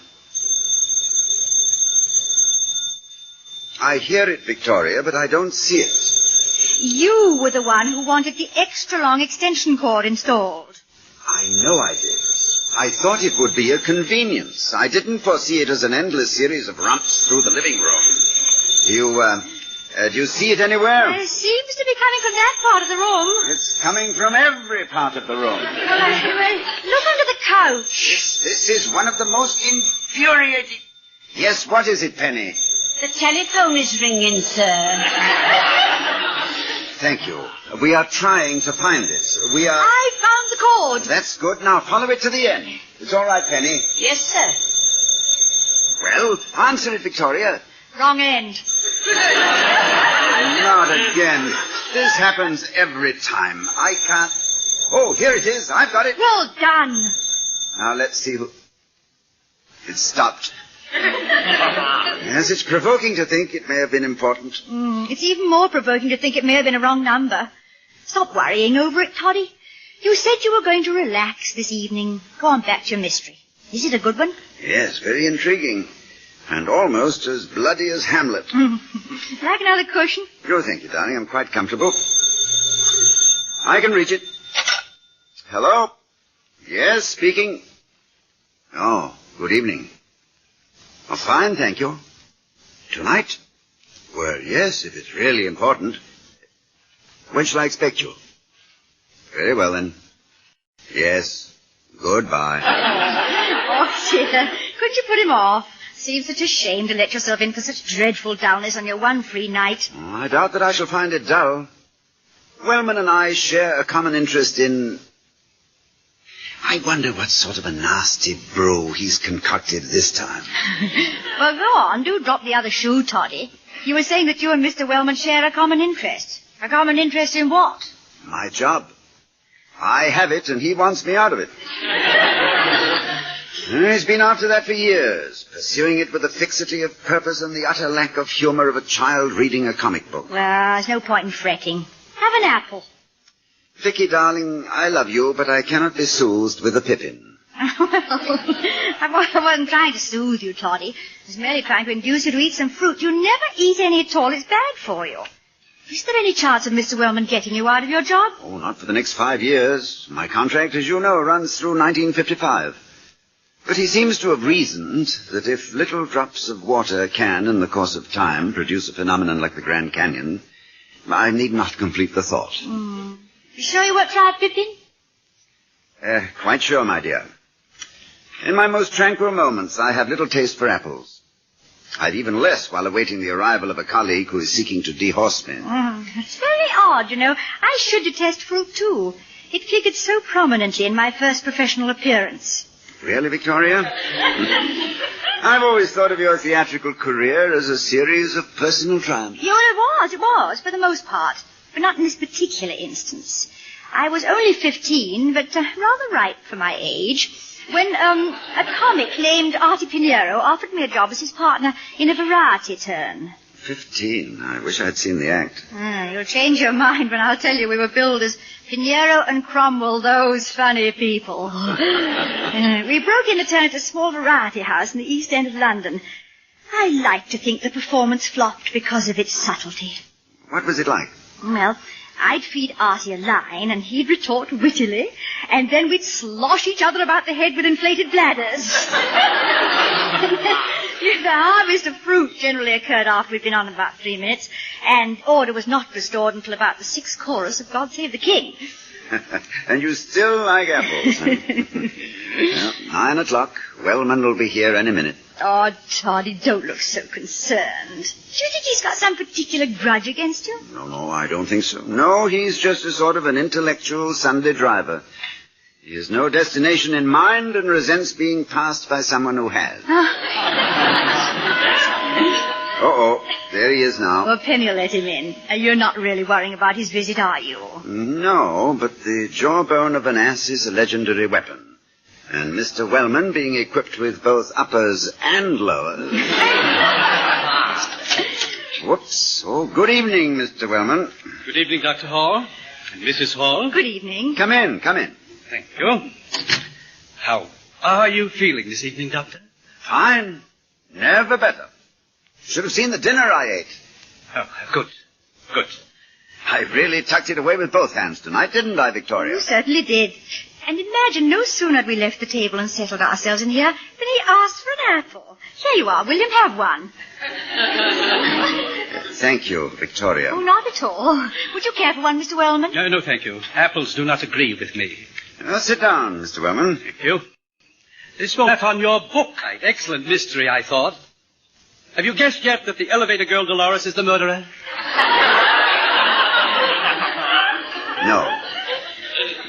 I hear it, Victoria, but I don't see it. You were the one who wanted the extra long extension cord installed. I know I did. I thought it would be a convenience. I didn't foresee it as an endless series of romps through the living room. Do you see it anywhere? It seems to be coming from that part of the room. It's coming from every part of the room. Look under the couch. This is one of the most infuriating... Yes, what is it, Penny? The telephone is ringing, sir. Thank you. We are trying to find it. I found the cord. That's good. Now follow it to the end. It's all right, Penny. Yes, sir. Well, answer it, Victoria. Wrong end. Not again. This happens every time. I can't... Oh, here it is. I've got it. Well done. Now, let's see who... It stopped. Yes, it's provoking to think it may have been important. It's even more provoking to think it may have been a wrong number. Stop worrying over it, Toddy. You said you were going to relax this evening. Go on back to your mystery. Is it a good one? Yes, very intriguing. And almost as bloody as Hamlet. Like another cushion? No, thank you, darling. I'm quite comfortable. I can reach it. Hello? Yes, speaking. Oh, good evening. Oh, fine, thank you. Tonight? Well, yes, if it's really important. When shall I expect you? Very well, then. Yes. Goodbye. Oh, dear. Could you put him off? Seems such a shame to let yourself in for such dreadful dullness on your one free night. Oh, I doubt that I shall find it dull. Wellman and I share a common interest in... I wonder what sort of a nasty brew he's concocted this time. Well, go on. Do drop the other shoe, Toddy. You were saying that you and Mr. Wellman share a common interest. A common interest in what? My job. I have it, and he wants me out of it. He's been after that for years, pursuing it with the fixity of purpose and the utter lack of humor of a child reading a comic book. Well, there's no point in fretting. Have an apple. Vicky, darling, I love you, but I cannot be soothed with a pippin. Well, I wasn't trying to soothe you, Toddy. I was merely trying to induce you to eat some fruit. You never eat any at all. It's bad for you. Is there any chance of Mr. Wellman getting you out of your job? Oh, not for the next 5 years. My contract, as you know, runs through 1955. But he seems to have reasoned that if little drops of water can, in the course of time, produce a phenomenon like the Grand Canyon, I need not complete the thought. You sure you won't try it, Pippin? Quite sure, my dear. In my most tranquil moments, I have little taste for apples. I've even less while awaiting the arrival of a colleague who is seeking to dehorse me. It's very odd, you know. I should detest fruit, too. It figured so prominently in my first professional appearance. Really, Victoria? I've always thought of your theatrical career as a series of personal triumphs. Yeah, it was, for the most part. But not in this particular instance. I was only 15, but rather ripe for my age, when a comic named Artie Pinero offered me a job as his partner in a variety turn. 15? I wish I'd seen the act. You'll change your mind when I'll tell you we were billed as Pinero and Cromwell, those funny people. We broke in a turn at a small variety house in the East End of London. I like to think the performance flopped because of its subtlety. What was it like? Well, I'd feed Artie a line, and he'd retort wittily, and then we'd slosh each other about the head with inflated bladders. The harvest of fruit generally occurred after we'd been on about 3 minutes, and order was not restored until about the 6th chorus of God Save the King. And you still like apples, huh? Well, 9 o'clock. Wellman will be here any minute. Oh, Toddy, don't look so concerned. Do you think he's got some particular grudge against you? No, I don't think so. No, he's just a sort of an intellectual Sunday driver. He has no destination in mind and resents being passed by someone who has. Uh-oh, there he is now. Well, Penny will let him in. You're not really worrying about his visit, are you? No, but the jawbone of an ass is a legendary weapon. And Mr. Wellman, being equipped with both uppers and lowers... Whoops. Oh, good evening, Mr. Wellman. Good evening, Dr. Hall and Mrs. Hall. Good evening. Come in. Thank you. How are you feeling this evening, Doctor? Fine. Never better. Should have seen the dinner I ate. Oh, good. I really tucked it away with both hands tonight, didn't I, Victoria? You certainly did. And imagine, no sooner had we left the table and settled ourselves in here than he asked for an apple. Here you are, William, have one. Thank you, Victoria. Oh, not at all. Would you care for one, Mr. Wellman? No, thank you. Apples do not agree with me. Sit down, Mr. Wellman. Thank you. This was on your book. Excellent mystery, I thought. Have you guessed yet that the elevator girl Dolores is the murderer?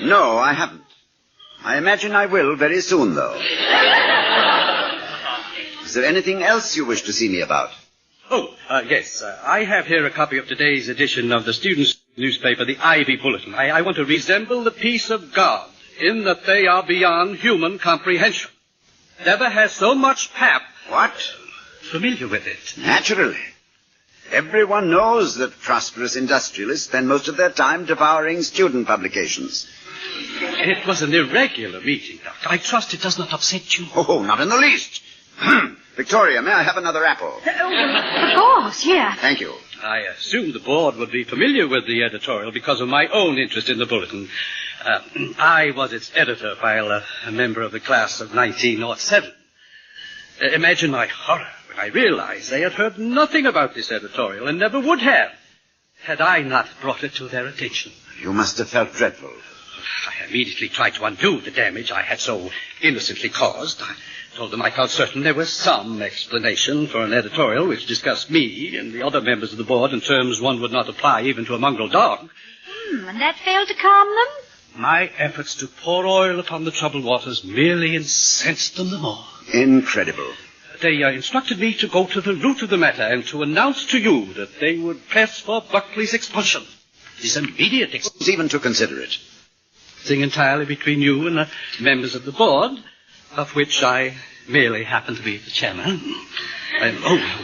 No, I haven't. I imagine I will very soon, though. Is there anything else you wish to see me about? Yes. I have here a copy of today's edition of the students' newspaper, the Ivy Bulletin. I want to resemble the peace of God in that they are beyond human comprehension. Never has so much pap. What? Familiar with it? Naturally. Everyone knows that prosperous industrialists spend most of their time devouring student publications. It was an irregular meeting, Doctor. I trust it does not upset you. Oh, not in the least. Victoria, may I have another apple? Of course, here. Thank you. I assumed the board would be familiar with the editorial because of my own interest in the bulletin. I was its editor while a member of the class of 1907. Imagine my horror when I realized they had heard nothing about this editorial and never would have, had I not brought it to their attention. You must have felt dreadful. I immediately tried to undo the damage I had so innocently caused. I told them I felt certain there was some explanation for an editorial which discussed me and the other members of the board in terms one would not apply even to a mongrel dog. And that failed to calm them? My efforts to pour oil upon the troubled waters merely incensed them the more. Incredible. They instructed me to go to the root of the matter and to announce to you that they would press for Buckley's expulsion. His immediate expulsion. Even to consider it. Thing entirely between you and the members of the board, of which I merely happen to be the chairman.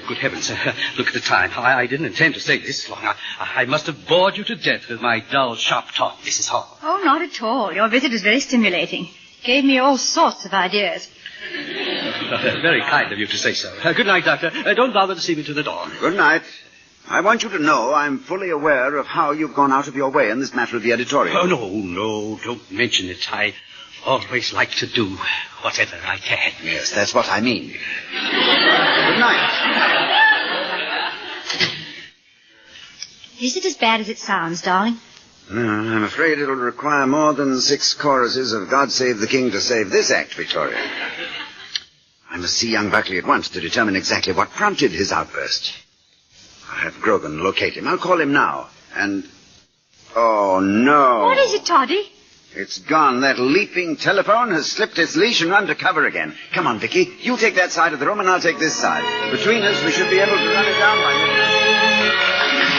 Good heavens, look at the time. I didn't intend to stay this long. I must have bored you to death with my dull, sharp talk, Mrs. Hall. Oh, not at all. Your visit was very stimulating. Gave me all sorts of ideas. Very kind of you to say so. Good night, Doctor. Don't bother to see me to the door. Good night. I want you to know I'm fully aware of how you've gone out of your way in this matter of the editorial. Oh, no, don't mention it. I always like to do whatever I can. Yes, that's what I mean. Good night. Is it as bad as it sounds, darling? No, I'm afraid it'll require more than 6 choruses of God Save the King to save this act, Victoria. I must see young Buckley at once to determine exactly what prompted his outburst. I'll have Grogan locate him. I'll call him now. And... Oh, no. What is it, Toddy? It's gone. That leaping telephone has slipped its leash and run to cover again. Come on, Vicky. You take that side of the room and I'll take this side. Between us, we should be able to run it down by midnight.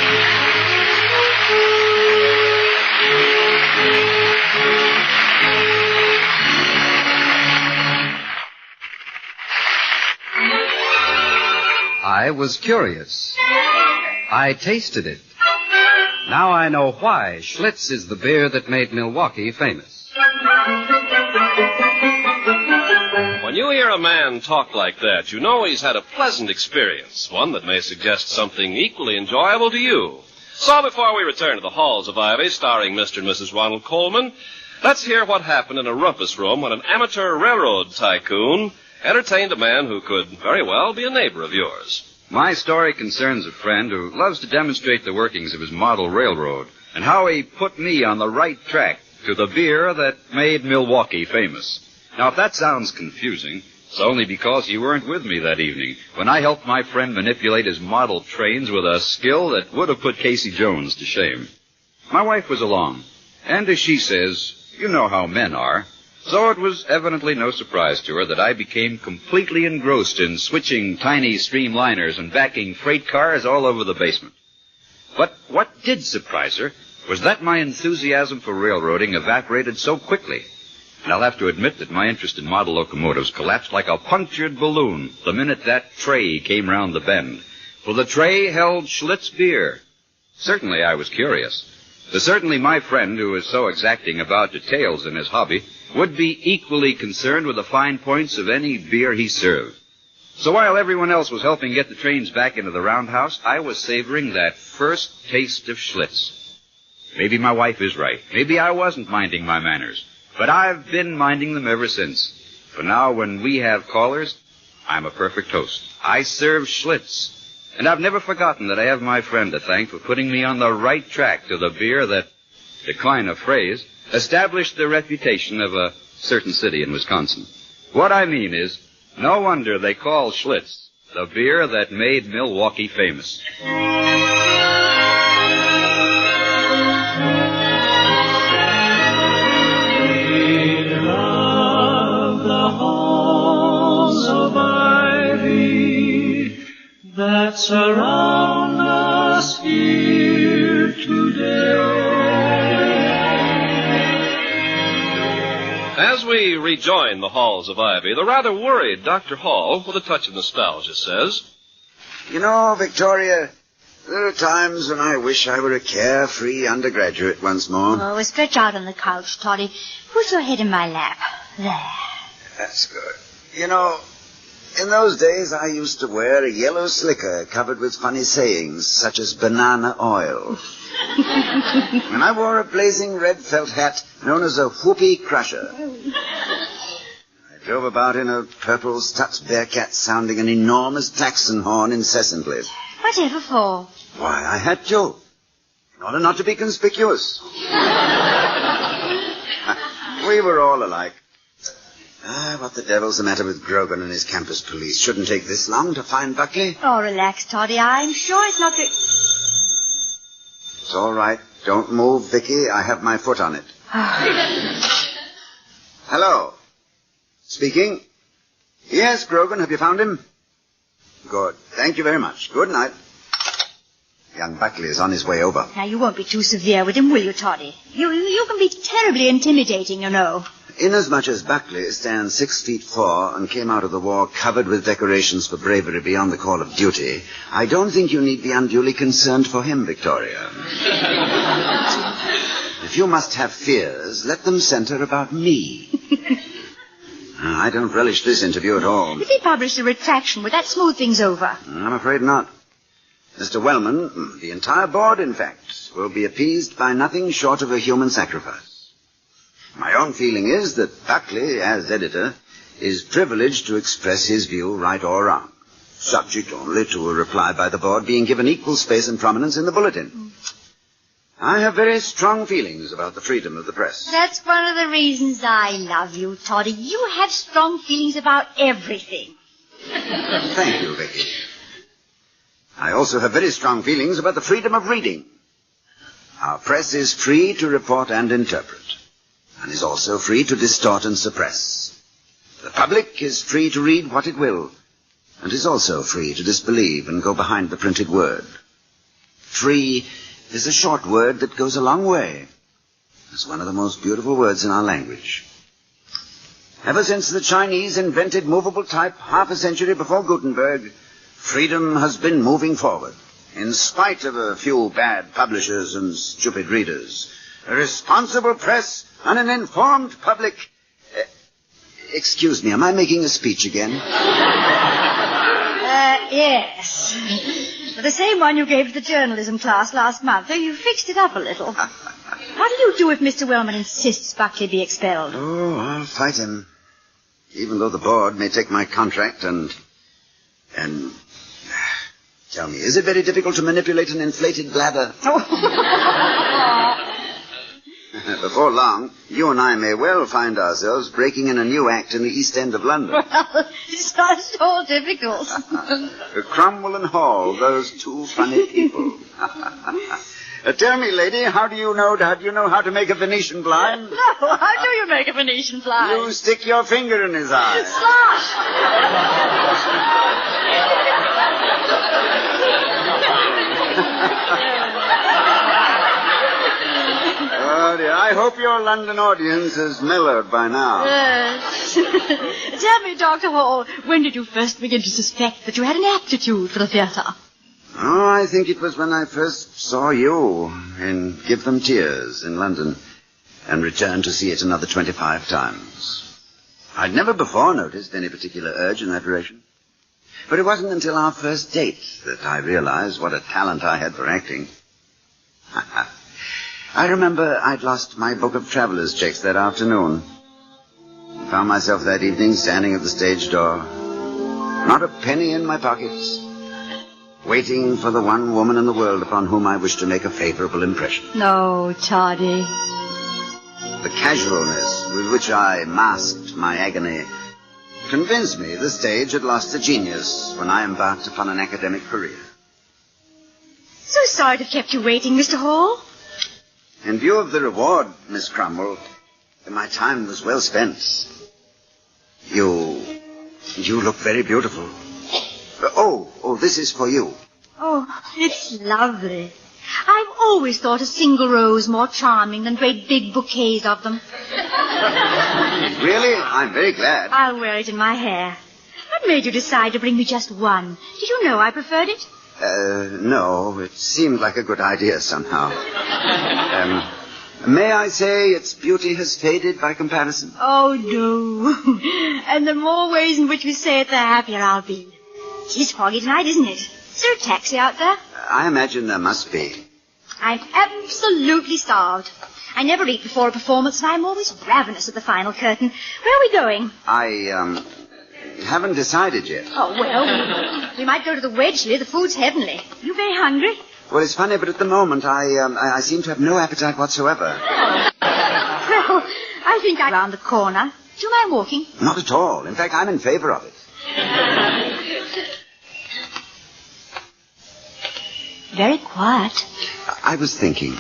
I was curious. I tasted it. Now I know why Schlitz is the beer that made Milwaukee famous. When you hear a man talk like that, you know he's had a pleasant experience, one that may suggest something equally enjoyable to you. So before we return to the halls of Ivy, starring Mr. and Mrs. Ronald Coleman, let's hear what happened in a rumpus room when an amateur railroad tycoon entertained a man who could very well be a neighbor of yours. My story concerns a friend who loves to demonstrate the workings of his model railroad and how he put me on the right track to the beer that made Milwaukee famous. Now, if that sounds confusing, it's only because you weren't with me that evening when I helped my friend manipulate his model trains with a skill that would have put Casey Jones to shame. My wife was along, and as she says, you know how men are. So it was evidently no surprise to her that I became completely engrossed in switching tiny streamliners and backing freight cars all over the basement. But what did surprise her was that my enthusiasm for railroading evaporated so quickly. And I'll have to admit that my interest in model locomotives collapsed like a punctured balloon the minute that tray came round the bend. For the tray held Schlitz beer. Certainly I was curious. But certainly my friend, who is so exacting about details in his hobby, would be equally concerned with the fine points of any beer he served. So while everyone else was helping get the trains back into the roundhouse, I was savoring that first taste of Schlitz. Maybe my wife is right. Maybe I wasn't minding my manners. But I've been minding them ever since. For now, when we have callers, I'm a perfect host. I serve Schlitz. And I've never forgotten that I have my friend to thank for putting me on the right track to the beer that, to coin a phrase, established the reputation of a certain city in Wisconsin. What I mean is, no wonder they call Schlitz the beer that made Milwaukee famous. We love the halls of ivy that surround us here today. As we rejoin the halls of Ivy, the rather worried Dr. Hall, with a touch of nostalgia, says, You know, Victoria, there are times when I wish I were a carefree undergraduate once more. Oh, stretch out on the couch, Toddy. Put your head in my lap. There. That's good. You know, in those days I used to wear a yellow slicker covered with funny sayings, such as banana oil. And I wore a blazing red felt hat known as a whoopee crusher. I drove about in a purple Stutz Bearcat sounding an enormous klaxon horn incessantly. Whatever for? Why, I had to. In order not to be conspicuous. We were all alike. What the devil's the matter with Grogan and his campus police? Shouldn't take this long to find Buckley. Oh, relax, Toddy. I'm sure it's not... It's all right. Don't move, Vicky. I have my foot on it. Hello. Speaking. Yes, Grogan, have you found him? Good. Thank you very much. Good night. Young Buckley is on his way over. Now, you won't be too severe with him, will you, Toddy? You can be terribly intimidating, you know. Inasmuch as Buckley stands 6'4" and came out of the war covered with decorations for bravery beyond the call of duty, I don't think you need be unduly concerned for him, Victoria. If you must have fears, let them center about me. I don't relish this interview at all. If he published a retraction, would that smooth things over? I'm afraid not. Mr. Wellman, the entire board, in fact, will be appeased by nothing short of a human sacrifice. My own feeling is that Buckley, as editor, is privileged to express his view right or wrong, subject only to a reply by the board being given equal space and prominence in the bulletin. I have very strong feelings about the freedom of the press. That's one of the reasons I love you, Toddy. You have strong feelings about everything. Thank you, Vicky. I also have very strong feelings about the freedom of reading. Our press is free to report and interpret. and is also free to distort and suppress. The public is free to read what it will, and is also free to disbelieve and go behind the printed word. Free is a short word that goes a long way. It's one of the most beautiful words in our language. Ever since the Chinese invented movable type half a century before Gutenberg, freedom has been moving forward, in spite of a few bad publishers and stupid readers. A responsible press and an informed public... excuse me, am I making a speech again? Yes. The same one you gave to the journalism class last month, though you fixed it up a little. What do you do if Mr. Wellman insists Buckley be expelled? Oh, I'll fight him. Even though the board may take my contract and... Tell me, is it very difficult to manipulate an inflated bladder? Before long, you and I may well find ourselves breaking in a new act in the East End of London. Well, it's not at all difficult. Cromwell and Hall, those two funny people. Tell me, lady, how do you know how to make a Venetian blind? No, how do you make a Venetian blind? You stick your finger in his eye. Oh, dear, I hope your London audience has mellowed by now. Yes. Tell me, Dr. Hall, when did you first begin to suspect that you had an aptitude for the theatre? Oh, I think it was when I first saw you in Give Them Tears in London and returned to see it another 25 times. I'd never before noticed any particular urge in that direction. But it wasn't until our first date that I realized what a talent I had for acting. I remember I'd lost my book of traveler's checks that afternoon. I found myself that evening standing at the stage door, not a penny in my pockets, waiting for the one woman in the world upon whom I wished to make a favorable impression. No, Toddy. The casualness with which I masked my agony convinced me the stage had lost a genius when I embarked upon an academic career. So sorry to have kept you waiting, Mr. Hall. In view of the reward, Miss Cromwell, my time was well spent. You look very beautiful. Oh, this is for you. Oh, it's lovely. I've always thought a single rose more charming than great big bouquets of them. Really? I'm very glad. I'll wear it in my hair. What made you decide to bring me just one? Did you know I preferred it? No. It seemed like a good idea somehow. May I say its beauty has faded by comparison? Oh, no. And the more ways in which we say it, the happier I'll be. It's foggy tonight, isn't it? Is there a taxi out there? I imagine there must be. I'm absolutely starved. I never eat before a performance, and I'm always ravenous at the final curtain. Where are we going? I haven't decided yet. Oh, well, we might go to the Wedgley. The food's heavenly. You very hungry? Well, it's funny, but at the moment I seem to have no appetite whatsoever. Well, I think I'm around the corner. Do you mind walking? Not at all. In fact, I'm in favor of it. Very quiet. I was thinking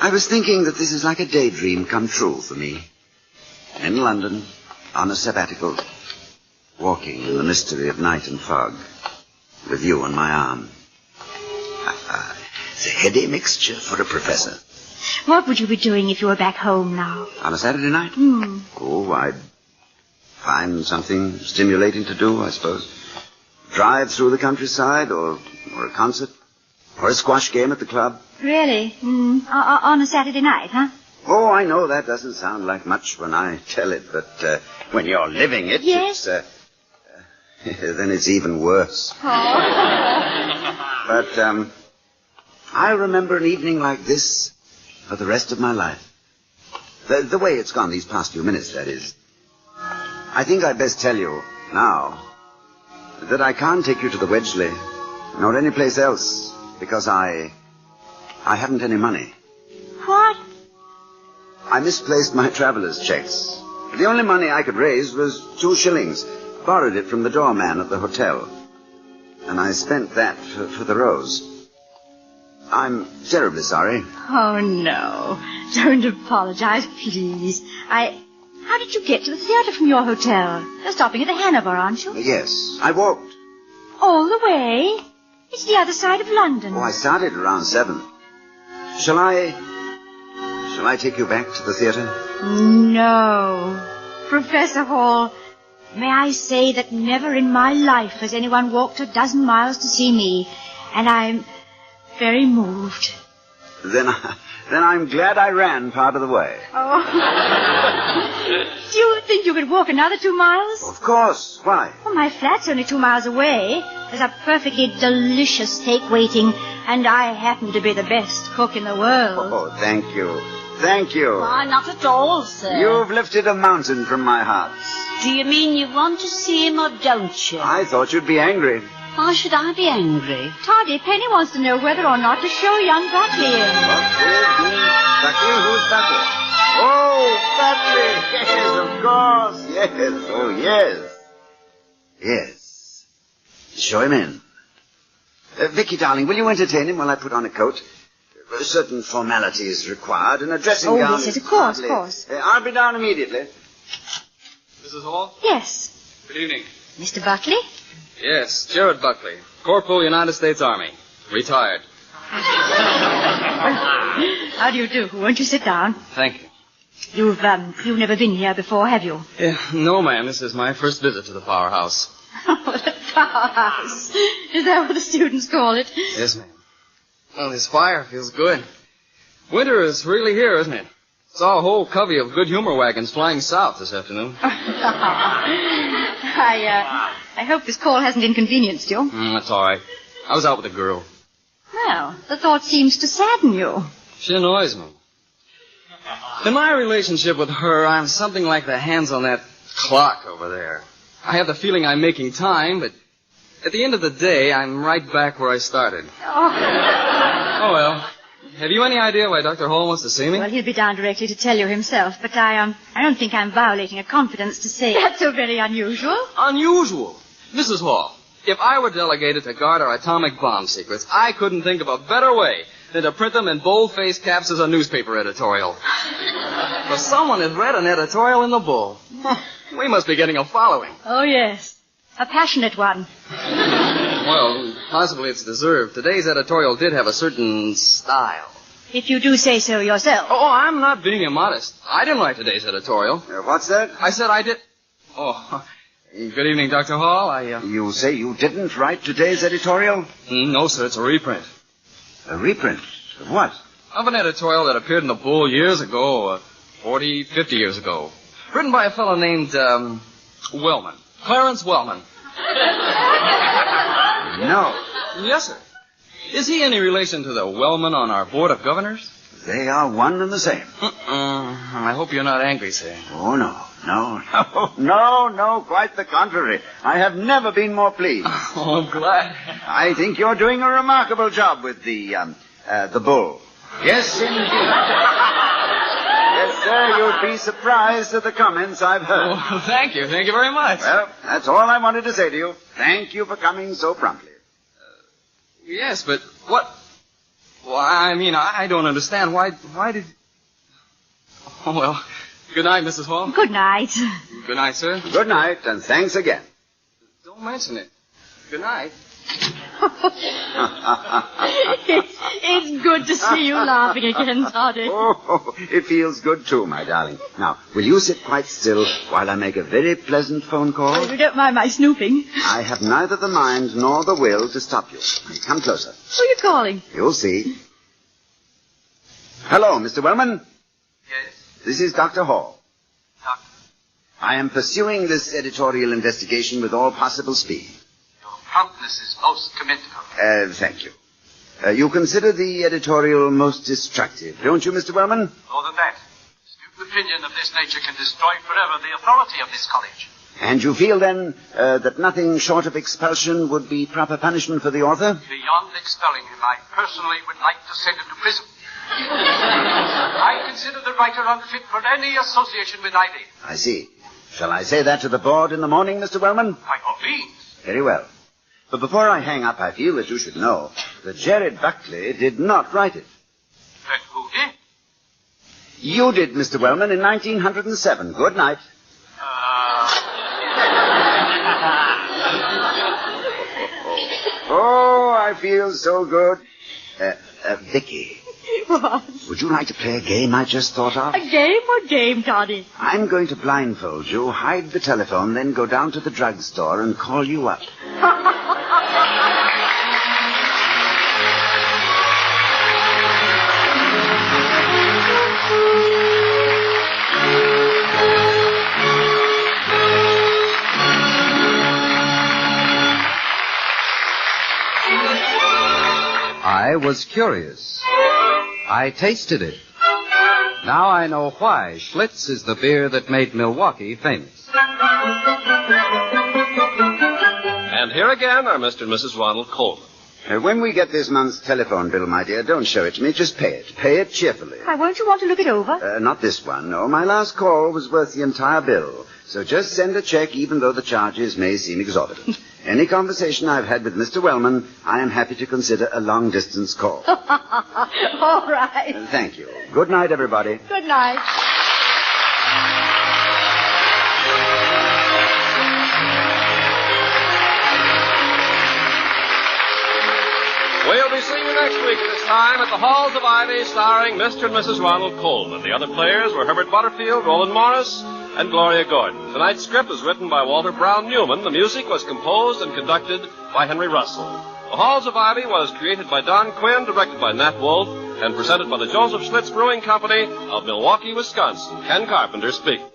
that this is like a daydream come true for me. In London, on a sabbatical, walking in the mystery of night and fog, with you on my arm. It's a heady mixture for a professor. What would you be doing if you were back home now? On a Saturday night? Hmm. Oh, I'd find something stimulating to do, I suppose. Drive through the countryside, or a concert, or a squash game at the club. Really? On a Saturday night, huh? Oh, I know that doesn't sound like much when I tell it, but when you're living it, yes? Then it's even worse. Oh. But I remember an evening like this for the rest of my life. The way it's gone these past few minutes, that is. I think I'd best tell you now that I can't take you to the Wedgley, nor any place else, because I haven't any money. What? I misplaced my traveler's checks. The only money I could raise was 2 shillings. Borrowed it from the doorman at the hotel. And I spent that for the rose. I'm terribly sorry. Oh, no. Don't apologize, please. How did you get to the theater from your hotel? You're stopping at the Hanover, aren't you? Yes, I walked. All the way? It's the other side of London. Oh, I started around 7. Shall I take you back to the theater? No. Professor Hall, may I say that never in my life has anyone walked a dozen miles to see me, and I'm very moved. Then I'm glad I ran part of the way. Oh. Do you think you could walk another 2 miles? Of course. Why? Well, my flat's only 2 miles away. There's a perfectly delicious steak waiting, and I happen to be the best cook in the world. Oh, thank you. Thank you. Why, not at all, sir. You've lifted a mountain from my heart. Do you mean you want to see him or don't you? I thought you'd be angry. Why should I be angry? Toddy, Penny wants to know whether or not to show young Buckley in. Buckley? Who's Buckley? Oh, Buckley! Yes, of course. Yes. Oh, yes. Yes. Show him in. Vicky, darling, will you entertain him while I put on a coat? Certain formalities required, and a dressing gown. Oh, yes, of course, of course. I'll be down immediately. Mrs. Hall? Yes. Good evening. Mr. Buckley? Yes, Jared Buckley, Corporal, United States Army. Retired. How do you do? Won't you sit down? Thank you. You've never been here before, have you? No, ma'am. This is my first visit to the powerhouse. Oh, the powerhouse. Is that what the students call it? Yes, ma'am. Well, this fire feels good. Winter is really here, isn't it? Saw a whole covey of good humor wagons flying south this afternoon. I hope this call hasn't inconvenienced you. That's all right. I was out with a girl. Well, the thought seems to sadden you. She annoys me. In my relationship with her, I'm something like the hands on that clock over there. I have the feeling I'm making time, but at the end of the day, I'm right back where I started. Oh, well. Have you any idea why Dr. Hall wants to see me? Well, he'll be down directly to tell you himself, but I don't think I'm violating a confidence to say... That's so very unusual. Unusual? Mrs. Hall, if I were delegated to guard our atomic bomb secrets, I couldn't think of a better way than to print them in bold-faced caps as a newspaper editorial. But someone has read an editorial in the Bull. We must be getting a following. Oh, yes. A passionate one. Well, possibly it's deserved. Today's editorial did have a certain style. If you do say so yourself. Oh, I'm not being immodest. I didn't write today's editorial. What's that? I said I did... Oh, good evening, Dr. Hall. You say you didn't write today's editorial? No, sir, it's a reprint. A reprint? Of what? Of an editorial that appeared in the Bull years ago, 40, 50 years ago. Written by a fellow named, Wellman. Clarence Wellman. No. Yes, sir. Is he any relation to the Wellman on our Board of Governors? They are one and the same. I hope you're not angry, sir. Oh, no. No, quite the contrary. I have never been more pleased. Oh, I'm glad. I think you're doing a remarkable job with the Bull. Yes, indeed. Yes, sir, you'd be surprised at the comments I've heard. Oh, thank you very much. Well, that's all I wanted to say to you. Thank you for coming so promptly. Yes, but what... Well, I mean, I don't understand. Why did... Oh, well, good night, Mrs. Hall. Good night. Good night, sir. Good night, and thanks again. Don't mention it. Good night. It's good to see you laughing again, Toddy. Oh, it feels good too, my darling. Now, will you sit quite still while I make a very pleasant phone call? If you don't mind my snooping. I have neither the mind nor the will to stop you. Come closer. Who are you calling? You'll see. Hello, Mr. Wellman. Yes? This is Dr. Hall. Doctor? I am pursuing this editorial investigation with all possible speed. Promptness is most commendable. Thank you. You consider the editorial most destructive, don't you, Mr. Wellman? More than that. Student opinion of this nature can destroy forever the authority of this college. And you feel, then, that nothing short of expulsion would be proper punishment for the author? Beyond expelling him, I personally would like to send him to prison. I consider the writer unfit for any association with ID. I see. Shall I say that to the board in the morning, Mr. Wellman? By all means. Very well. But before I hang up, I feel that you should know that Jared Buckley did not write it. Then who did? You did, Mr. Wellman, in 1907. Good night. Oh, I feel so good. Vicky, What? would you like to play a game I just thought of? A game? What game, Toddy? I'm going to blindfold you, hide the telephone, then go down to the drugstore and call you up. I was curious. I tasted it. Now I know why Schlitz is the beer that made Milwaukee famous. And here again are Mr. and Mrs. Ronald Coleman. When we get this month's telephone bill, my dear, don't show it to me. Just pay it. Pay it cheerfully. Why, won't you want to look it over? Not this one, no. My last call was worth the entire bill. So just send a check, even though the charges may seem exorbitant. Any conversation I've had with Mr. Wellman, I am happy to consider a long-distance call. All right. Thank you. Good night, everybody. Good night. We'll be seeing you next week at this time at the Halls of Ivy, starring Mr. and Mrs. Ronald Coleman. The other players were Herbert Butterfield, Roland Morris, and Gloria Gordon. Tonight's script was written by Walter Brown Newman. The music was composed and conducted by Henry Russell. The Halls of Ivy was created by Don Quinn, directed by Nat Wolf, and presented by the Joseph Schlitz Brewing Company of Milwaukee, Wisconsin. Ken Carpenter speaking.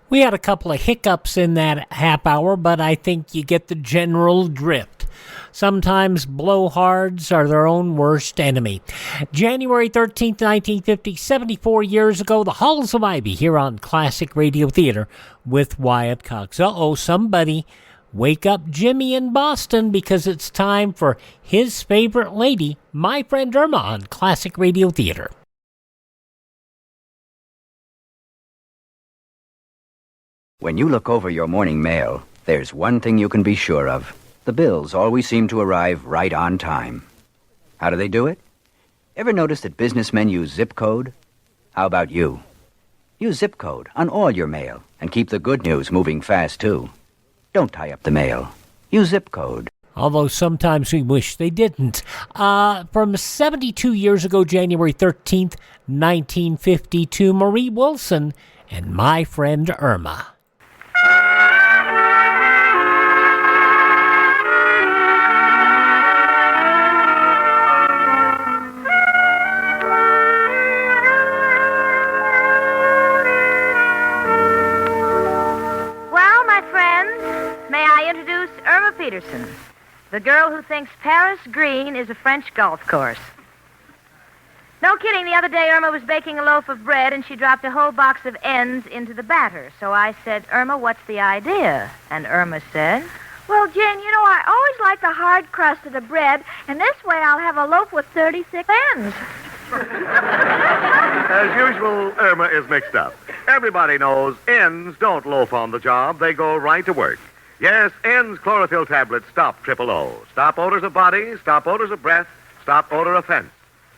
We had a couple of hiccups in that half hour, but I think you get the general drift. Sometimes blowhards are their own worst enemy. January 13th, 1950, 74 years ago, the Halls of Ivy here on Classic Radio Theater with Wyatt Cox. Somebody wake up Jimmy in Boston because it's time for his favorite lady, My Friend Irma on Classic Radio Theater. When you look over your morning mail, there's one thing you can be sure of. The bills always seem to arrive right on time. How do they do it? Ever notice that businessmen use zip code? How about you? Use zip code on all your mail and keep the good news moving fast, too. Don't tie up the mail. Use zip code. Although sometimes we wish they didn't. From 72 years ago, January 13th, 1952, Marie Wilson and My Friend Irma. Peterson, the girl who thinks Paris green is a French golf course. No kidding, the other day Irma was baking a loaf of bread and she dropped a whole box of ends into the batter. So I said, Irma, what's the idea? And Irma said, well, Jane, I always like the hard crust of the bread, and this way I'll have a loaf with 36 ends. As usual, Irma is mixed up. Everybody knows ends don't loaf on the job. They go right to work. Yes, N's chlorophyll tablets stop triple O. Stop odors of body, stop odors of breath, stop odor of fence.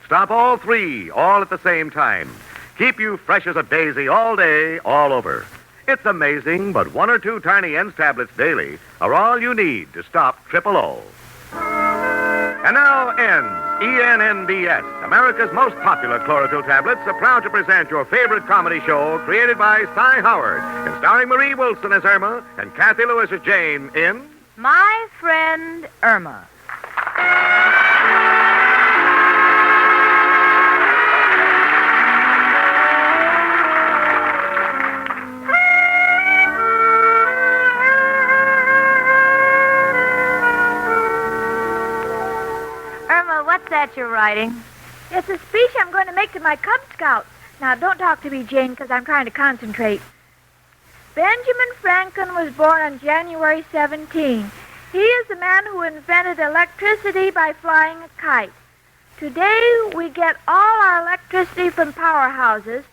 Stop all three, all at the same time. Keep you fresh as a daisy all day, all over. It's amazing, but one or two tiny N's tablets daily are all you need to stop triple O. And now N's, E-N-N-B-S, America's most popular chlorophyll tablets, are proud to present your favorite comedy show created by Cy Howard and starring Marie Wilson as Irma and Kathy Lewis as Jane in My Friend Irma. What's that you're writing? It's a speech I'm going to make to my Cub Scouts. Now, don't talk to me, Jane, because I'm trying to concentrate. Benjamin Franklin was born on January 17. He is the man who invented electricity by flying a kite. Today, we get all our electricity from powerhouses,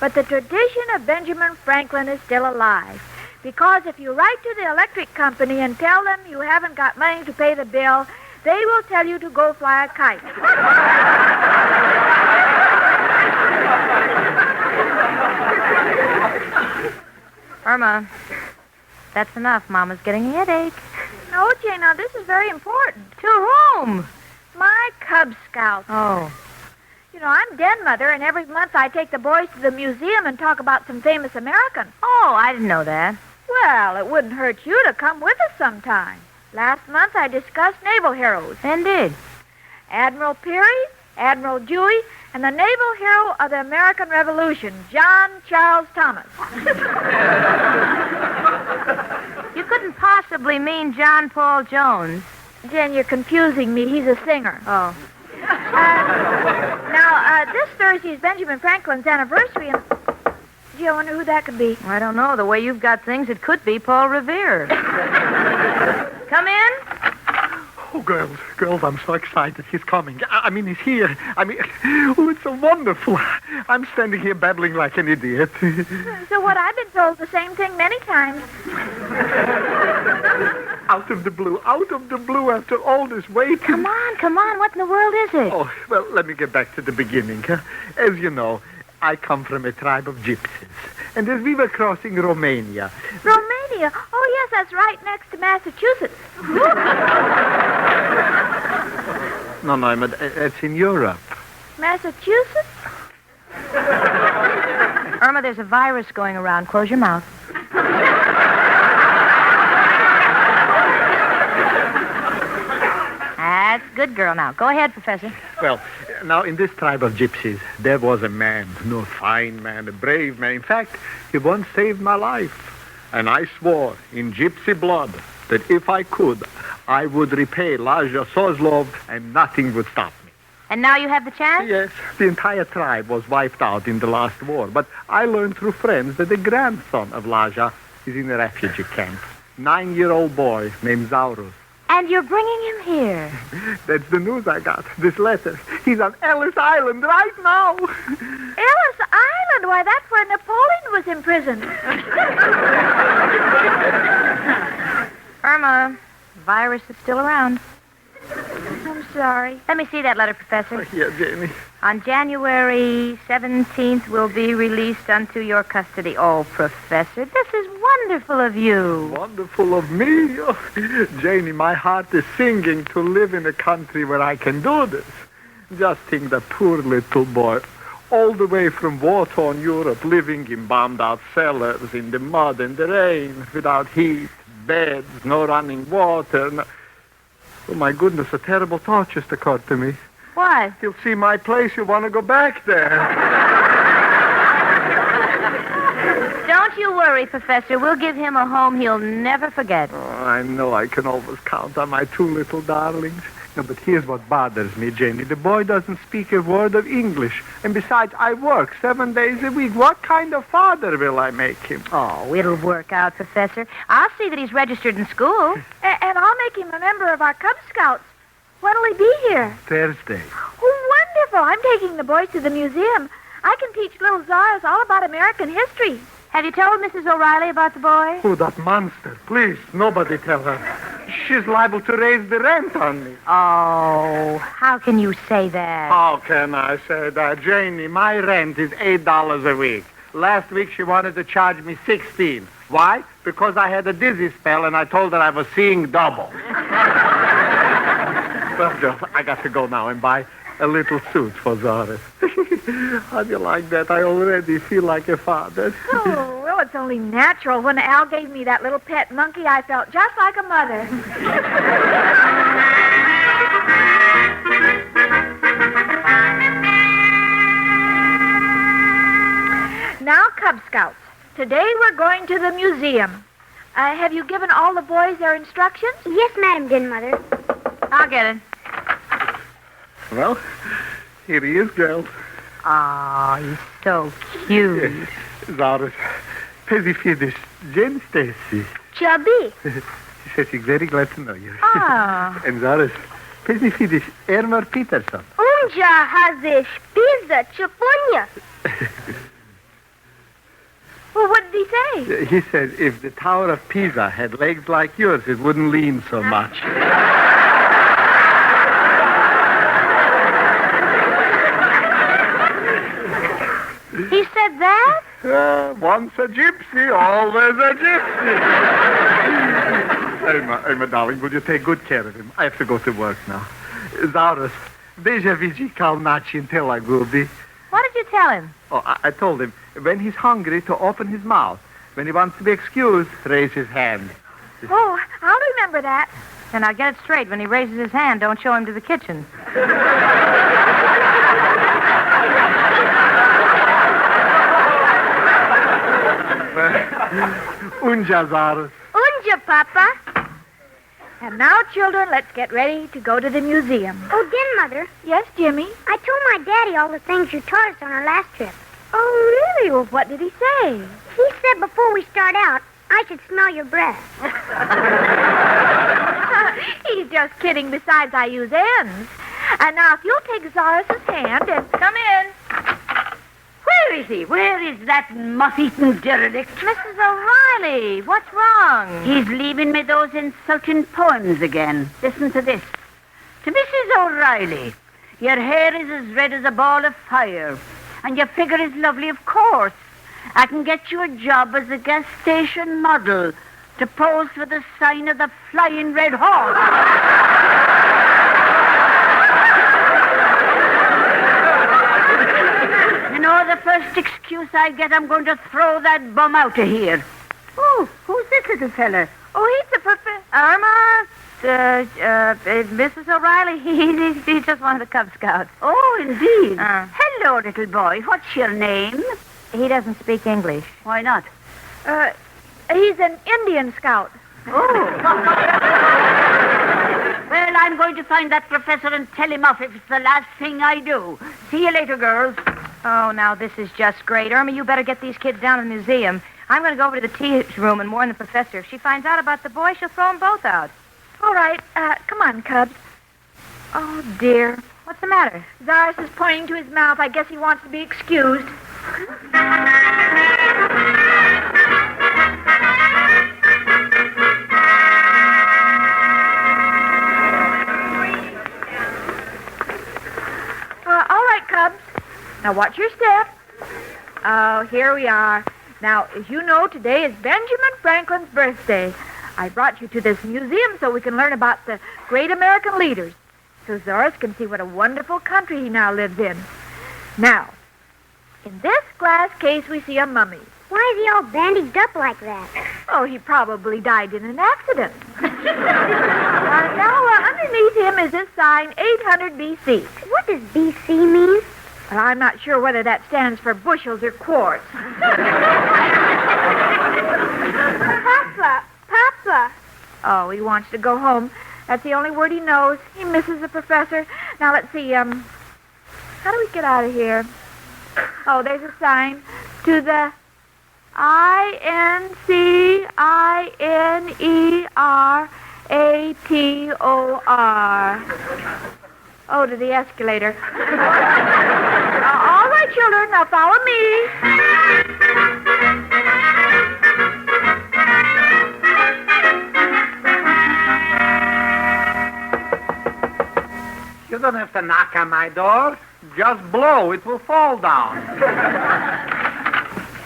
but the tradition of Benjamin Franklin is still alive. Because if you write to the electric company and tell them you haven't got money to pay the bill, they will tell you to go fly a kite. Irma, that's enough. Mama's getting a headache. No, Jane, now this is very important. To whom? My Cub Scouts. Oh. You know, I'm den mother, and every month I take the boys to the museum and talk about some famous Americans. Oh, I didn't know that. Well, it wouldn't hurt you to come with us sometime. Last month I discussed naval heroes. Indeed. Admiral Peary, Admiral Dewey, and the naval hero of the American Revolution, John Charles Thomas. You couldn't possibly mean John Paul Jones. Jen, you're confusing me. He's a singer. Oh. Now, this Thursday is Benjamin Franklin's anniversary, and... Gee, I wonder who that could be. I don't know. The way you've got things, it could be Paul Revere. Come in. Oh, girls, I'm so excited. He's coming. I mean, he's here. I mean, oh, it's so wonderful. I'm standing here babbling like an idiot. So what? I've been told the same thing many times. Out of the blue, after all this waiting. Come on. What in the world is it? Oh, well, let me get back to the beginning. As you know, I come from a tribe of gypsies. And as we were crossing Romania... Romania? Oh, yes, that's right next to Massachusetts. No, it's in Europe. Massachusetts? Irma, there's a virus going around. Close your mouth. That's a good girl now. Go ahead, Professor. Well, now, in this tribe of gypsies, there was a man, a fine man, a brave man. In fact, he once saved my life. And I swore in gypsy blood that if I could, I would repay Lajah Sozlov and nothing would stop me. And now you have the chance? Yes, the entire tribe was wiped out in the last war. But I learned through friends that the grandson of Lajah is in a refugee camp. 9-year-old boy named Zaurus. And you're bringing him here. That's the news I got. This letter. He's on Ellis Island right now. Ellis Island? Why, that's where Napoleon was imprisoned. Irma, the virus is still around. I'm sorry. Let me see that letter, Professor. Yeah, Jamie. On January 17th, will be released unto your custody. Oh, Professor, this is wonderful of you. Wonderful of me? Oh, Janie, my heart is singing to live in a country where I can do this. Just think the poor little boy, all the way from war-torn Europe, living in bombed-out cellars, in the mud and the rain, without heat, beds, no running water. No... Oh, my goodness, a terrible thought just occurred to me. What? You'll see my place. You'll want to go back there. Don't you worry, Professor. We'll give him a home he'll never forget. Oh, I know I can always count on my two little darlings. No, but here's what bothers me, Janie. The boy doesn't speak a word of English. And besides, I work 7 days a week. What kind of father will I make him? Oh, it'll work out, Professor. I'll see that he's registered in school. And I'll make him a member of our Cub Scouts. When'll he be here? Thursday. Oh, wonderful. I'm taking the boys to the museum. I can teach little Zars all about American history. Have you told Mrs. O'Reilly about the boy? Oh, that monster. Please, nobody tell her. She's liable to raise the rent on me. Oh, how can you say that? How can I say that? Janie, my rent is $8 a week. Last week she wanted to charge me $16. Why? Because I had a dizzy spell and I told her I was seeing double. Well, girls, I got to go now and buy a little suit for Zara. How do you like that? I already feel like a father. Oh, well, it's only natural. When Al gave me that little pet monkey, I felt just like a mother. Now, Cub Scouts, today we're going to the museum. Have you given all the boys their instructions? Yes, Madam Den Mother. I'll get it. Well, here he is, girls. Oh, he's so cute. Zaurus, Pezzy Fidish, Jane Stacy. Chubby. She says she's very glad to know you. Ah. And Zaurus, Pezzy Fidish, Elmer Peterson. Unja hazish pizza chupunya. Well, what did he say? He said if the Tower of Pisa had legs like yours, it wouldn't lean so much. He said that? Once a gypsy, always a gypsy. Irma, darling, will you take good care of him? I have to go to work now. Zaurus, deja vigi kalnachi until I will be. What did you tell him? Oh, I told him, when he's hungry, to open his mouth. When he wants to be excused, raise his hand. Oh, I'll remember that. And I'll get it straight. When he raises his hand, don't show him to the kitchen. Unja, Zaurus. Unja, Papa. And now, children, let's get ready to go to the museum. Oh, then, Mother. Yes, Jimmy? I told my daddy all the things you taught us on our last trip. Oh, really? Well, what did he say? He said before we start out, I should smell your breath. He's just kidding. Besides, I use ends. And now, if you'll take Zaurus' hand and come in. Where is he? Where is that moth-eaten derelict? Mrs. O'Reilly, what's wrong? He's leaving me those insulting poems again. Listen to this. To Mrs. O'Reilly, your hair is as red as a ball of fire, and your figure is lovely, of course. I can get you a job as a gas station model to pose for the sign of the Flying Red Horse. You know, the first excuse I get, I'm going to throw that bum out of here. Oh, who's this little fella? Oh, he's the professor. Irma, Mrs. O'Reilly, he's just one of the Cub Scouts. Oh, indeed. Hello, little boy. What's your name? He doesn't speak English. Why not? He's an Indian Scout. Oh. Well, I'm going to find that professor and tell him off if it's the last thing I do. See you later, girls. Oh, now this is just great. Irma, you better get these kids down to the museum. I'm going to go over to the tea room and warn the professor. If she finds out about the boy, she'll throw them both out. All right. Come on, Cubs. Oh, dear. What's the matter? Zaurus is pointing to his mouth. I guess he wants to be excused. All right, Cubs. Now watch your step. Oh, here we are. Now, as you know, today is Benjamin Franklin's birthday. I brought you to this museum so we can learn about the great American leaders, so Zaurus can see what a wonderful country he now lives in. Now, in this glass case, we see a mummy. Why is he all bandaged up like that? Oh, he probably died in an accident. Now, underneath him is this sign, 800 BC. What does BC mean? Well, I'm not sure whether that stands for bushels or quarts. Papa. Oh, he wants to go home. That's the only word he knows. He misses the professor. Now, let's see, how do we get out of here? Oh, there's a sign. To the INCINERATOR. Oh, to the escalator. All right, children, now follow me. You don't have to knock on my door. Just blow. It will fall down.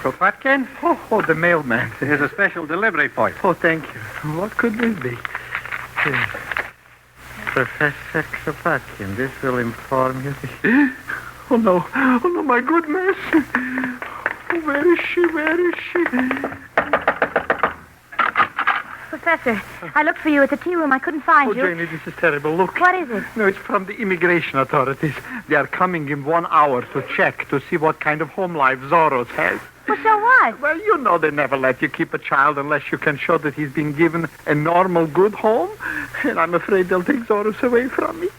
Kropotkin? Oh, the mailman. Here's a special delivery for you. Oh, thank you. What could this be? Professor Kropotkin, this will inform you. Oh, no, my goodness. Oh, where is she? Professor, I looked for you at the tea room. I couldn't find you. Oh, Janie, this is terrible. Look. What is it? No, it's from the immigration authorities. They are coming in 1 hour to check to see what kind of home life Zaurus has. Well, so what? Well, you know they never let you keep a child unless you can show that he's been given a normal, good home. And I'm afraid they'll take Zaurus away from me.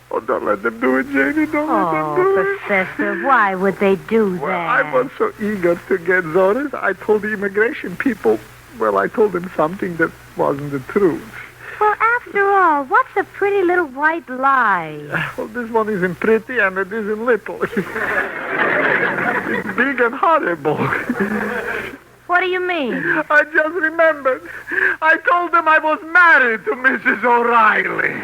Oh, don't let them do it, Janie. Don't let them do it. Professor, why would they do that? Well, I was so eager to get Zaurus. I told the immigration people, I told them something that wasn't the truth. Well, after all, what's a pretty little white lie? Well, this one isn't pretty and it isn't little. It's big and horrible. What do you mean? I just remembered. I told them I was married to Mrs. O'Reilly.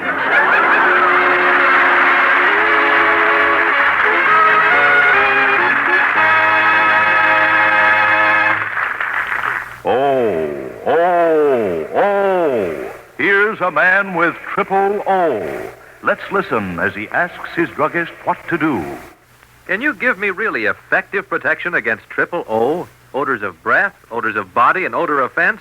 a man with triple O. Let's listen as he asks his druggist what to do. Can you give me really effective protection against triple O? Odors of breath, odors of body, and odor of fence?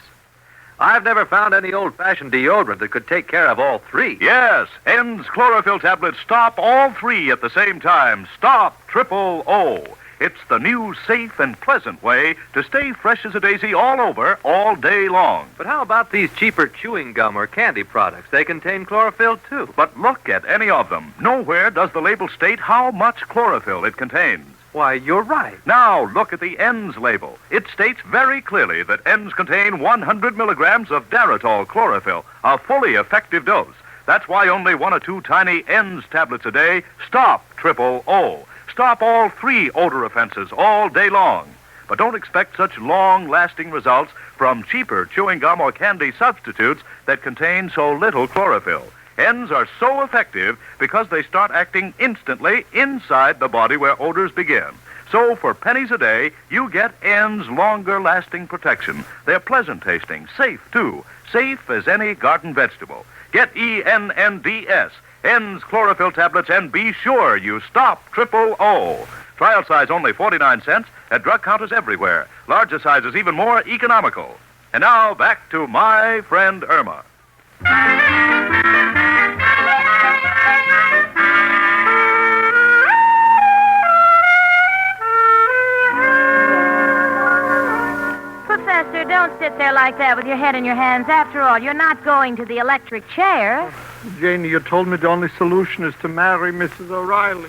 I've never found any old-fashioned deodorant that could take care of all three. Yes, N's chlorophyll tablets stop all three at the same time. Stop triple O. It's the new, safe, and pleasant way to stay fresh as a daisy all over, all day long. But how about these cheaper chewing gum or candy products? They contain chlorophyll, too. But look at any of them. Nowhere does the label state how much chlorophyll it contains. Why, you're right. Now, look at the N's label. It states very clearly that N's contain 100 milligrams of Daritol chlorophyll, a fully effective dose. That's why only 1 or 2 tiny N's tablets a day stop triple O. Stop all three odor offenses all day long. But don't expect such long-lasting results from cheaper chewing gum or candy substitutes that contain so little chlorophyll. N's are so effective because they start acting instantly inside the body where odors begin. So for pennies a day, you get N's longer-lasting protection. They're pleasant-tasting, safe, too. Safe as any garden vegetable. Get ENNDS, N's chlorophyll tablets, and be sure you stop triple O. Trial size only 49 cents at drug counters everywhere. Larger sizes even more economical. And now, back to My Friend Irma. Professor, don't sit there like that with your head in your hands. After all, you're not going to the electric chair. Janie, you told me the only solution is to marry Mrs. O'Reilly.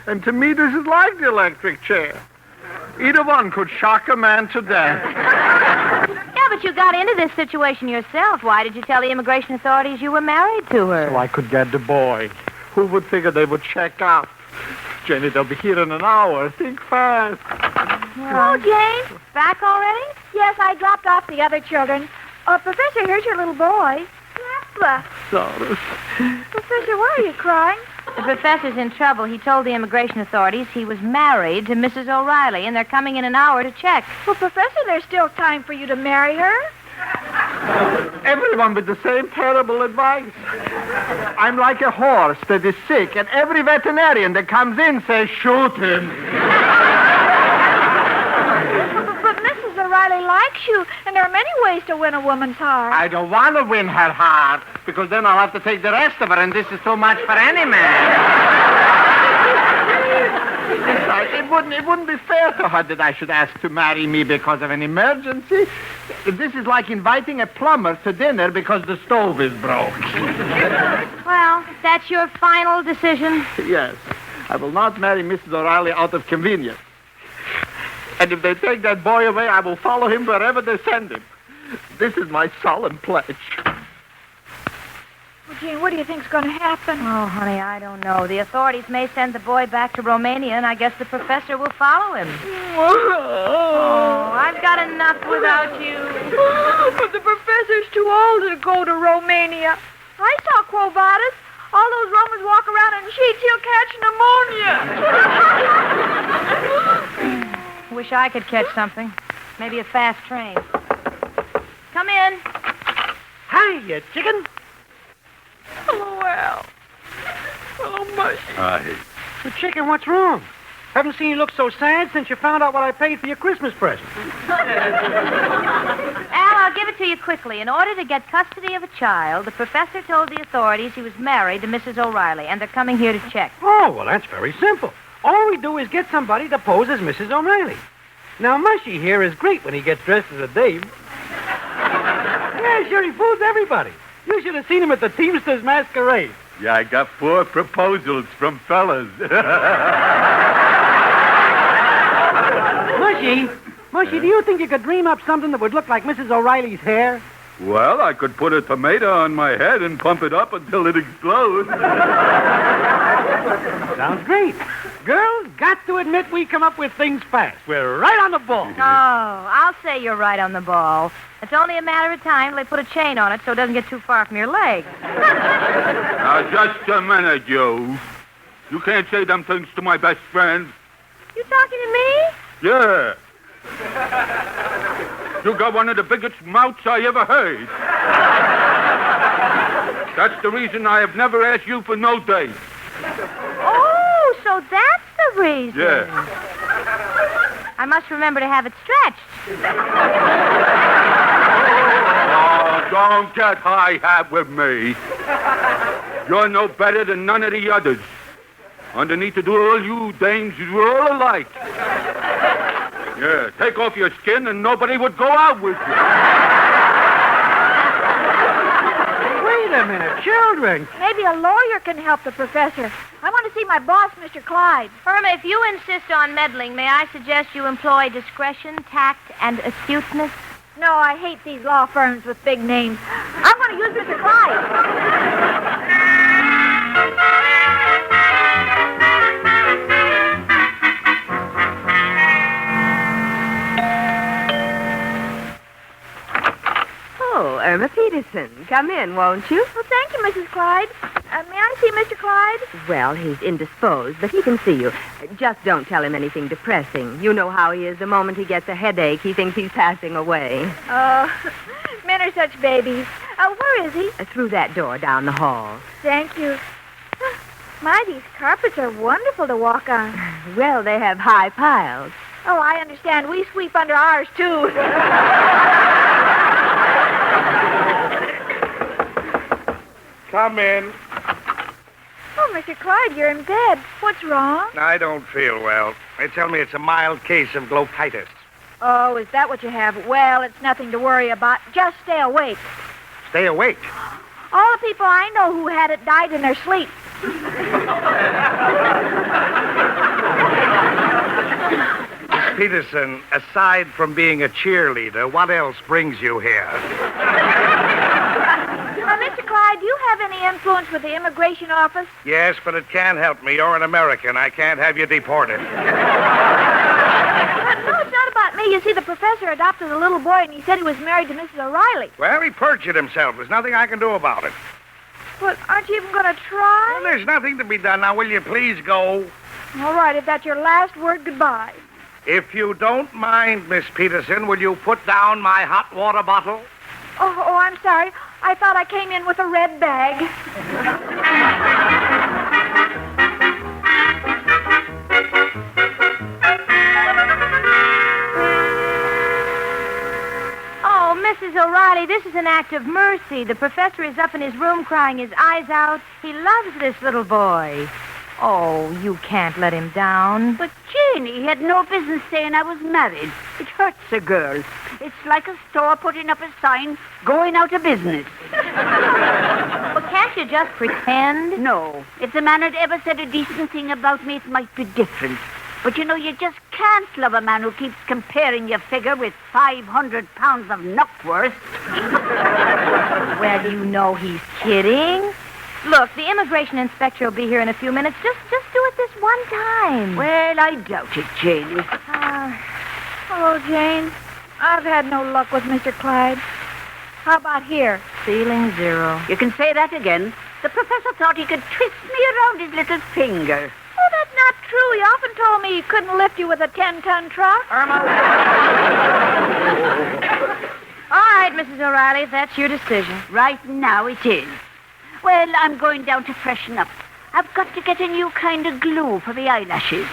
And to me, this is like the electric chair. Either one could shock a man to death. Yeah, but you got into this situation yourself. Why did you tell the immigration authorities you were married to her? So I could get the boy. Who would figure they would check out? Janie, they'll be here in an hour. Think fast. Oh, Jane? Back already? Yes, I dropped off the other children. Oh, Professor, here's your little boy. Papa. Sorry. Professor, why are you crying? The professor's in trouble. He told the immigration authorities he was married to Mrs. O'Reilly, and they're coming in an hour to check. Well, Professor, there's still time for you to marry her. Everyone with the same terrible advice. I'm like a horse that is sick, and every veterinarian that comes in says, shoot him. But Mrs. O'Reilly likes you, and there are many ways to win a woman's heart. I don't want to win her heart, because then I'll have to take the rest of her, and this is too much for any man. Besides, it wouldn't be fair to her that I should ask to marry me because of an emergency. This is like inviting a plumber to dinner because the stove is broke. Well, that's your final decision? Yes. I will not marry Mrs. O'Reilly out of convenience. And if they take that boy away, I will follow him wherever they send him. This is my solemn pledge. Well, Jean, what do you think's going to happen? Oh, honey, I don't know. The authorities may send the boy back to Romania, and I guess the professor will follow him. Oh, I've got enough without you. But the professor's too old to go to Romania. I saw Quo Vadis. All those Romans walk around in sheets. He'll catch pneumonia. Wish I could catch something. Maybe a fast train. Come in. Hiya, chicken. Oh, well. Oh, my. Well, chicken, what's wrong? Haven't seen you look so sad since you found out what I paid for your Christmas present. Al, I'll give it to you quickly. In order to get custody of a child, the professor told the authorities he was married to Mrs. O'Reilly, and they're coming here to check. Oh, well, that's very simple. All we do is get somebody to pose as Mrs. O'Reilly. Now, Mushy here is great when he gets dressed as a dame. Yeah, sure, he fools everybody. You should have seen him at the Teamsters Masquerade. Yeah, I got 4 proposals from fellas. Mushy, do you think you could dream up something that would look like Mrs. O'Reilly's hair? Well, I could put a tomato on my head and pump it up until it explodes. Sounds great. Girls, got to admit we come up with things fast. We're right on the ball. Oh, I'll say you're right on the ball. It's only a matter of time till they put a chain on it so it doesn't get too far from your leg. Now, just a minute, you. You can't say them things to my best friend. You talking to me? Yeah. You got one of the biggest mouths I ever heard. That's the reason I have never asked you for no date. Oh, so that's the reason. Yeah. I must remember to have it stretched. Oh, don't get high-hat with me. You're no better than none of the others. Underneath it all, you dames, you're all alike. Yeah, take off your skin and nobody would go out with you. Wait a minute, children. Maybe a lawyer can help the professor. I want to see my boss, Mr. Clyde. Irma, if you insist on meddling, may I suggest you employ discretion, tact, and astuteness? No, I hate these law firms with big names. I'm going to use Mr. Clyde. Oh, Irma Peterson. Come in, won't you? Well, thank you, Mrs. Clyde. May I see Mr. Clyde? Well, he's indisposed, but he can see you. Just don't tell him anything depressing. You know how he is. The moment he gets a headache, he thinks he's passing away. Oh, men are such babies. Where is he? Through that door down the hall. Thank you. My, these carpets are wonderful to walk on. Well, they have high piles. Oh, I understand. We sweep under ours, too. Come in. Oh, Mr. Clyde, you're in bed. What's wrong? I don't feel well. They tell me it's a mild case of glopitis. Oh, is that what you have? Well, it's nothing to worry about. Just stay awake. Stay awake. All the people I know who had it died in their sleep. Miss Peterson, aside from being a cheerleader, what else brings you here? Mr. Clyde, do you have any influence with the immigration office? Yes, but it can't help me. You're an American. I can't have you deported. No, it's not about me. You see, the professor adopted a little boy, and he said he was married to Mrs. O'Reilly. Well, he perjured himself. There's nothing I can do about it. Well, aren't you even going to try? Well, there's nothing to be done. Now, will you please go? All right, if that's your last word, goodbye. If you don't mind, Miss Peterson, will you put down my hot water bottle? Oh, I'm sorry. I thought I came in with a red bag. Oh, Mrs. O'Reilly, this is an act of mercy. The professor is up in his room crying his eyes out. He loves this little boy. Oh, you can't let him down. But, Janie, he had no business saying I was married. It hurts a girl. It's like a store putting up a sign, going out of business. Well, can't you just pretend? No. If the man had ever said a decent thing about me, it might be different. But, you know, you just can't love a man who keeps comparing your figure with 500 pounds of knockwurst. Well, you know he's kidding. Look, the immigration inspector will be here in a few minutes. Just do it this one time. Well, I doubt it, Janie. Hello, Jane. I've had no luck with Mr. Clyde. How about here? Ceiling 0. You can say that again. The professor thought he could twist me around his little finger. Oh, that's not true. He often told me he couldn't lift you with a 10-ton truck. Irma. All right, Mrs. O'Reilly, if that's your decision. Right now it is. Well, I'm going down to freshen up. I've got to get a new kind of glue for the eyelashes.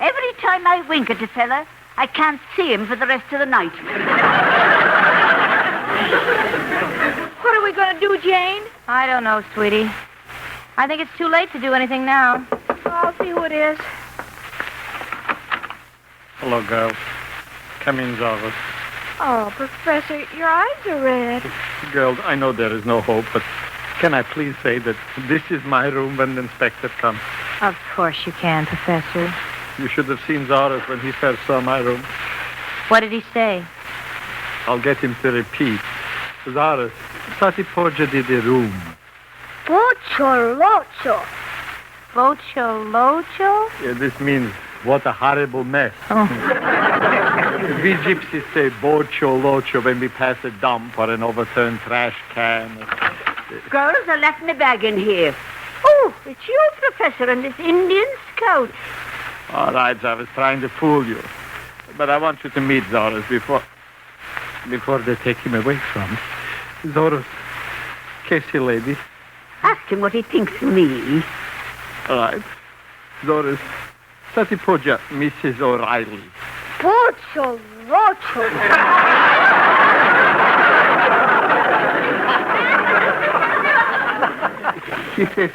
Every time I wink at a fella, I can't see him for the rest of the night. What are we going to do, Jane? I don't know, sweetie. I think it's too late to do anything now. I'll see who it is. Hello, girls. Come in, Jarvis. Oh, Professor, your eyes are red. Girls, I know there is no hope, but can I please say that this is my room when the inspector comes? Of course you can, Professor. You should have seen Zaras when he first saw my room. What did he say? I'll get him to repeat. Zaras, stati porgedi di room. Bocho-locho. Bocho-locho? Yeah, this means what a horrible mess. Oh. We gypsies say bocho-locho when we pass a dump or an overturned trash can. Girls, I left my bag in here. Oh, it's you, Professor, and this Indian scout. All right, I was trying to fool you. But I want you to meet Zoros before they take him away from us. Zoros, Casey lady. Ask him what he thinks of me. All right. Doris, Satipoja, Mrs. O'Reilly. Pocho, rocho. He says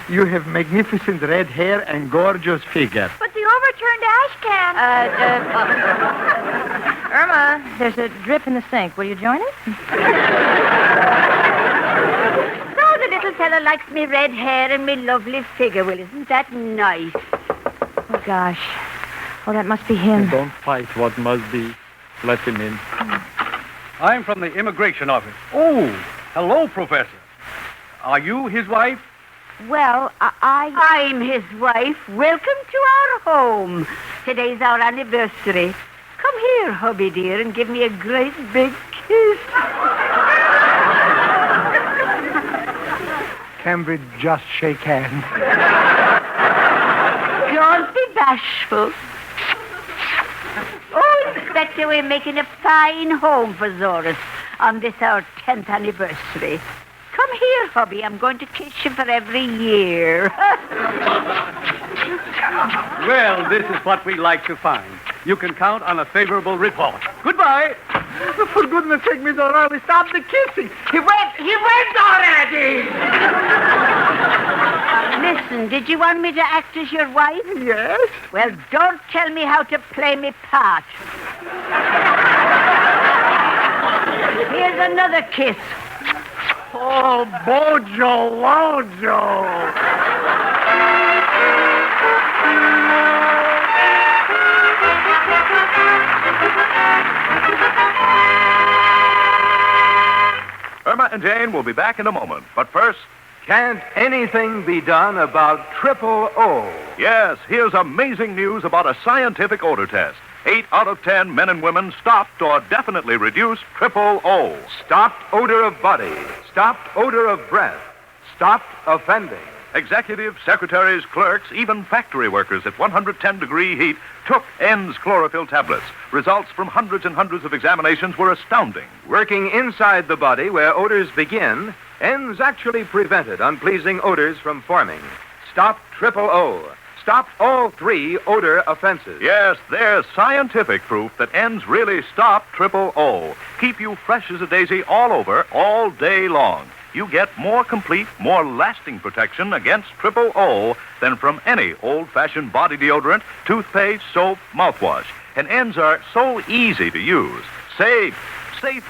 you have magnificent red hair and gorgeous figure. But the overturned ash can. Irma, there's a drip in the sink. Will you join us? So the little fellow likes me red hair and me lovely figure. Well, isn't that nice? Oh, gosh. Oh, that must be him. Don't fight what must be. Let him in. I'm from the immigration office. Oh, hello, Professor. Are you his wife? Well, I'm his wife. Welcome to our home. Today's our anniversary. Come here, hubby dear, and give me a great big kiss. Can we just shake hands? Don't be bashful. Oh, Inspector, we're making a fine home for Zoris on this our 10th anniversary. Come here, hubby. I'm going to kiss you for every year. Well, this is what we like to find. You can count on a favorable report. Goodbye. For goodness sake, Miss O'Reilly, stop the kissing. He went already. Listen, did you want me to act as your wife? Yes. Well, don't tell me how to play me part. Here's another kiss. Oh, Bojo Lojo. Irma and Jane will be back in a moment. But first, can't anything be done about triple O? Yes, here's amazing news about a scientific odor test. 8 out of 10 men and women stopped or definitely reduced triple O. Stopped odor of body. Stopped odor of breath. Stopped offending. Executives, secretaries, clerks, even factory workers at 110-degree heat took N's chlorophyll tablets. Results from hundreds and hundreds of examinations were astounding. Working inside the body where odors begin, N's actually prevented unpleasing odors from forming. Stopped triple O. Stopped all 3 odor offenses. Yes, there's scientific proof that N's really stop triple O. Keep you fresh as a daisy all over, all day long. You get more complete, more lasting protection against triple O than from any old-fashioned body deodorant, toothpaste, soap, mouthwash. And N's are so easy to use. Safe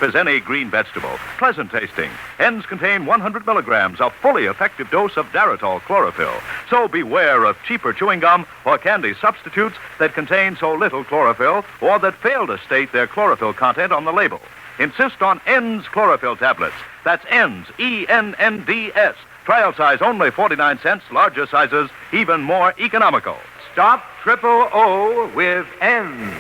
as any green vegetable. Pleasant tasting. N's contain 100 milligrams, a fully effective dose of Daritol chlorophyll. So beware of cheaper chewing gum or candy substitutes that contain so little chlorophyll or that fail to state their chlorophyll content on the label. Insist on N's chlorophyll tablets. That's N's, E-N-N-D-S. Trial size only 49 cents, larger sizes even more economical. Stop triple O with N's.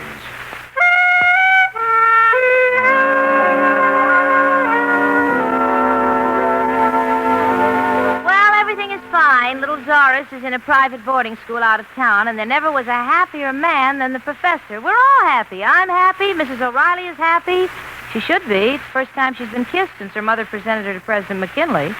Fine. Little Zoris is in a private boarding school out of town, and there never was a happier man than the professor. We're all happy. I'm happy. Mrs. O'Reilly is happy. She should be. It's the first time she's been kissed since her mother presented her to President McKinley.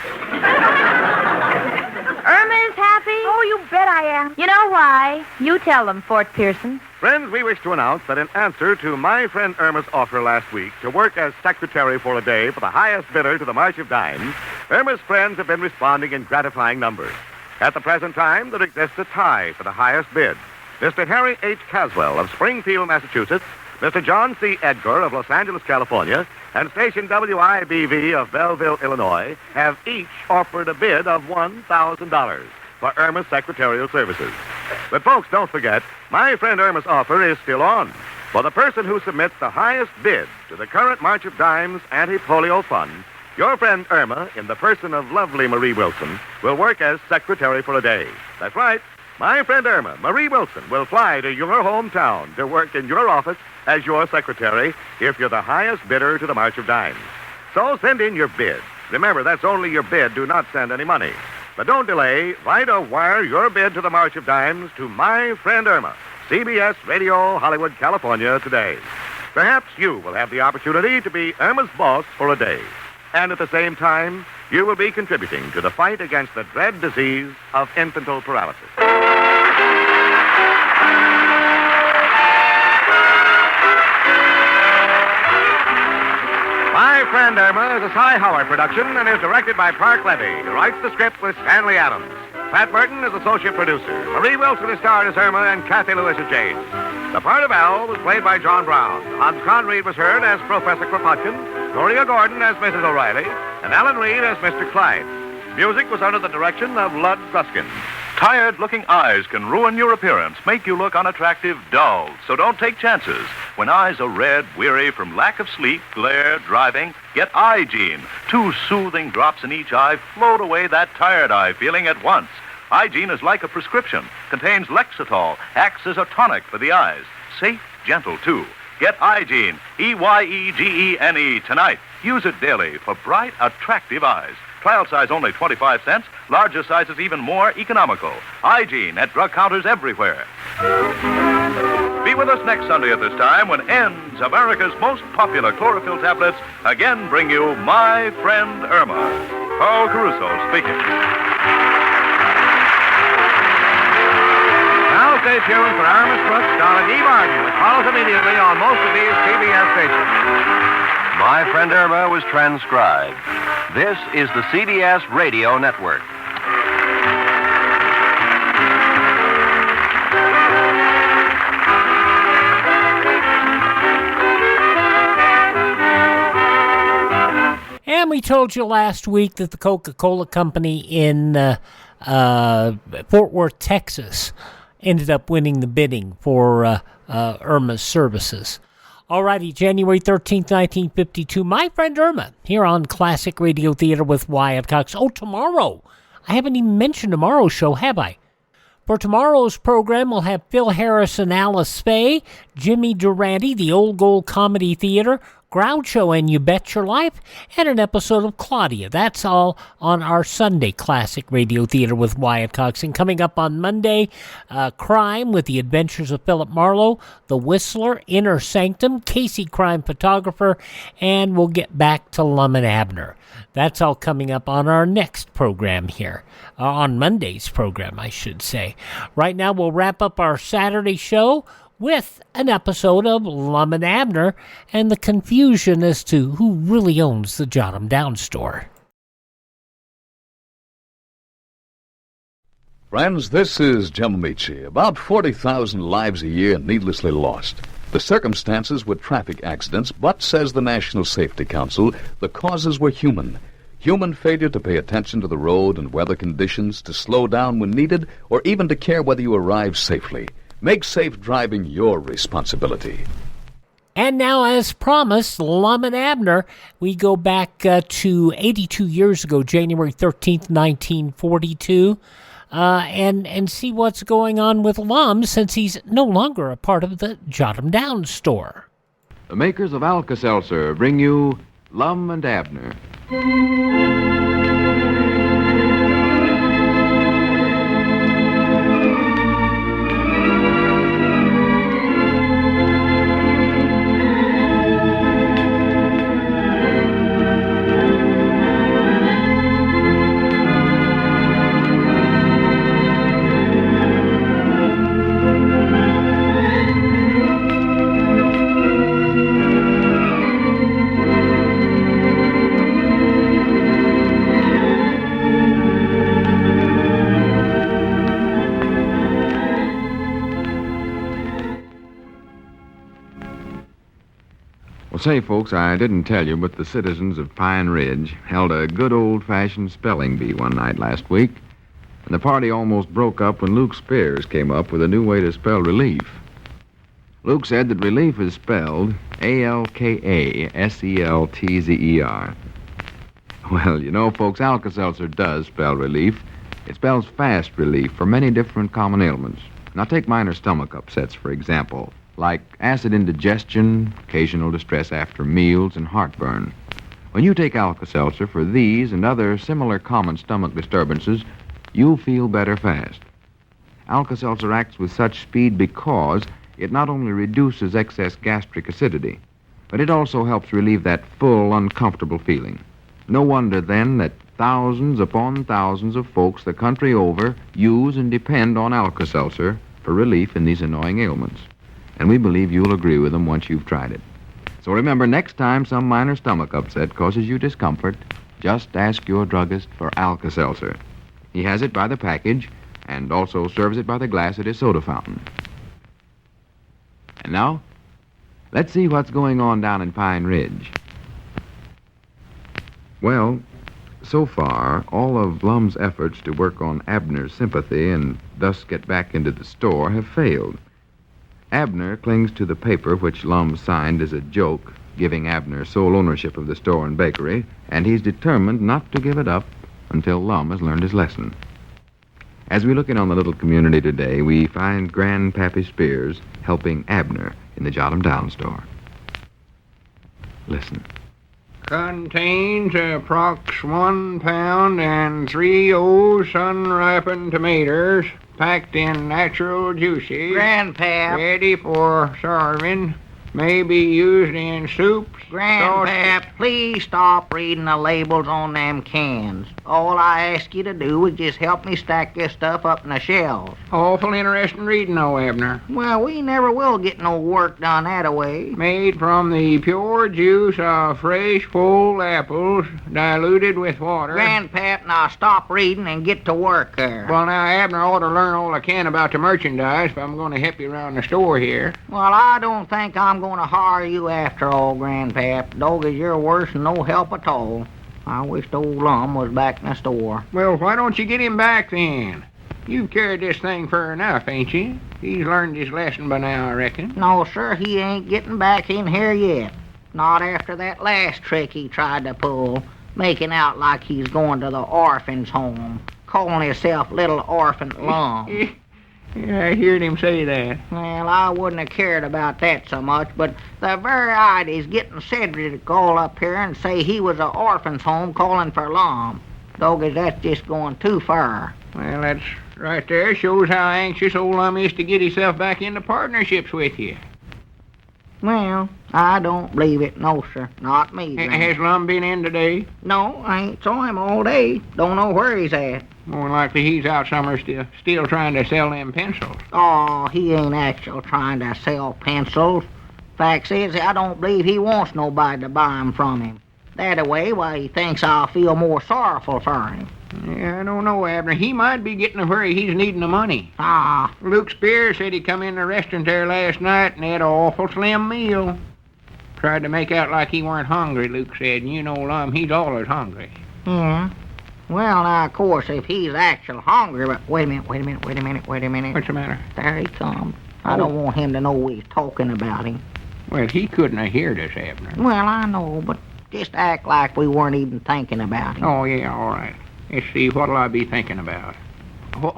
Irma is happy. Oh, you bet I am. You know why? You tell them, Fort Pearson. Friends, we wish to announce that in answer to my friend Irma's offer last week to work as secretary for a day for the highest bidder to the March of Dimes, Irma's friends have been responding in gratifying numbers. At the present time, there exists a tie for the highest bid. Mr. Harry H. Caswell of Springfield, Massachusetts, Mr. John C. Edgar of Los Angeles, California, and station WIBV of Belleville, Illinois, have each offered a bid of $1,000 for Irma's secretarial services. But folks, don't forget, my friend Irma's offer is still on. For the person who submits the highest bid to the current March of Dimes Anti-Polio Fund, your friend Irma, in the person of lovely Marie Wilson, will work as secretary for a day. That's right. My friend Irma, Marie Wilson, will fly to your hometown to work in your office as your secretary if you're the highest bidder to the March of Dimes. So send in your bid. Remember, that's only your bid. Do not send any money. But don't delay. Write or wire your bid to the March of Dimes to my friend Irma, CBS Radio, Hollywood, California, today. Perhaps you will have the opportunity to be Irma's boss for a day. And at the same time, you will be contributing to the fight against the dread disease of infantile paralysis. My Friend Irma is a Cy Howard production and is directed by Park Levy, who writes the script with Stanley Adams. Pat Burton is associate producer. Marie Wilson is starred as Irma and Kathy Lewis as Jane. The part of Al was played by John Brown. Hans Conried was heard as Professor Kropotkin, Gloria Gordon as Mrs. O'Reilly, and Alan Reed as Mr. Clyde. Music was under the direction of Lud Gruskin. Tired-looking eyes can ruin your appearance, make you look unattractive, dull. So don't take chances. When eyes are red, weary from lack of sleep, glare, driving, get Eye-Gene. 2 soothing drops in each eye float away that tired eye feeling at once. Eye-Gene is like a prescription, contains Lexitol, acts as a tonic for the eyes. Safe, gentle, too. Get Eye-Gene, Eyegene, tonight. Use it daily for bright, attractive eyes. Trial size only 25 cents. Larger sizes even more economical. Eye-Gene at drug counters everywhere. Be with us next Sunday at this time when N's, America's most popular chlorophyll tablets, again bring you My Friend Irma. Carl Caruso speaking. Now stay tuned for Irma's Crook, starring Eve Arden, which follows immediately on most of these CBS stations. My Friend Irma was transcribed. This is the CBS Radio Network. And we told you last week that the Coca-Cola Company in Fort Worth, Texas, ended up winning the bidding for Irma's services. Alrighty, January 13th, 1952, My Friend Irma, here on Classic Radio Theater with Wyatt Cox. Oh, tomorrow. I haven't even mentioned tomorrow's show, have I? For tomorrow's program, we'll have Phil Harris and Alice Faye, Jimmy Durante, the Old Gold Comedy Theater, Groucho and You Bet Your Life, and an episode of Claudia. That's all on our Sunday Classic Radio Theater with Wyatt Cox. And coming up on Monday, Crime with the Adventures of Philip Marlowe, The Whistler, Inner Sanctum, Casey Crime Photographer, and we'll get back to Lum and Abner. That's all coming up on our next program here. On Monday's program, I should say. Right now, we'll wrap up our Saturday show with an episode of Lum and Abner and the confusion as to who really owns the Jot 'em Down store. Friends, this is Jim Amici. About 40,000 lives a year needlessly lost. The circumstances were traffic accidents, but, says the National Safety Council, the causes were human. Human failure to pay attention to the road and weather conditions, to slow down when needed, or even to care whether you arrive safely. Make safe driving your responsibility. And now, as promised, Lum and Abner, we go back to 82 years ago, January 13th, 1942, and see what's going on with Lum since he's no longer a part of the Jot 'em Down store. The makers of Alka-Seltzer bring you Lum and Abner. Say, folks, I didn't tell you, but the citizens of Pine Ridge held a good old-fashioned spelling bee one night last week, and the party almost broke up when Luke Spears came up with a new way to spell relief. Luke said that relief is spelled A-L-K-A-S-E-L-T-Z-E-R. Well, you know, folks, Alka-Seltzer does spell relief. It spells fast relief for many different common ailments. Now, take minor stomach upsets, for example, like acid indigestion, occasional distress after meals, and heartburn. When you take Alka-Seltzer for these and other similar common stomach disturbances, you'll feel better fast. Alka-Seltzer acts with such speed because it not only reduces excess gastric acidity, but it also helps relieve that full, uncomfortable feeling. No wonder, then, that Thousands upon thousands of folks the country over use and depend on Alka-Seltzer for relief in these annoying ailments. And we believe you'll agree with them once you've tried it. So remember, next time some minor stomach upset causes you discomfort, just ask your druggist for Alka-Seltzer. He has it by the package and also serves it by the glass at his soda fountain. And now, let's see what's going on down in Pine Ridge. Well, so far, all of Lum's efforts to work on Abner's sympathy and thus get back into the store have failed. Abner clings to the paper which Lum signed as a joke, giving Abner sole ownership of the store and bakery, and he's determined not to give it up until Lum has learned his lesson. As we look in on the little community today, we find Grandpappy Spears helping Abner in the Jot 'em Down store. Listen. Contains approx 1 pound and 3 old sun-ripened tomatoes packed in natural juices. Grandpap. Ready for serving. May be used in soups. Grandpap, please stop reading the labels on them cans. All I ask you to do is just help me stack this stuff up in the shelves. Awful interesting reading, though, Abner. Well, we never will get no work done that-a-way. Made from the pure juice of fresh, full apples, diluted with water. Grandpap, now stop reading and get to work there. Well, now, Abner ought to learn all I can about the merchandise if I'm going to help you around the store here. Well, I don't think I'm going to hire you after all, Grandpap. Doggies, you're worse than no help at all. I wished old Lum was back in the store. Well, why don't you get him back then? You've carried this thing fur enough, ain't you? He's learned his lesson by now, I reckon. No, sir, he ain't getting back in here yet. Not after that last trick he tried to pull, making out like he's going to the orphan's home, calling himself Little Orphan Lum. Yeah, I heard him say that. Well, I wouldn't have cared about that so much, but the very idea's getting Cedric to call up here and say he was a orphan's home calling for Lum. Doggies, that's just going too far. Well, that's right there. Shows how anxious old Lum is to get himself back into partnerships with you. Well, I don't believe it. No, sir. Not me. Has Lum been in today? No, I ain't saw him all day. Don't know where he's at. More likely he's out somewhere still trying to sell them pencils. Oh, he ain't actually trying to sell pencils. Fact is, I don't believe he wants nobody to buy 'em from him. That-a-way, why, he thinks I'll feel more sorrowful for him. Yeah, I don't know, Abner. He might be getting to where he's needing the money. Ah. Luke Spears said he come in the restaurant there last night and had an awful slim meal. Tried to make out like he weren't hungry, Luke said, and you know, Lum, he's always hungry. Yeah. Well, now, of course, if he's actually hungry, but wait a minute. What's the matter? There he comes. I don't want him to know we're talking about him. Well, he couldn't have heard us, Abner. Well, I know, but just act like we weren't even thinking about him. Oh, yeah, all right. Let's see, what'll I be thinking about?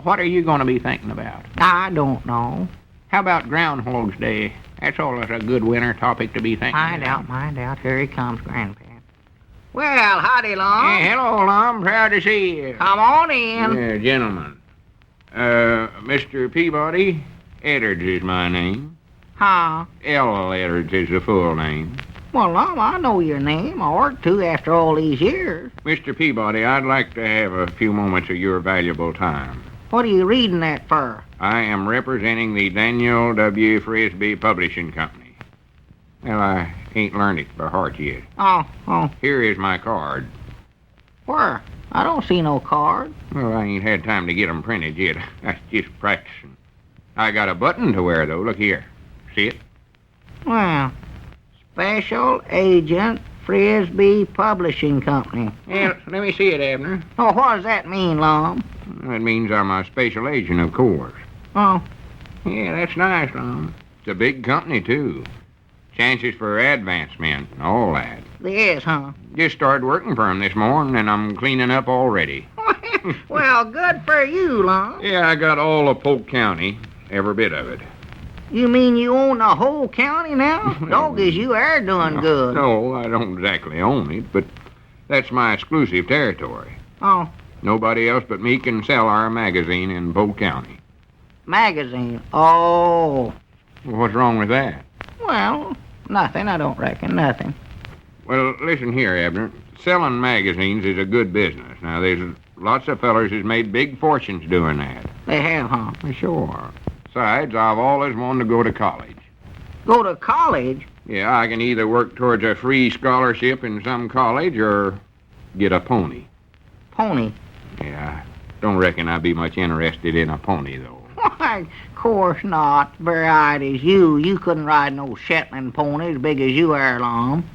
What are you going to be thinking about? I don't know. How about Groundhog's Day? That's always a good winter topic to be thinking about. Find out. Here he comes, Grandpa. Well, howdy, Lum. Hello, Lum. Proud to see you. Come on in. Gentlemen. Mr. Peabody, Edwards is my name. Huh? L. Edwards is the full name. Well, Lum, I know your name. I ought to after all these years. Mr. Peabody, I'd like to have a few moments of your valuable time. What are you reading that for? I am representing the Daniel W. Frisbee Publishing Company. Well, I ain't learned it by heart yet. Oh. Here is my card. Where? I don't see no card. Well, I ain't had time to get 'em printed yet. I'm just practicing. I got a button to wear, though. Look here. See it? Well, Special Agent Frisbee Publishing Company. Yeah, let me see it, Abner. Oh, what does that mean, Lum? That means I'm a special agent, of course. Oh. Yeah, that's nice, Lum. It's a big company, too. Chances for advancement and all that. Yes, huh? Just started working for 'em this morning, and I'm cleaning up already. Well, good for you, Lum. Yeah, I got all of Polk County, every bit of it. You mean you own the whole county now? Doggies, you are doing good. No, I don't exactly own it, but that's my exclusive territory. Oh. Nobody else but me can sell our magazine in Polk County. Magazine? Oh. What's wrong with that? Well, nothing, I don't reckon. Nothing. Well, listen here, Abner. Selling magazines is a good business. Now, there's lots of fellers who's made big fortunes doing that. They have, huh? Sure. Besides, I've always wanted to go to college. Go to college? Yeah, I can either work towards a free scholarship in some college or get a pony. Pony? Yeah, don't reckon I'd be much interested in a pony, though. Why, of course not. Bright as you couldn't ride no Shetland pony as big as you are, Lom.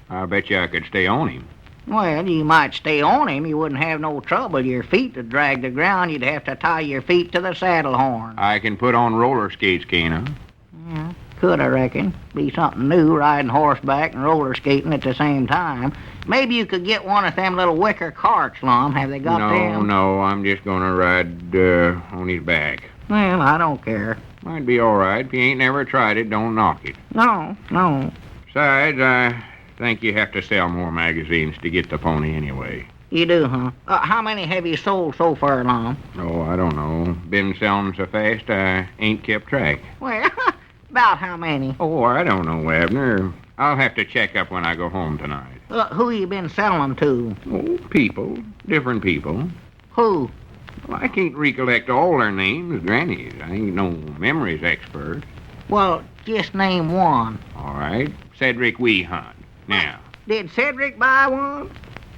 I bet you I could stay on him. Well, you might stay on him. You wouldn't have no trouble. Your feet would drag the ground. You'd have to tie your feet to the saddle horn. I can put on roller skates, can't I? Yeah, could, I reckon. Be something new, riding horseback and roller skating at the same time. Maybe you could get one of them little wicker carts, Lom. Have they got them? No, I'm just gonna ride on his back. Well, I don't care. Might be all right. If you ain't never tried it, don't knock it. No. Besides, I think you have to sell more magazines to get the pony anyway. You do, huh? How many have you sold so far, Lom? Oh, I don't know. Been selling so fast, I ain't kept track. Well, about how many? Oh, I don't know, Abner. I'll have to check up when I go home tonight. Who you been selling to? Oh, people. Different people. Who? Well, I can't recollect all their names, grannies. I ain't no memories expert. Well, just name one. All right. Cedric Weehunt. Now. Did Cedric buy one?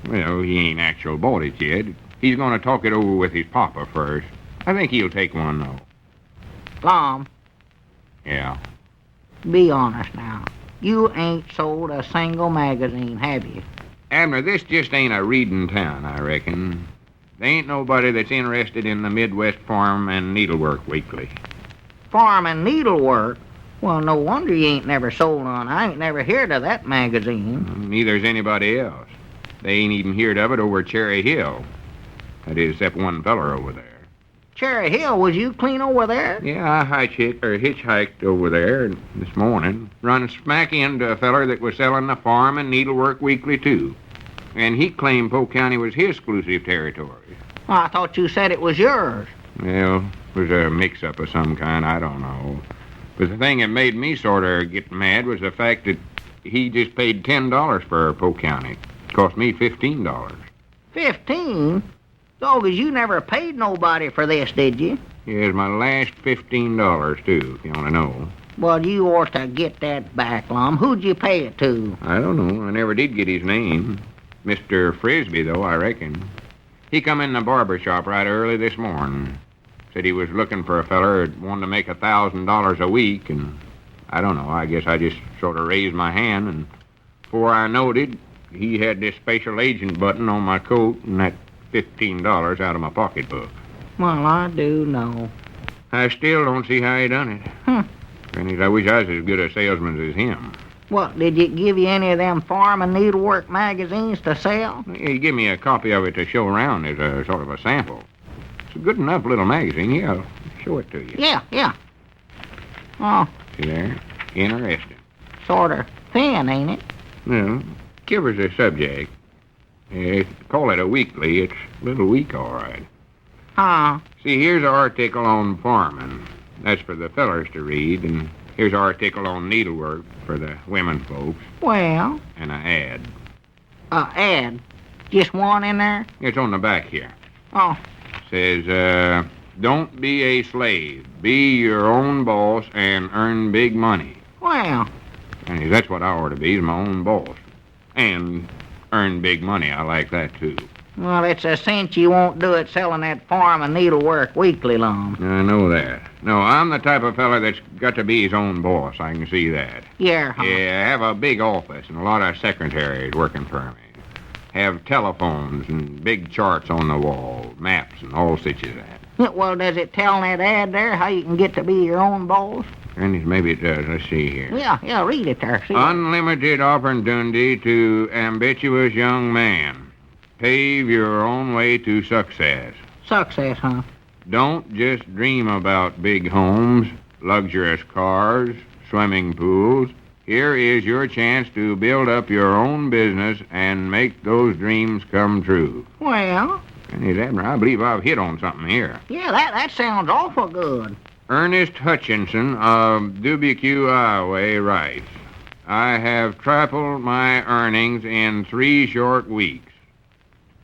Well, he ain't actual bought it yet. He's going to talk it over with his papa first. I think he'll take one, though. Lom. Yeah. Be honest now. You ain't sold a single magazine, have you? Abner, this just ain't a reading town, I reckon. There ain't nobody that's interested in the Midwest Farm and Needlework Weekly. Farm and Needlework? Well, no wonder you ain't never sold one. I ain't never heard of that magazine. Neither's anybody else. They ain't even heard of it over Cherry Hill. That is, except one feller over there. Cherry Hill, was you clean over there? Yeah, I hitchhiked over there this morning. Run smack into a feller that was selling the Farm and Needlework Weekly, too. And he claimed Polk County was his exclusive territory. Well, I thought you said it was yours. Well, it was a mix-up of some kind, I don't know. But the thing that made me sort of get mad was the fact that he just paid $10 for Polk County. It cost me $15. 15? Doggies, you never paid nobody for this, did you? Here's my last $15, too, if you want to know. Well, you ought to get that back, Lom. Who'd you pay it to? I don't know. I never did get his name. Mr. Frisbee, though, I reckon. He come in the barber shop right early this morning. Said he was looking for a feller that wanted to make $1,000 a week, and I don't know. I guess I just sort of raised my hand, and before I noted, he had this special agent button on my coat and that $15 out of my pocketbook. Well, I do know. I still don't see how he done it. Granny, I wish I was as good a salesman as him. What, did you give you any of them Farm and Needlework magazines to sell? He gave me a copy of it to show around as a sort of a sample. It's a good enough little magazine. Here, I'll show it to you. Yeah. Oh. See there? Interesting. Sort of thin, ain't it? Well, covers the subject. Call it a weekly. It's a little weak, all right. Huh? See, here's an article on farming. That's for the fellers to read, and here's an article on needlework for the women folks. Well? And an ad. Ad? Just one in there? It's on the back here. Oh. Says, don't be a slave. Be your own boss and earn big money. Well. And that's what I ought to be, is my own boss. And earn big money. I like that, too. Well, it's a cinch you won't do it selling that Farm and Needlework Weekly long. I know that. No, I'm the type of fella that's got to be his own boss. I can see that. Yeah, huh? Yeah, I have a big office and a lot of secretaries working for me. Have telephones and big charts on the wall, maps and all such as that. Well, does it tell in that ad there how you can get to be your own boss? And maybe it does. Let's see here. Yeah, read it there. See Unlimited opportunity to ambitious young man. Pave your own way to success. Success, huh? Don't just dream about big homes, luxurious cars, swimming pools. Here is your chance to build up your own business and make those dreams come true. Well? And Abner, I believe I've hit on something here. Yeah, that sounds awful good. Ernest Hutchinson of Dubuque, Iowa, writes, I have tripled my earnings in 3 short weeks.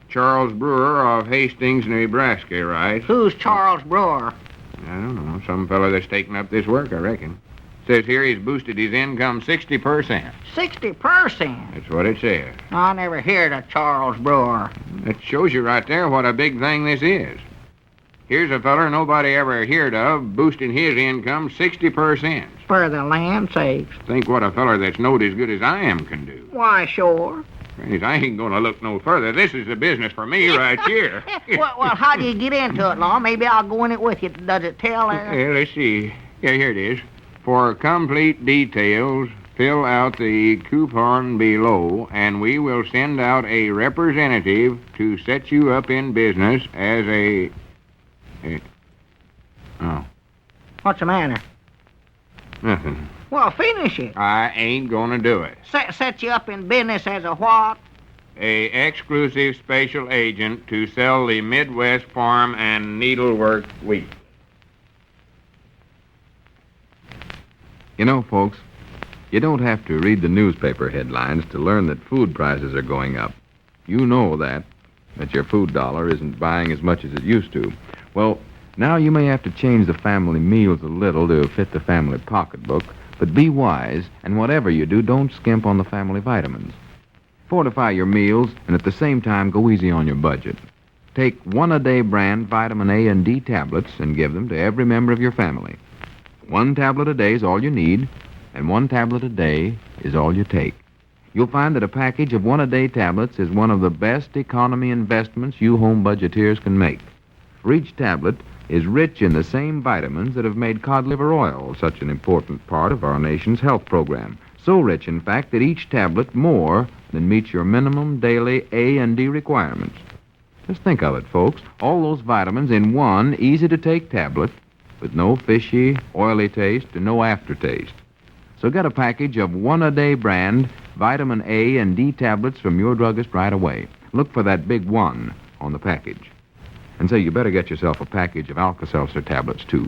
Charles Brewer of Hastings, Nebraska writes. Who's Charles Brewer? I don't know. Some fellow that's taken up this work, I reckon. Says here he's boosted his income 60%. 60%? That's what it says. I never heard of Charles Brewer. That shows you right there what a big thing this is. Here's a feller nobody ever heard of boosting his income 60%. For the land's sakes. Think what a feller that's knowed as good as I am can do. Why, sure. Friends, I ain't going to look no further. This is the business for me right here. well, how do you get into it, Lon? Maybe I'll go in it with you. Does it tell there? Yeah, let's see. Yeah, here it is. For complete details, fill out the coupon below, and we will send out a representative to set you up in business as a... Oh. What's the matter? Nothing. Well, finish it. I ain't gonna do it. Set you up in business as a what? A exclusive special agent to sell the Midwest Farm and Needlework Wheat. You know, folks, you don't have to read the newspaper headlines to learn that food prices are going up. You know that your food dollar isn't buying as much as it used to. Well, now you may have to change the family meals a little to fit the family pocketbook, but be wise, and whatever you do, don't skimp on the family vitamins. Fortify your meals, and at the same time, go easy on your budget. Take 1-a-day brand vitamin A and D tablets and give them to every member of your family. 1 tablet a day is all you need, and 1 tablet a day is all you take. You'll find that a package of 1-a-day tablets is one of the best economy investments you home budgeteers can make. For each tablet is rich in the same vitamins that have made cod liver oil such an important part of our nation's health program. So rich, in fact, that each tablet more than meets your minimum daily A and D requirements. Just think of it, folks. All those vitamins in 1 easy-to-take tablet with no fishy, oily taste and no aftertaste. So get a package of 1-a-day brand vitamin A and D tablets from your druggist right away. Look for that big 1 on the package. And say, you better get yourself a package of Alka-Seltzer tablets, too.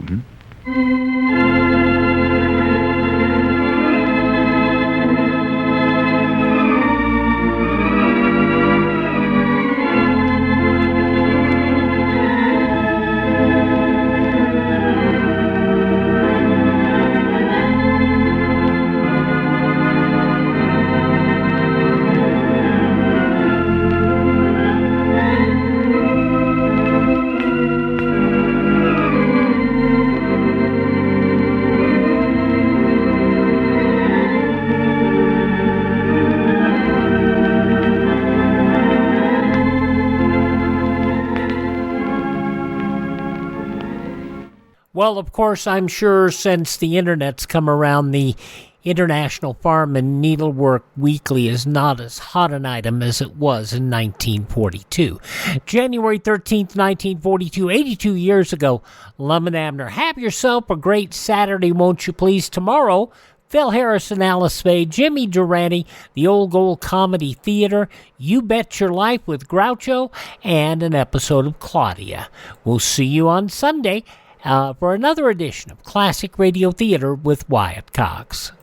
Well, of course, I'm sure since the Internet's come around, the International Farm and Needlework Weekly is not as hot an item as it was in 1942. January 13th, 1942, 82 years ago, Lum and Abner. Have yourself a great Saturday, won't you please? Tomorrow, Phil Harrison, Alice Faye, Jimmy Durante, the Old Gold Comedy Theater, You Bet Your Life with Groucho, and an episode of Claudia. We'll see you on Sunday for another edition of Classic Radio Theater with Wyatt Cox.